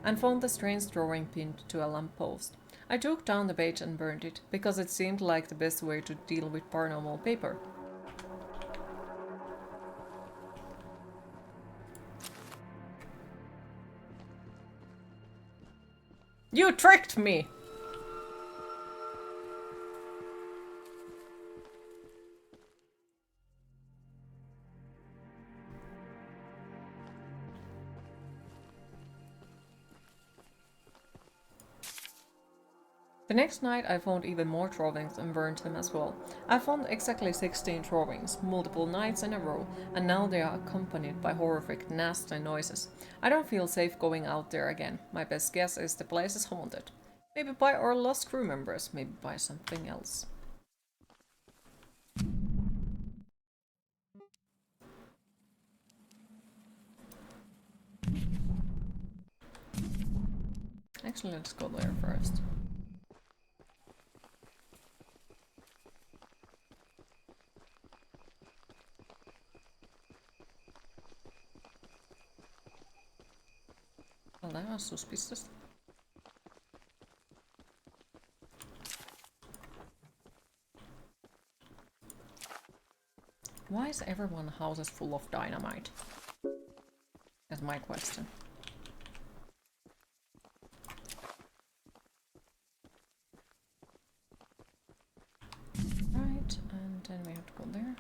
Speaker 1: and found the strange drawing pinned to a lamppost. I took down the page and burned it, because it seemed like the best way to deal with paranormal paper. You tricked me! The next night I found even more drawings and burned them as well. I found exactly 16 drawings, multiple nights in a row, and now they are accompanied by horrific, nasty noises. I don't feel safe going out there again. My best guess is the place is haunted. Maybe by our lost crew members, maybe by something else. Actually, let's go there first. Well, that was suspicious. Why is everyone's houses full of dynamite? That's my question. Right, and then we have to go there.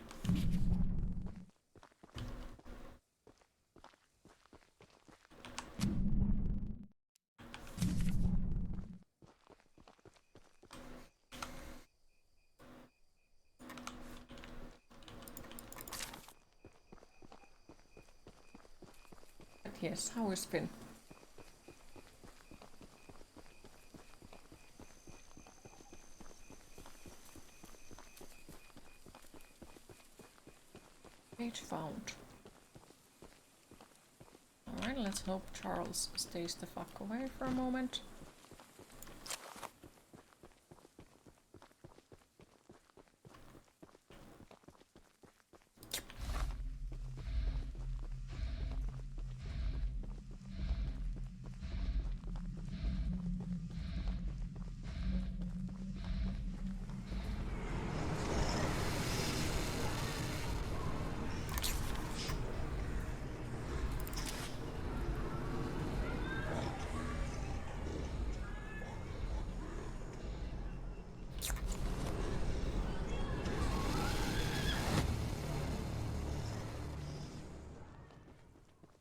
Speaker 1: But yes, how is Finn? Page found. Alright, let's hope Charles stays the fuck away for a moment.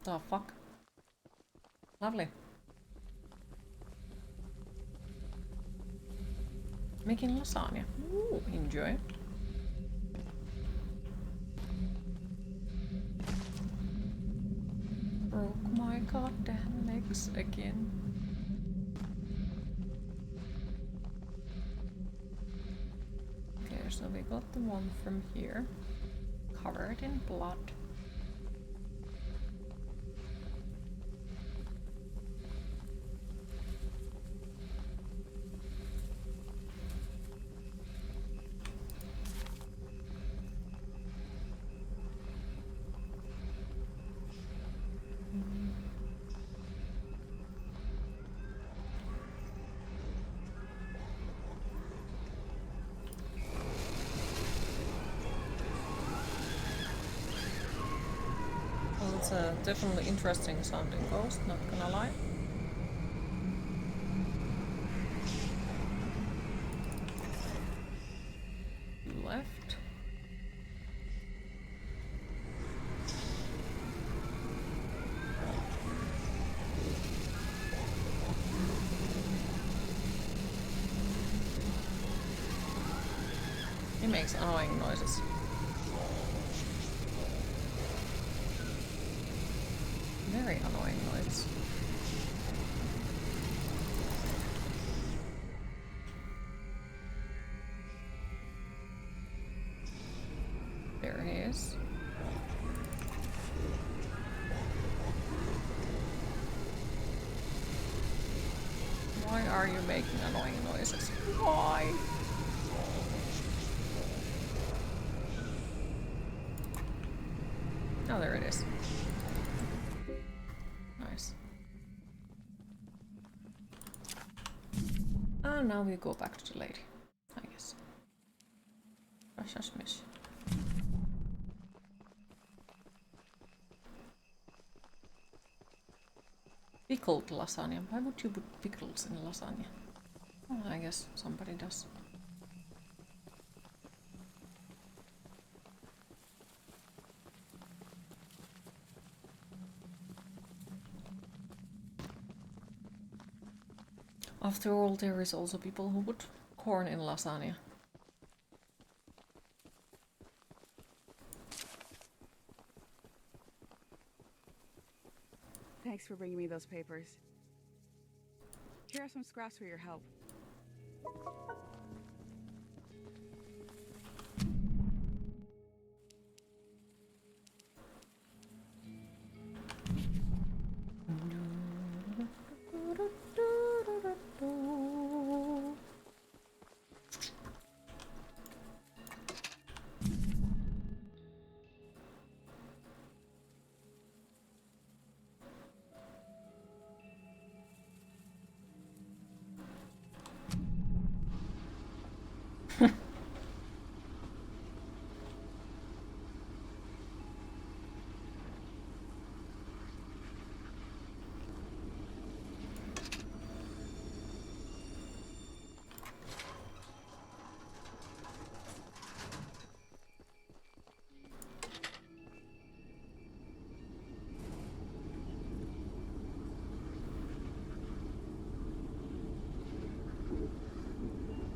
Speaker 1: The fuck? Lovely. Making lasagna. Ooh, enjoy. Broke my goddamn legs again. Okay, so we got the one from here. Covered in blood. It's a definitely interesting sounding ghost, not gonna lie. Left. He makes annoying noises. Very annoying noise. There he is. Why are you making annoying noises? Why? Oh, there it is. Nice. And now we go back to the lady, I guess. Russia's mission. Pickled lasagna. Why would you put pickles in lasagna? Well, I guess somebody does. After all, there is also people who put corn in lasagna.
Speaker 11: Thanks for bringing me those papers. Here are some scraps for your help.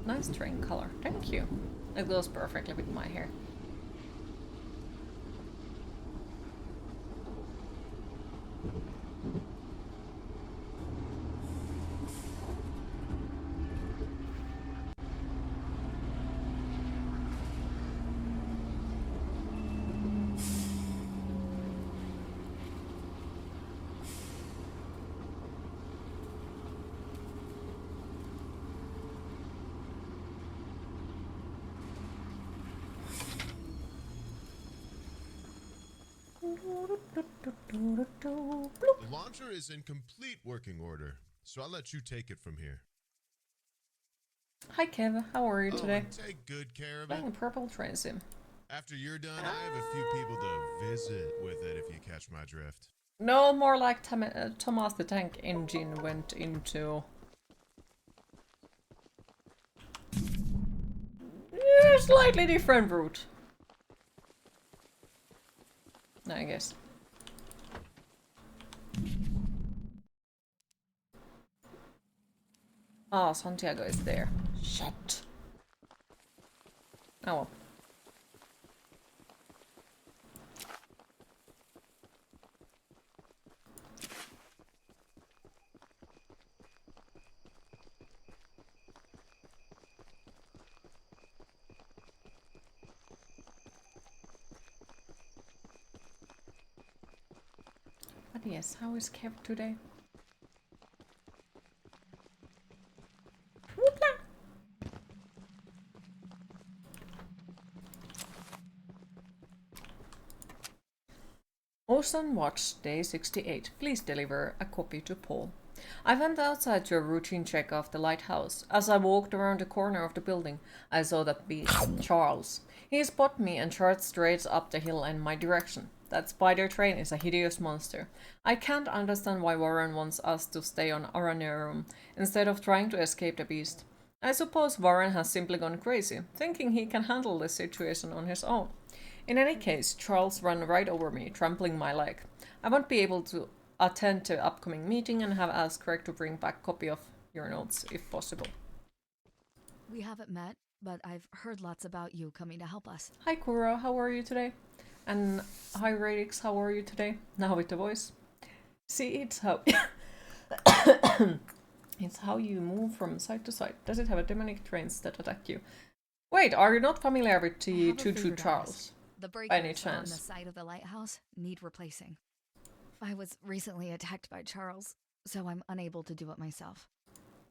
Speaker 11: Nice train color, thank you. It goes perfectly with my hair.
Speaker 12: The launcher is in complete working order, so I'll let you take it from here.
Speaker 1: Hi Kev, how are you today?
Speaker 12: And take good care of it.
Speaker 1: Playing purple train sim.
Speaker 12: After you're done, I have a few people to visit with it if you catch my drift.
Speaker 1: No, more like Thomas the Tank Engine went into... Yeah, slightly different route. I guess. Ah, Santiago is there. Shit. Oh well. But yes, how is Kev today? Ocean Watch, Day 68. Please deliver a copy to Paul. I went outside to a routine check of the lighthouse. As I walked around the corner of the building, I saw that beast, Charles. He spotted me and charged straight up the hill in my direction. That spider train is a hideous monster. I can't understand why Warren wants us to stay on Aranerum instead of trying to escape the beast. I suppose Warren has simply gone crazy, thinking he can handle this situation on his own. In any case, Charles ran right over me, trampling my leg. I won't be able to attend the upcoming meeting and have asked Greg to bring back a copy of your notes, if possible.
Speaker 13: We haven't met, but I've heard lots about you coming to help us.
Speaker 1: Hi Kura, how are you today? And hi Radix, how are you today? Now with the voice. See, it's how it's how you move from side to side. Does it have a demonic trains that attack you? Wait, are you not familiar with the Choo-Choo Charles?
Speaker 13: The
Speaker 1: By any
Speaker 13: breakers on the
Speaker 1: chance?
Speaker 13: side of the lighthouse need replacing. I was recently attacked by Charles, so I'm unable to do it myself.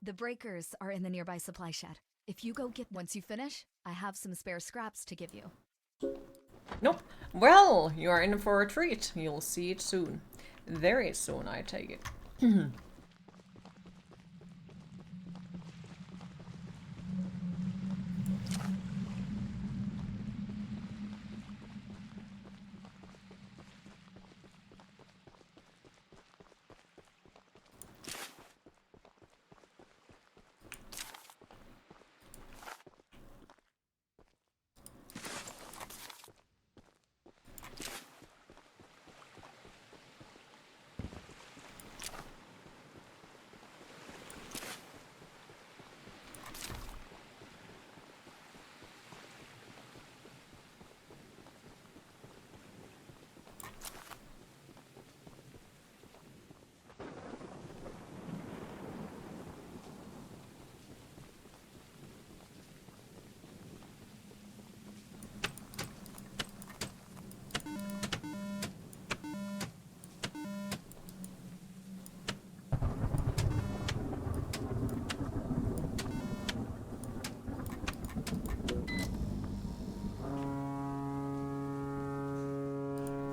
Speaker 13: The breakers are in the nearby supply shed. If you go get once you finish, I have some spare scraps to give you.
Speaker 1: Nope. Well, you are in for a treat. You'll see it soon. Very soon, I take it.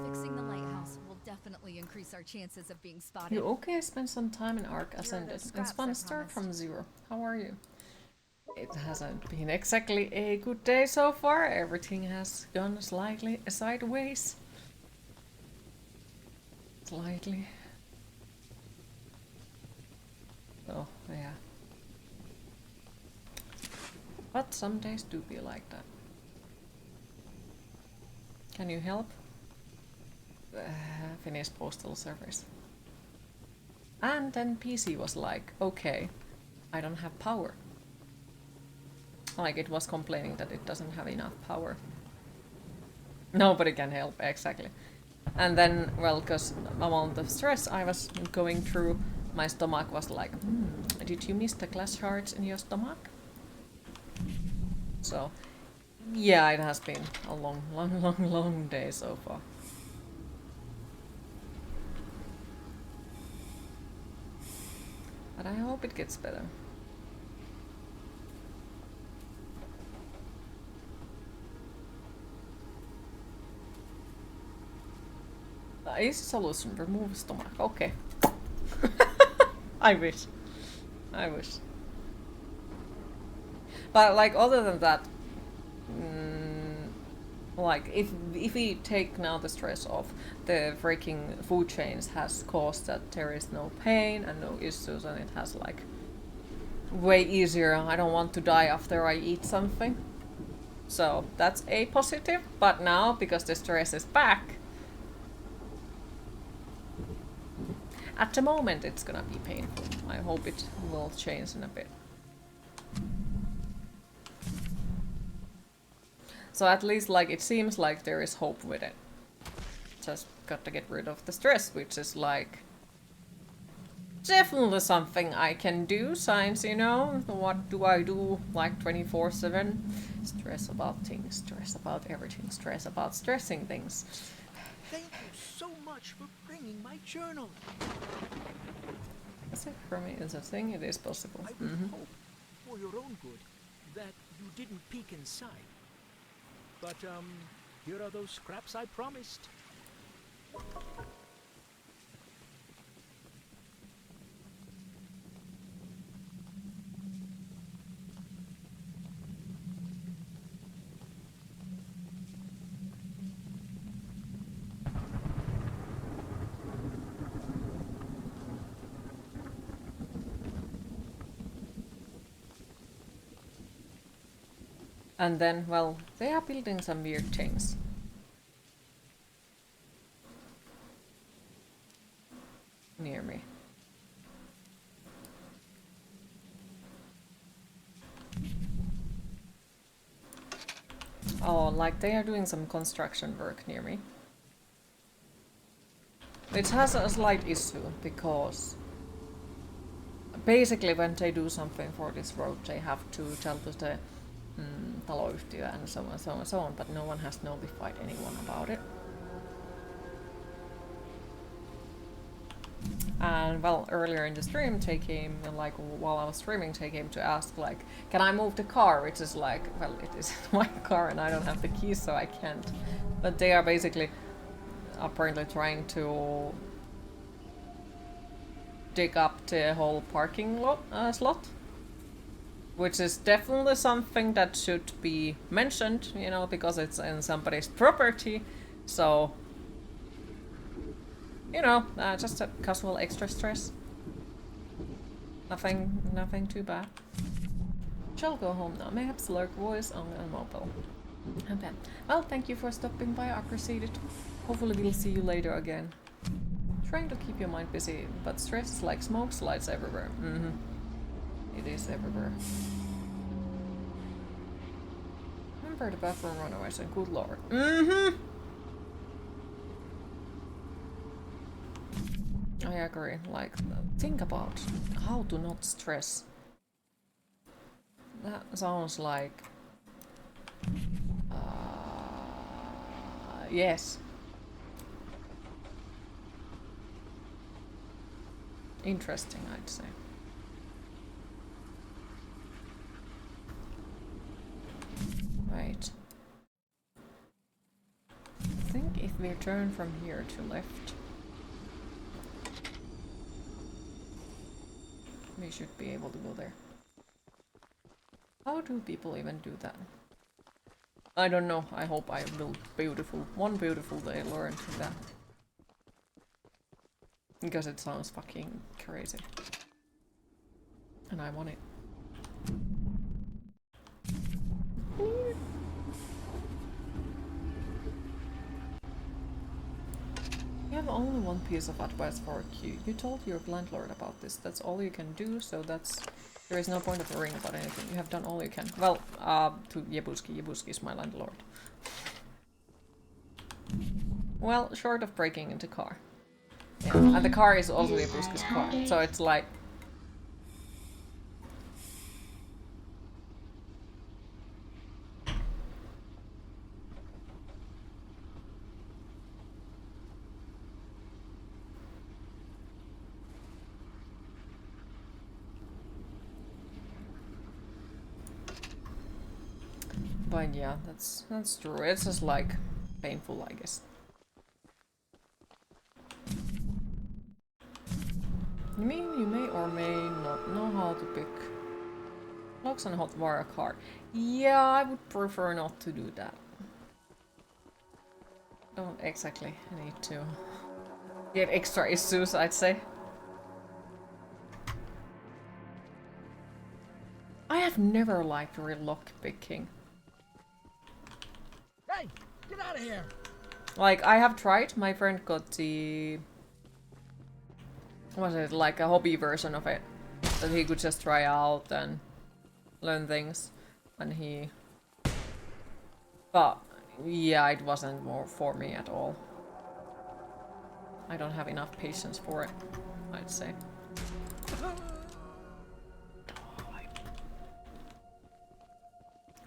Speaker 13: Fixing the lighthouse will definitely increase our chances of being spotted.
Speaker 1: You okay? Spend some time in Ark
Speaker 13: Here are
Speaker 1: Ascended.
Speaker 13: those
Speaker 1: It's
Speaker 13: scraps
Speaker 1: fun
Speaker 13: I
Speaker 1: start
Speaker 13: promised.
Speaker 1: from zero. How are you? It hasn't been exactly a good day so far. Everything has gone slightly sideways. Slightly. Oh, yeah. But some days do be like that. Can you help? Finish postal service. And then PC was like, okay, I don't have power. Like it was complaining that it doesn't have enough power. Nobody can help, exactly. And then, well, because amount of stress I was going through, my stomach was like, did you miss the glass shards in your stomach? So, yeah, it has been a long day so far. But I hope it gets better. Easy solution, remove stomach. Okay. I wish. I wish. But like other than that, like if we take now the stress off, the freaking food chains has caused that there is no pain and no issues, and it has like way easier. I don't want to die after I eat something. So that's a positive. But now because the stress is back, at the moment it's gonna be painful. I hope it will change in a bit. So at least like it seems like there is hope with it. Just got to get rid of the stress, which is like definitely something I can do. Science, you know, what do I do like 24/7? Stress about things, stress about everything, stress about stressing things.
Speaker 3: Thank you so much for bringing my journal.
Speaker 1: Is it for me? Is a thing? It is possible.
Speaker 3: I would hope, for your own good, that you didn't peek inside. But, here are those scraps I promised.
Speaker 1: And then, well, they are building some weird things. Near me. Oh, like they are doing some construction work near me. It has a slight issue because basically when they do something for this road they have to tell to the taloyhtiö and so on, so on, so on, but no one has notified anyone about it. And well, earlier in the stream they came, like while I was streaming, they came to ask like, can I move the car? Which is like, well, it is my car and I don't have the keys, so I can't. But they are basically apparently trying to dig up the whole parking lot slot, which is definitely something that should be mentioned, you know, because it's in somebody's property. So, you know, just a casual extra stress. Nothing too bad. Shall go home now. Mayhaps lurk voice on mobile. Okay. Well, thank you for stopping by. I appreciate it. Hopefully we'll see you later again. Trying to keep your mind busy, but stress is like smoke slides everywhere. It is everywhere. Remember the bathroom runaways and good lord. I agree. Like, think about how to not stress. That sounds like... yes. Interesting, I'd say. Right. I think if we turn from here to left, we should be able to go there. How do people even do that? I don't know. I hope I will one beautiful day learn that. Because it sounds fucking crazy. And I want it. You have only one piece of advice for Q. You told your landlord about this. That's all you can do, so there is no point of worrying about anything. You have done all you can. Well, to Jebuski. Jebuski is my landlord. Well, short of breaking into car. Yeah. And the car is also Jebuski's car, so it's like... But yeah, that's true. It's just like painful, I guess. You mean you may or may not know how to pick locks on hot wire car? Yeah, I would prefer not to do that. Don't exactly need to get extra issues, I'd say. I have never liked real lock picking.
Speaker 3: Hey, get out of here!
Speaker 1: Like, I have tried. My friend got the... was it like a hobby version of it? That he could just try out and learn things. And he... But, yeah, it wasn't more for me at all. I don't have enough patience for it, I'd say.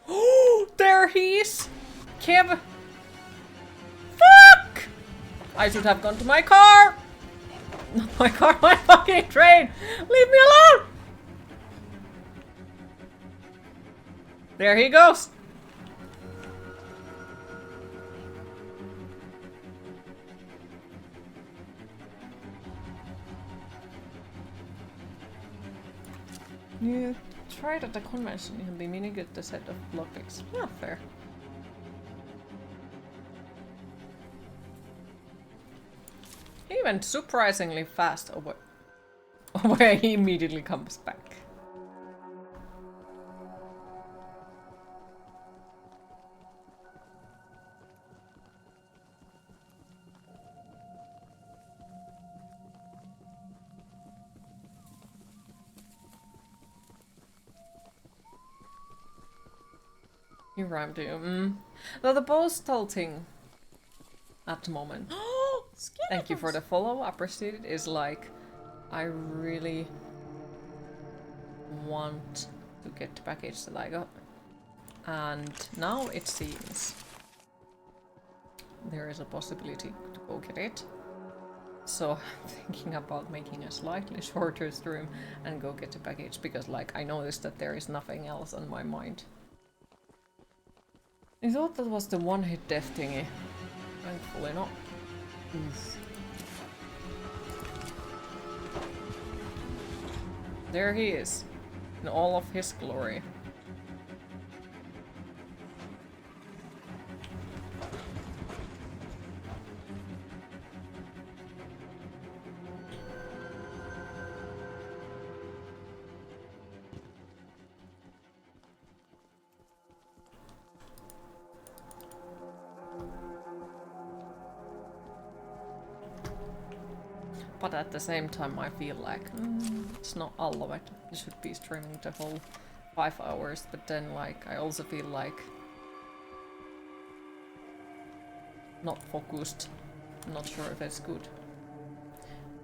Speaker 1: Oh, there he is! Kev! Fuck! I should have gone to my car! Not my car, my fucking train! Leave me alone! There he goes! You tried at the convention, you have been meaning to get the set of lockpicks. Yeah, fair. He went surprisingly fast away, where he immediately comes back. You rhymed you. Though the postal thing at the moment. Thank you for the follow, appreciate it. Is like, I really want to get the package that I got. And now it seems there is a possibility to go get it. So I'm thinking about making a slightly shorter stream and go get the package because like I noticed that there is nothing else on my mind. I thought that was the one-hit death thingy. Thankfully not. Oof. There he is, in all of his glory. But at the same time I feel like it's not all of it. You should be streaming the whole 5 hours, but then like I also feel like not focused. I'm not sure if it's good.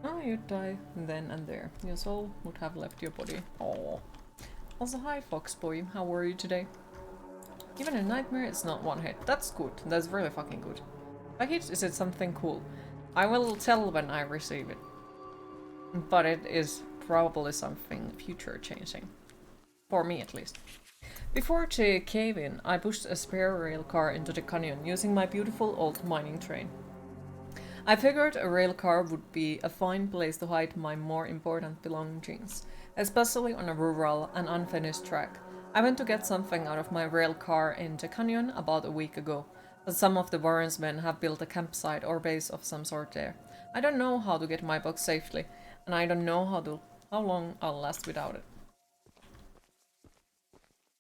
Speaker 1: Oh, you die then and there. Your soul would have left your body. Oh. Also, hi Foxboy, how are you today? Even a nightmare, it's not one hit. That's good. That's really fucking good. Package, is it something cool? I will tell when I receive it. But it is probably something future changing. For me at least. Before the cave-in, I pushed a spare rail car into the canyon using my beautiful old mining train. I figured a rail car would be a fine place to hide my more important belongings, especially on a rural and unfinished track. I went to get something out of my rail car in the canyon about a week ago, but some of the Warren's men have built a campsite or base of some sort there. I don't know how to get my box safely, and I don't know how long I'll last without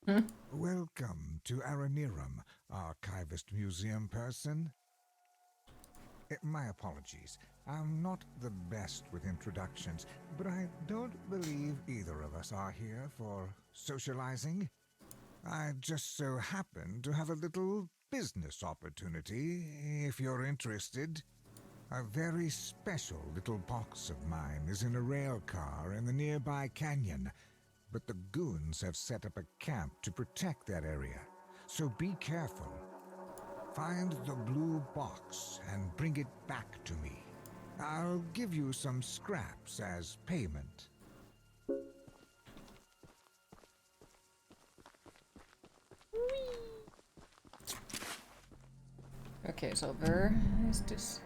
Speaker 1: it.
Speaker 14: Welcome to Aranirum, archivist museum person. My apologies. I'm not the best with introductions, but I don't believe either of us are here for socializing. I just so happen to have a little business opportunity, if you're interested. A very special little box of mine is in a rail car in the nearby canyon, but the goons have set up a camp to protect that area, so be careful. Find the blue box and bring it back to me. I'll give you some scraps as payment.
Speaker 1: Okay, so where is this?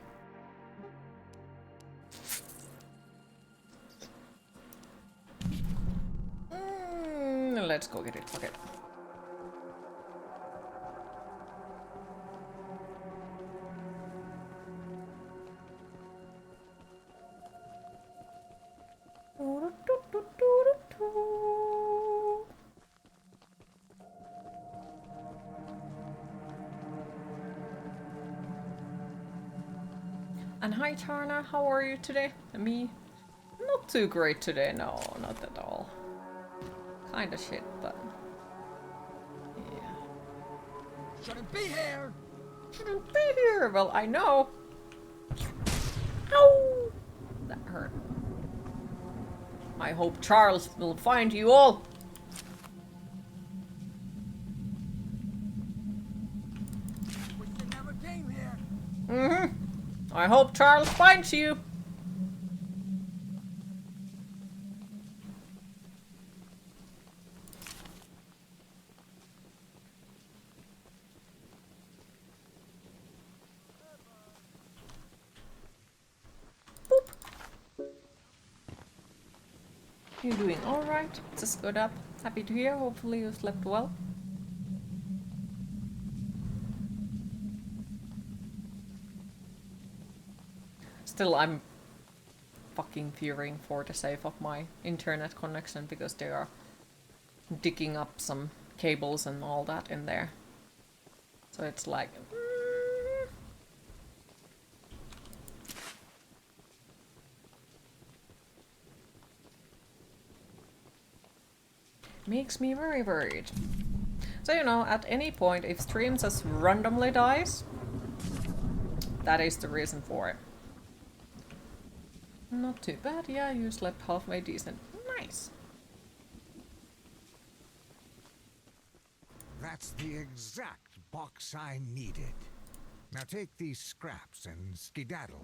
Speaker 1: Let's go get it, fuck it. And hi Tarna, how are you today? Me? Not too great today, no, not at all. Kinda shit, but... yeah.
Speaker 3: Shouldn't be here!
Speaker 1: Shouldn't be here! Well, I know! Ow! That hurt. I hope Charles will find you all!
Speaker 3: Wish you never came here!
Speaker 1: I hope Charles finds you! You doing alright? Just got up. Happy to hear. Hopefully you slept well. Still, I'm fucking fearing for the sake of my internet connection because they are digging up some cables and all that in there. So it's like... makes me very worried. So, you know, at any point, if stream just randomly dies, that is the reason for it. Not too bad, yeah, you slept halfway decent. Nice.
Speaker 14: That's the exact box I needed. Now take these scraps and skedaddle.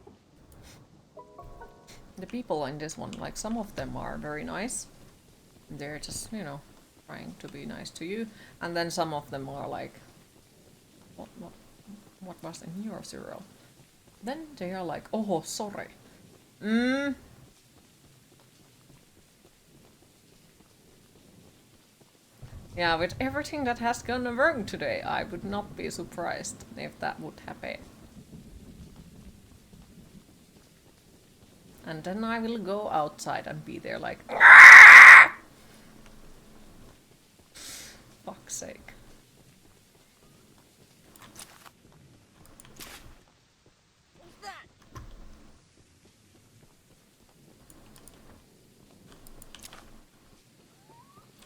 Speaker 1: The people in this one, like some of them are very nice. They're just, you know, trying to be nice to you. And then some of them are like, what was in your cereal? Then they are like, oh, sorry. Yeah, with everything that has gone wrong today, I would not be surprised if that would happen. And then I will go outside and be there like... Fuck's sake.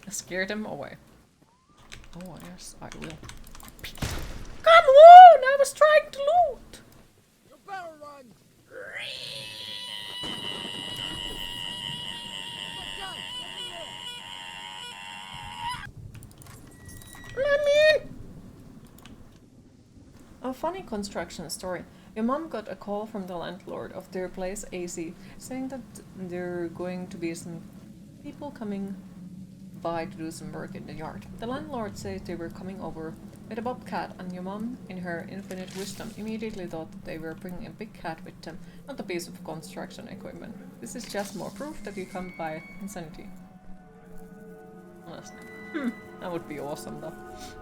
Speaker 1: Scare them away. Oh yes, I will. Come on! I was trying to loot!
Speaker 3: You better run!
Speaker 1: Let me in! A funny construction story. Your mom got a call from the landlord of their place AC saying that there are going to be some people coming by to do some work in the yard. The landlord said they were coming over with a bobcat, and your mom, in her infinite wisdom, immediately thought that they were bringing a big cat with them, not a piece of construction equipment. This is just more proof that you can't buy insanity. Honestly. That would be awesome though.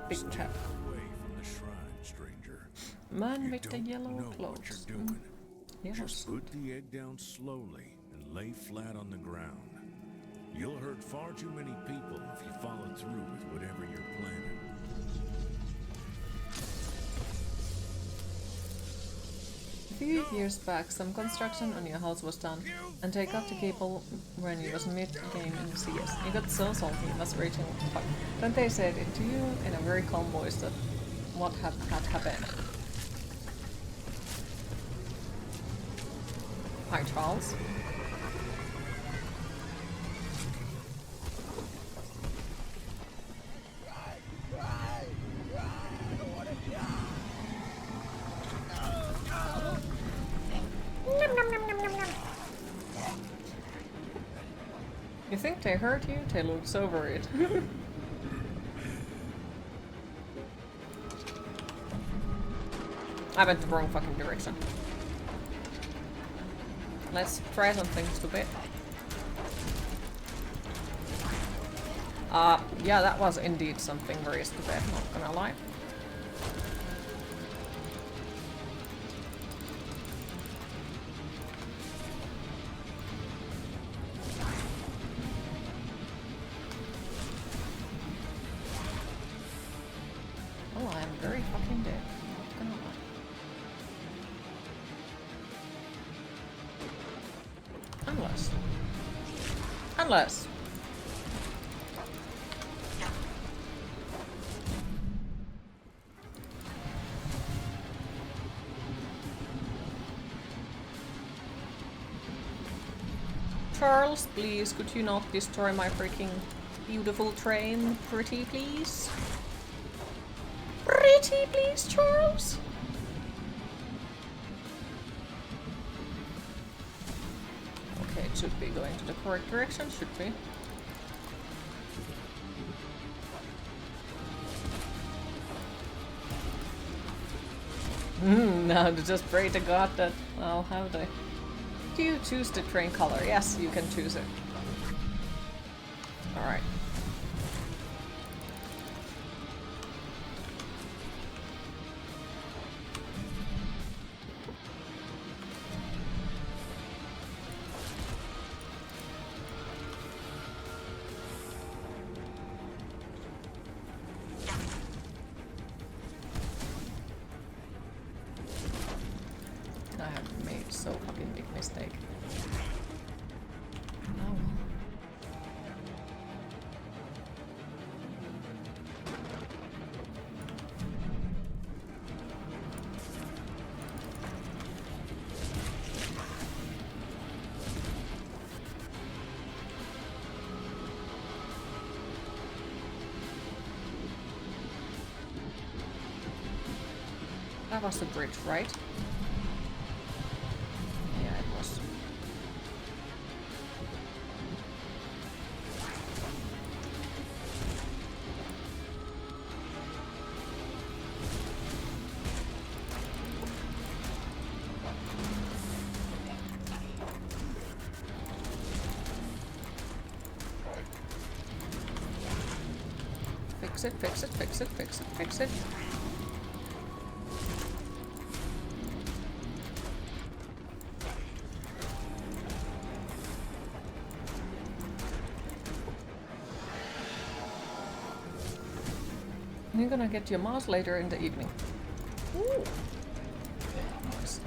Speaker 1: Big cat.
Speaker 3: Away from the shrine, stranger.
Speaker 1: Man
Speaker 3: You
Speaker 1: with the
Speaker 3: don't
Speaker 1: yellow
Speaker 3: know
Speaker 1: clothes.
Speaker 3: what you're doing.
Speaker 1: Yellow
Speaker 3: Just put the egg down slowly and lay flat on the ground. You'll hurt far too many people if you follow through with whatever you're planning.
Speaker 1: A few years back, some construction on your house was done, and they got the cable when you was mid-game in CS. You got so salty, it was reaching the point. Then they said it to you in a very calm voice that what had happened. Hi, Charles. You think they hurt you? They look so worried. I went the wrong fucking direction. Let's try something stupid. Yeah, that was indeed something very stupid, not gonna lie. Oh, I am very fucking dead. Not gonna lie. Unless. Charles, please, could you not destroy my freaking beautiful train? Pretty, please? Pretty, please, Charles? Okay, it should be going to the correct direction, should we? Now to just pray to God that I'll have the... Do you choose the train color? Yes, you can choose it. Alright. I have made so fucking big mistake. Oh. was the bridge, right? Yeah, it was. Fix it, fix it, fix it, fix it, fix it. You're gonna get your mouse later in the evening. Ooh. Nice.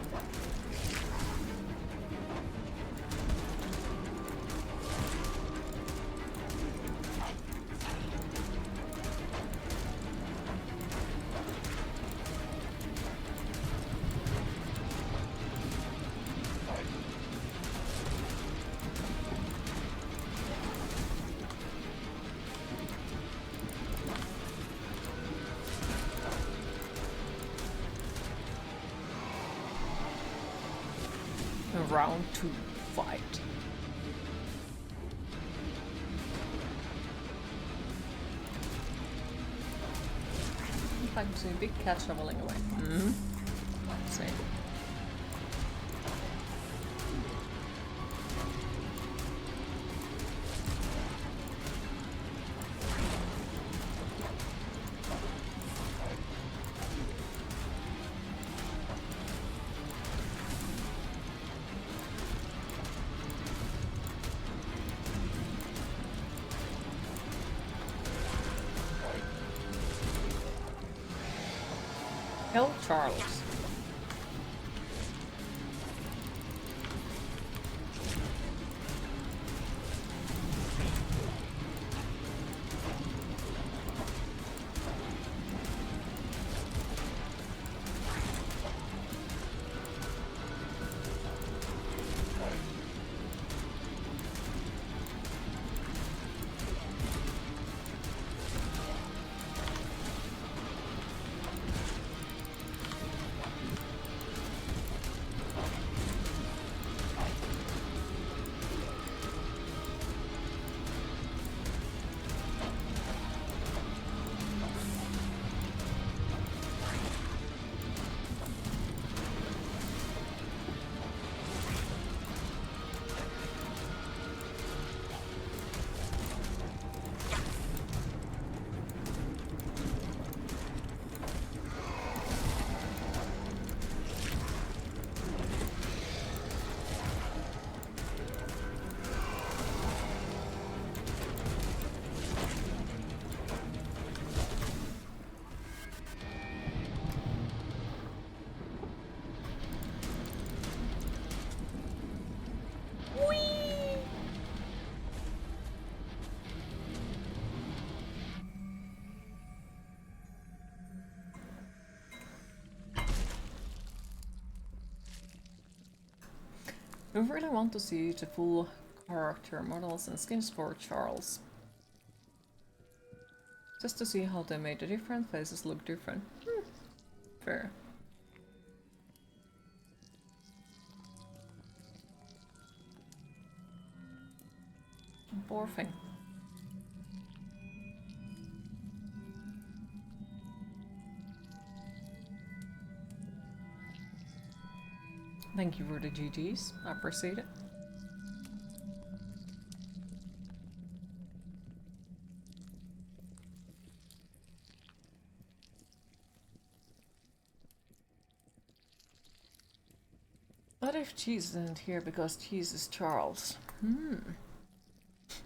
Speaker 1: Round 2 fight. I can see a big cat shoveling away. Mm-hmm. Same. Charles. I really want to see the full character models and skins for Charles. Just to see how they made the different faces look different. Fair. Poor thing. Thank you for the GGs. I appreciate it. What if Cheese isn't here because Cheese is Charles?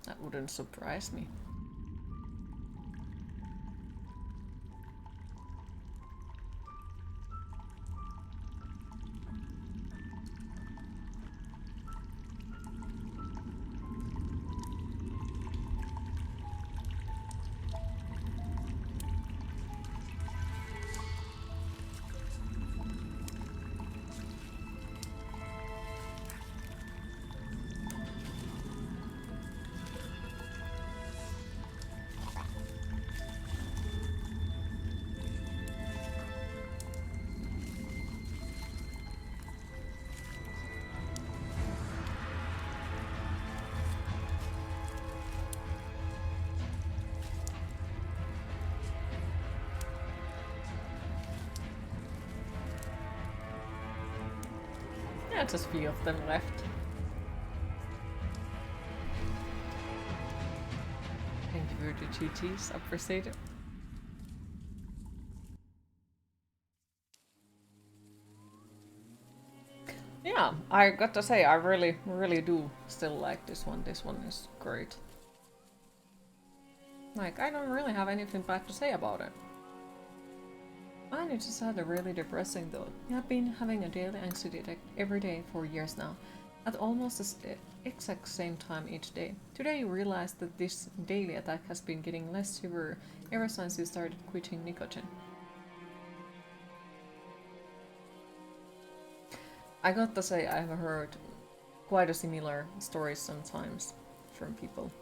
Speaker 1: That wouldn't surprise me. Yeah, just few of them left. Thank you for the GGs, appreciate it. Yeah, I got to say, I really do still like this one. This one is great. Like, I don't really have anything bad to say about it. And it just had a really depressing though. I've been having a daily anxiety attack every day for years now, at almost the exact same time each day. Today you realized that this daily attack has been getting less severe ever since you started quitting nicotine. I got to say, I've heard quite a similar stories sometimes from people.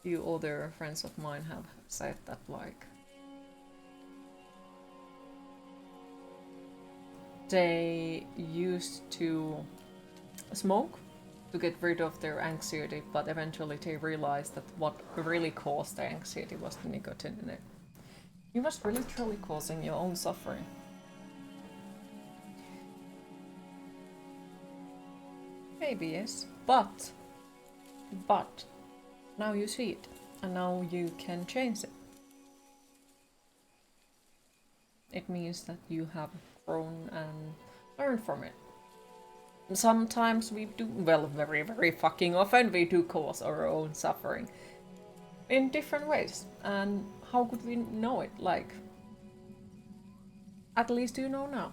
Speaker 1: Few other friends of mine have said that, like, they used to smoke to get rid of their anxiety, but eventually they realized that what really caused their anxiety was the nicotine in it. You was really truly causing your own suffering. Maybe yes, but now you see it, and now you can change it. It means that you have grown and learned from it. Sometimes we do, well, very fucking often we do cause our own suffering in different ways. And how could we know it? Like, at least you know now.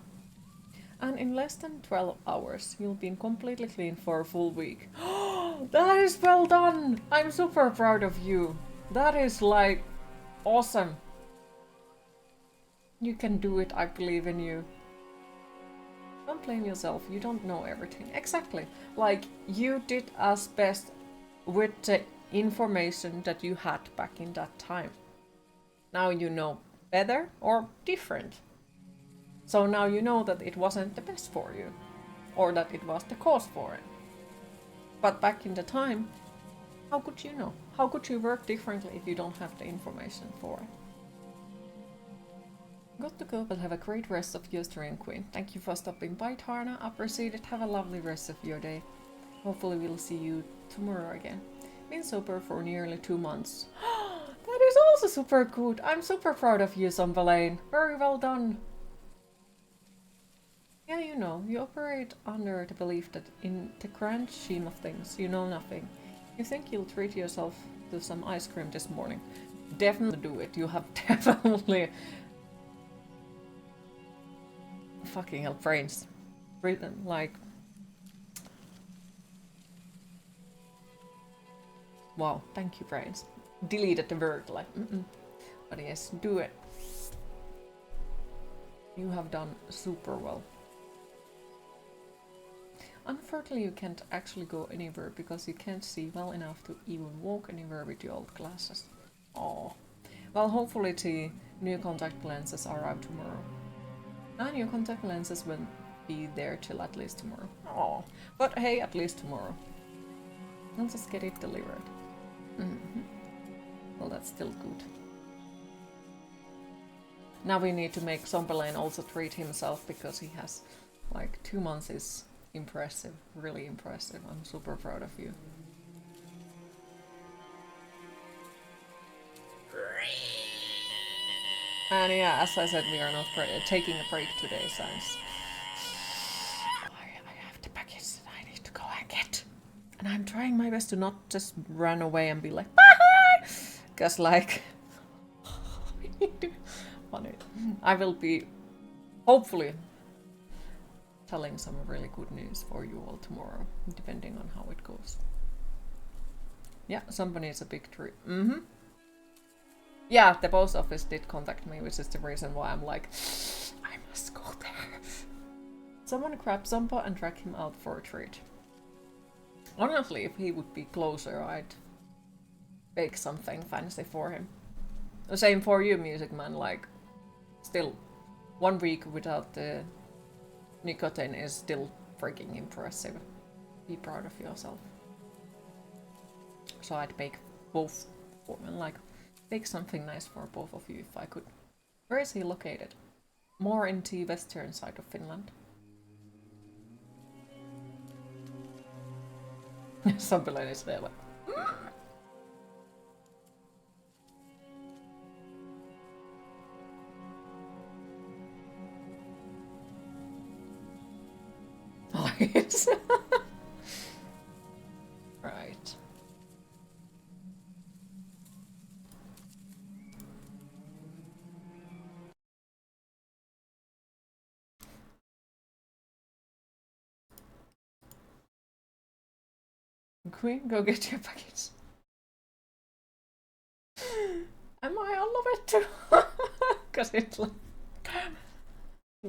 Speaker 1: And in less than 12 hours, you'll be completely clean for a full week. That is well done! I'm super proud of you. That is like awesome. You can do it, I believe in you. Don't blame yourself, you don't know everything. Exactly. Like, you did as best with the information that you had back in that time. Now you know better or different. So now you know that it wasn't the best for you, or that it was the cause for it. But back in the time, how could you know? How could you work differently if you don't have the information for it? Got to go, but have a great rest of your stream, Queen. Thank you for stopping by, Tarna. Appreciate it. Have a lovely rest of your day. Hopefully we'll see you tomorrow again. Been sober for nearly 2 months. That is also super good. I'm super proud of you, Zombalaine. Very well done. Yeah, you know, you operate under the belief that in the grand scheme of things, you know nothing. You think you'll treat yourself to some ice cream this morning. Definitely do it. You have definitely... fucking hell, brains. Like... wow, thank you, brains. Deleted the word, like, But yes, do it. You have done super well. Unfortunately, you can't actually go anywhere because you can't see well enough to even walk anywhere with your old glasses. Oh. Well, hopefully the new contact lenses are out tomorrow. And new contact lenses will be there till at least tomorrow. Oh. But hey, at least tomorrow. I'll just get it delivered. Well, that's still good. Now we need to make Zombalaine also treat himself because he has like 2 months is impressive, really impressive. I'm super proud of you. And yeah, as I said, we are not taking a break today, Sans. I have the package that I need to go and get. And I'm trying my best to not just run away and be like, bye! Because like, funny. I will be, hopefully, telling some really good news for you all tomorrow, depending on how it goes. Yeah, somebody is a big tree. Yeah, the post office did contact me, which is the reason why I'm like, I must go there. Someone grab Zomba and drag him out for a treat. Honestly, if he would be closer, I'd bake something fancy for him. The same for you, Music Man, like, still, 1 week without the nicotine is still freaking impressive. Be proud of yourself. So I'd bake both for him, like, bake something nice for both of you if I could. Where is he located? More in the western side of Finland. Zombieland is there. Nice. Right. Queen, go get your package. Am I all of it too? Because it's like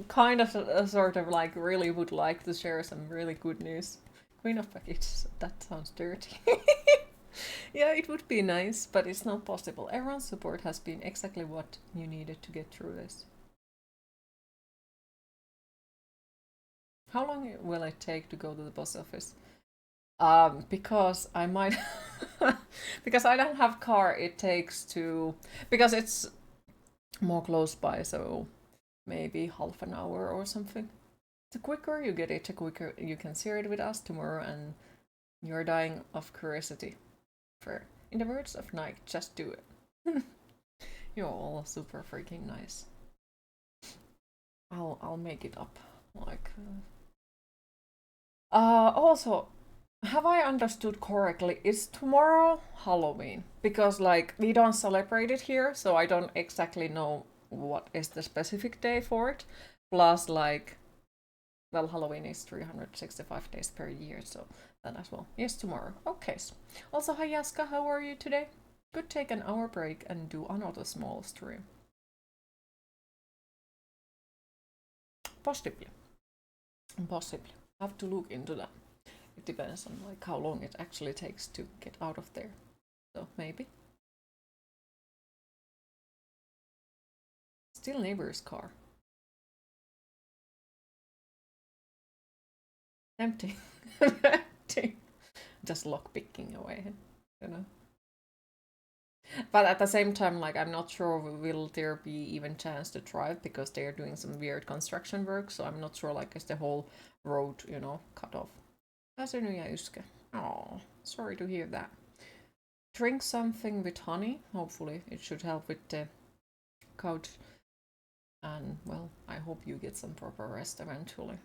Speaker 1: kind of sort of like really would like to share some really good news. Queen of packages, that sounds dirty. Yeah, it would be nice, but it's not possible. Everyone's support has been exactly what you needed to get through this. How long will it take to go to the post office? Because I might because I don't have car, it takes to because it's more close by, so maybe half an hour or something. The quicker you get it, the quicker you can share it with us tomorrow, and you're dying of curiosity. For in the words of Nike, just do it. You're all super freaking nice. I'll make it up. Like also, have I understood correctly? Is tomorrow Halloween? Because like we don't celebrate it here, so I don't exactly know what is the specific day for it. Plus, like, well, Halloween is 365 days per year, so that as well. Yes, tomorrow. Okay. Also, hi Yaska, how are you today? Could take an hour break and do another small stream. Possibly. Possibly. Have to look into that. It depends on like how long it actually takes to get out of there. So maybe. Still neighbor's car. Empty. Empty. Just lockpicking away, you know. But at the same time, like, I'm not sure will there be even chance to drive because they're doing some weird construction work, so I'm not sure, like, is the whole road, you know, cut off. Väsynyt yske. Oh, sorry to hear that. Drink something with honey. Hopefully it should help with the couch. And, well, I hope you get some proper rest eventually.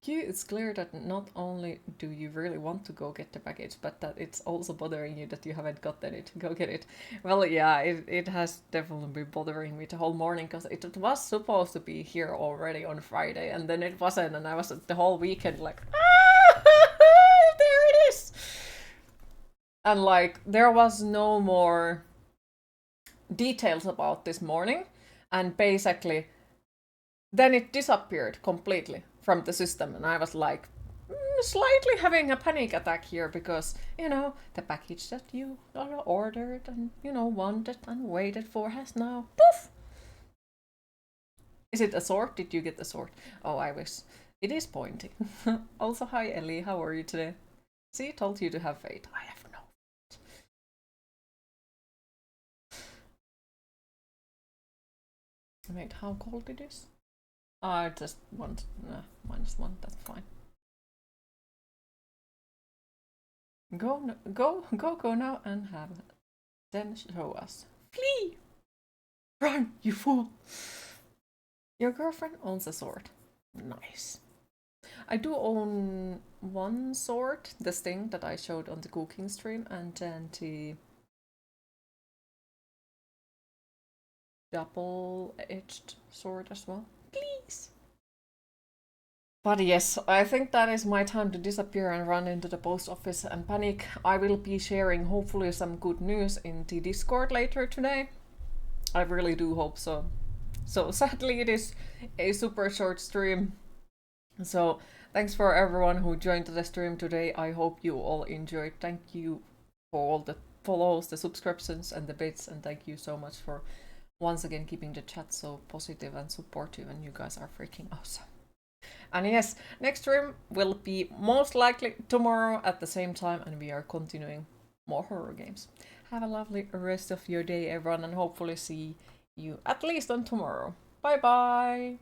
Speaker 1: Q, it's clear that not only do you really want to go get the package, but that it's also bothering you that you haven't gotten it. Go get it. Well, yeah, it has definitely been bothering me the whole morning, because it was supposed to be here already on Friday, and then it wasn't, and I was the whole weekend like, ah, there it is! And like, there was no more details about this morning, and basically, then it disappeared completely from the system, and I was like slightly having a panic attack here because, you know, the package that you ordered and, you know, wanted and waited for has now poof. Is it a sword? Did you get the sword? Oh, I wish. It is pointing. Also, hi Ellie, how are you today? See, told you to have faith. I have no faith. Wait, how cold it is? I just want -1, that's fine. Go now and have it. Then show us. Flee! Run, you fool! Your girlfriend owns a sword. Nice. I do own one sword, this thing that I showed on the cooking stream, and then the double-edged sword as well. Please! But yes, I think that is my time to disappear and run into the post office and panic. I will be sharing hopefully some good news in the Discord later today. I really do hope so. So sadly it is a super short stream. So thanks for everyone who joined the stream today. I hope you all enjoyed. Thank you for all the follows, the subscriptions and the bits, and thank you so much for once again keeping the chat so positive and supportive, and you guys are freaking awesome. And yes, next stream will be most likely tomorrow at the same time, and we are continuing more horror games. Have a lovely rest of your day, everyone, and hopefully see you at least on tomorrow. Bye bye!